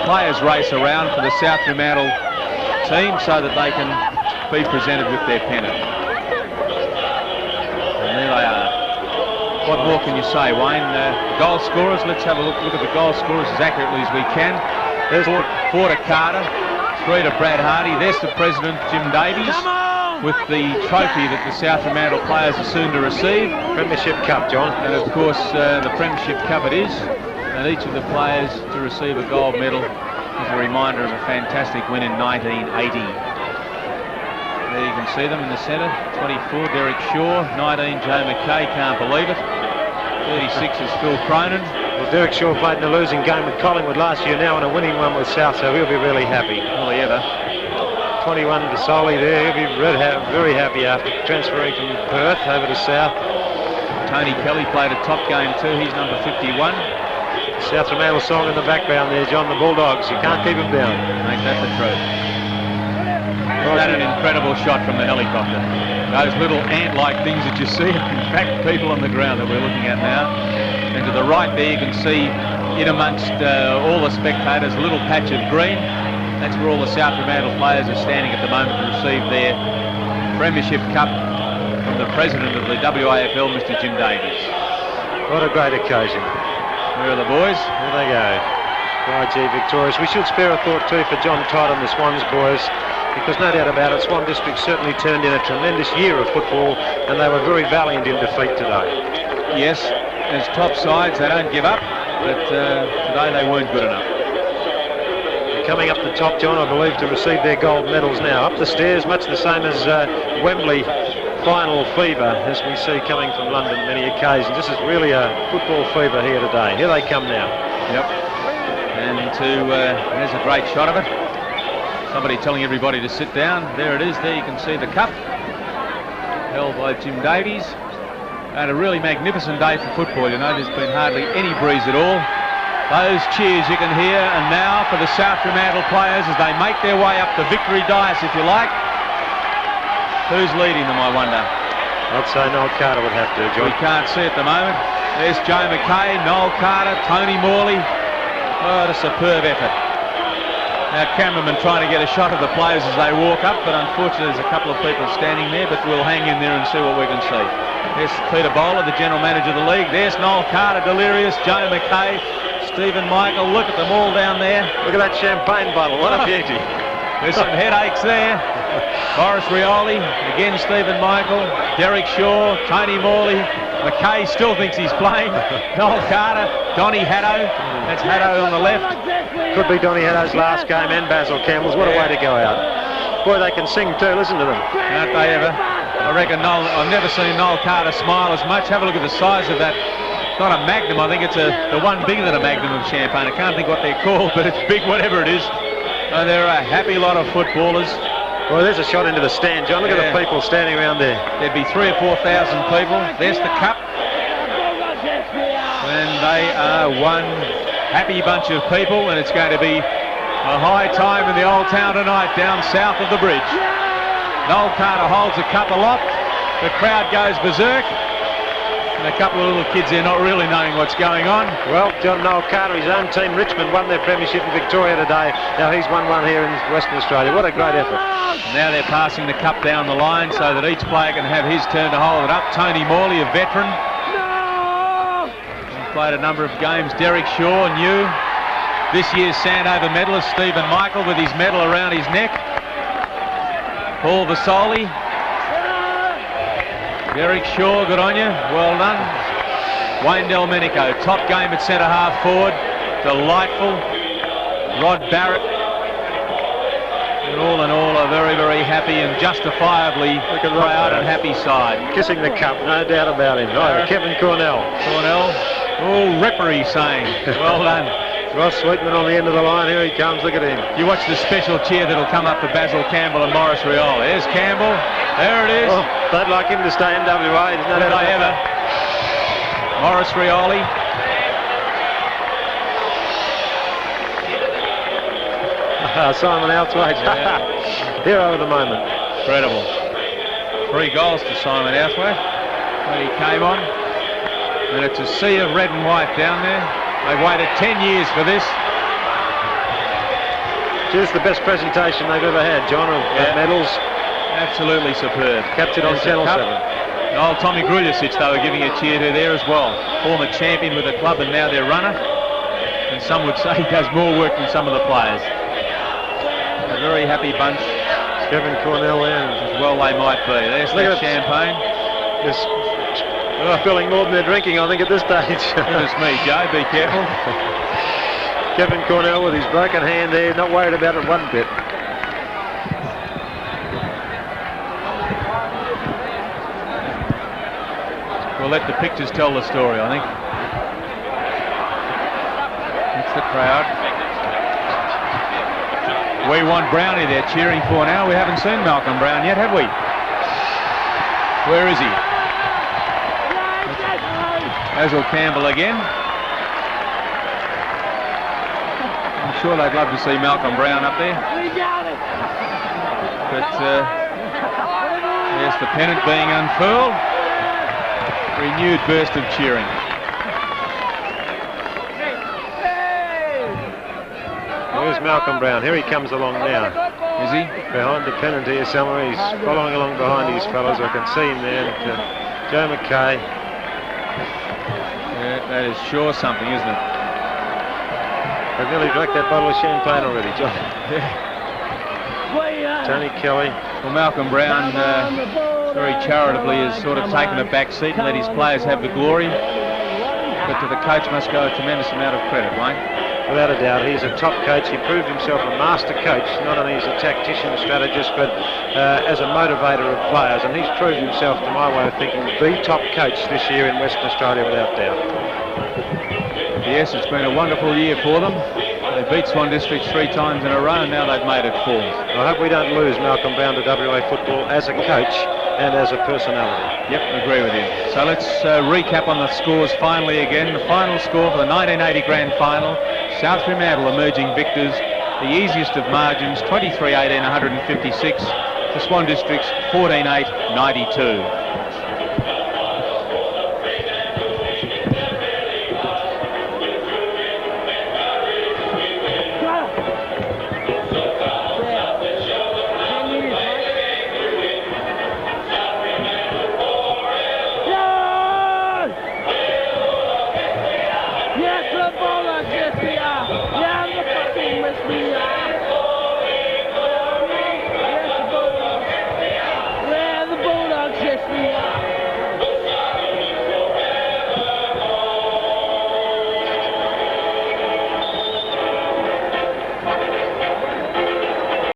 players' race around for the South Fremantle team so that they can be presented with their pennant. And there they are. What more can you say, Wayne? Goal scorers, let's have a look at the goal scorers as accurately as we can. There's 4 to Carter, 3 to Brad Hardy. There's the president, Jim Davies, with the trophy that the South Fremantle players are soon to receive. Premiership Cup, John. And of course, the Premiership Cup it is. And each of the players to receive a gold medal is a reminder of a fantastic win in 1980. There you can see them in the centre. 24, Derek Shaw. 19, Joe McKay, can't believe it. 36 is Phil Cronin. Well, Derek Shaw played in a losing game with Collingwood last year, now in a winning one with South, so he'll be really happy. Will he ever? 21, Vasoli there. He'll be very happy after transferring from Perth over to South. Tony Kelly played a top game too. He's number 51. South Fremantle song in the background there, John, the Bulldogs. You can't keep them down. Ain't that the truth? Is that an incredible shot from the helicopter? Those little ant-like things that you see are in fact people on the ground that we're looking at now. And to the right there you can see in amongst all the spectators a little patch of green. That's where all the South Fremantle players are standing at the moment to receive their Premiership Cup from the President of the WAFL, Mr. Jim Davies. What a great occasion. Where are the boys? There they go. YG victorious. We should spare a thought too for John Todd and the Swans boys, because no doubt about it, Swan District certainly turned in a tremendous year of football, and they were very valiant in defeat today. Yes, as top sides, they don't give up, but today they weren't good enough. Coming up the top, John, I believe, to receive their gold medals now. Up the stairs, much the same as Wembley final fever, as we see coming from London many occasions. This is really a football fever here today. Here they come now. Yep. And there's a great shot of it. Somebody telling everybody to sit down. There it is. There you can see the cup held by Jim Davies. And a really magnificent day for football. You know, there's been hardly any breeze at all. Those cheers you can hear, and now for the South Fremantle players as they make their way up the victory dais, if you like. Who's leading them, I wonder? I'd say Noel Carter would have to, John. We can't see at the moment. There's Joe McKay, Noel Carter, Tony Morley. Oh, what a superb effort. Our cameraman trying to get a shot of the players as they walk up, but unfortunately there's a couple of people standing there, but we'll hang in there and see what we can see. There's Peter Bowler, the general manager of the league. There's Noel Carter, delirious, Joe McKay, Stephen Michael, look at them all down there. Look at that champagne bottle, what a beauty. There's some headaches there. Boris Rioli, again Stephen Michael, Derek Shaw, Tony Morley, McKay still thinks he's playing, Noel Carter, Donny Haddo, that's Haddo on the left. Could be Donny Haddo's last game and Basil Campbell's, what a way to go out. Boy, they can sing too, listen to them. Aren't they ever? I reckon I've never seen Noel Carter smile as much. Have a look at the size of that. It's not a Magnum, I think it's the one bigger than a Magnum of champagne. I can't think what they're called, but it's big, whatever it is. And they're a happy lot of footballers. Well, there's a shot into the stand, John. Look at the people standing around there. There'd be 3,000 or 4,000 people. There's the cup. And they are one happy bunch of people, and it's going to be a high time in the old town tonight down south of the bridge. Noel Carter holds the cup aloft. The crowd goes berserk. And a couple of little kids there not really knowing what's going on. Well, John, Noel Carter, his own team, Richmond, won their premiership in Victoria today. Now he's won one here in Western Australia. What a great effort. Now they're passing the cup down the line so that each player can have his turn to hold it up. Tony Morley, a veteran. He played a number of games. Derek Shaw, new. This year's Sandover medalist, Stephen Michael, with his medal around his neck. Paul Vasoli. Derek Shaw, good on you, well done. Wayne Delmenico, top game at centre half forward, delightful. Rod Barrett, and all in all a very, very happy and justifiably proud and happy side. Kissing the cup, no doubt about him. Right, Kevin Cornell. Oh, ripper he's saying, well done. Ross Sweetman on the end of the line, here he comes, look at him. You watch the special cheer that'll come up for Basil Campbell and Morris Rioli. There's Campbell, there it is. Oh, they'd like him to stay in WA. Not if they ever. Morris Rioli. Simon Outhwaite. Yeah. Hero of the moment. Incredible. 3 goals to Simon Outhwaite when he came on. And it's a sea of red and white down there. They've waited 10 years for this. Just the best presentation they've ever had, John, of medals. Absolutely superb. Captured on Channel 7. And old Tommy Grudicic they were giving a cheer to there as well. Former champion with the club and now their runner. And some would say he does more work than some of the players. A very happy bunch. Kevin Cornell there. As well they might be. There's that champagne. They're filling more than they're drinking, I think, at this stage. Goodness me, Joe, be careful. Kevin Cornell with his broken hand there, not worried about it one bit. We'll let the pictures tell the story, I think. That's the crowd. We want Brownie they're cheering for now. We haven't seen Malcolm Brown yet, have we? Where is he? Basil Campbell again. I'm sure they'd love to see Malcolm Brown up there. But Yes, the pennant being unfurled. Renewed burst of cheering. Where's Malcolm Brown? Here he comes along now. Is he? Behind the pennant here somewhere. He's following along behind his fellows. I can see him there. And, Joe McKay. Yeah, that is sure something, isn't it? They've nearly drank that bottle of champagne already, John. Tony Kelly. Well, Malcolm Brown very charitably has sort of taken a back seat and let his players have the glory. But to the coach must go a tremendous amount of credit, Wayne. Without a doubt, he's a top coach. He proved himself a master coach, not only as a tactician, strategist, but as a motivator of players. And he's proved himself, to my way of thinking, the top coach this year in Western Australia, without doubt. Yes, it's been a wonderful year for them. They beat Swan District 3 times in a row, and now they've made it 4. I hope we don't lose Malcolm Brown to WA football as a coach and as a personality. Yep, agree with you. So let's recap on the scores finally again. The final score for the 1980 Grand Final. South Fremantle emerging victors. The easiest of margins, 23-18, 156. The Swan Districts, 14-8, 92.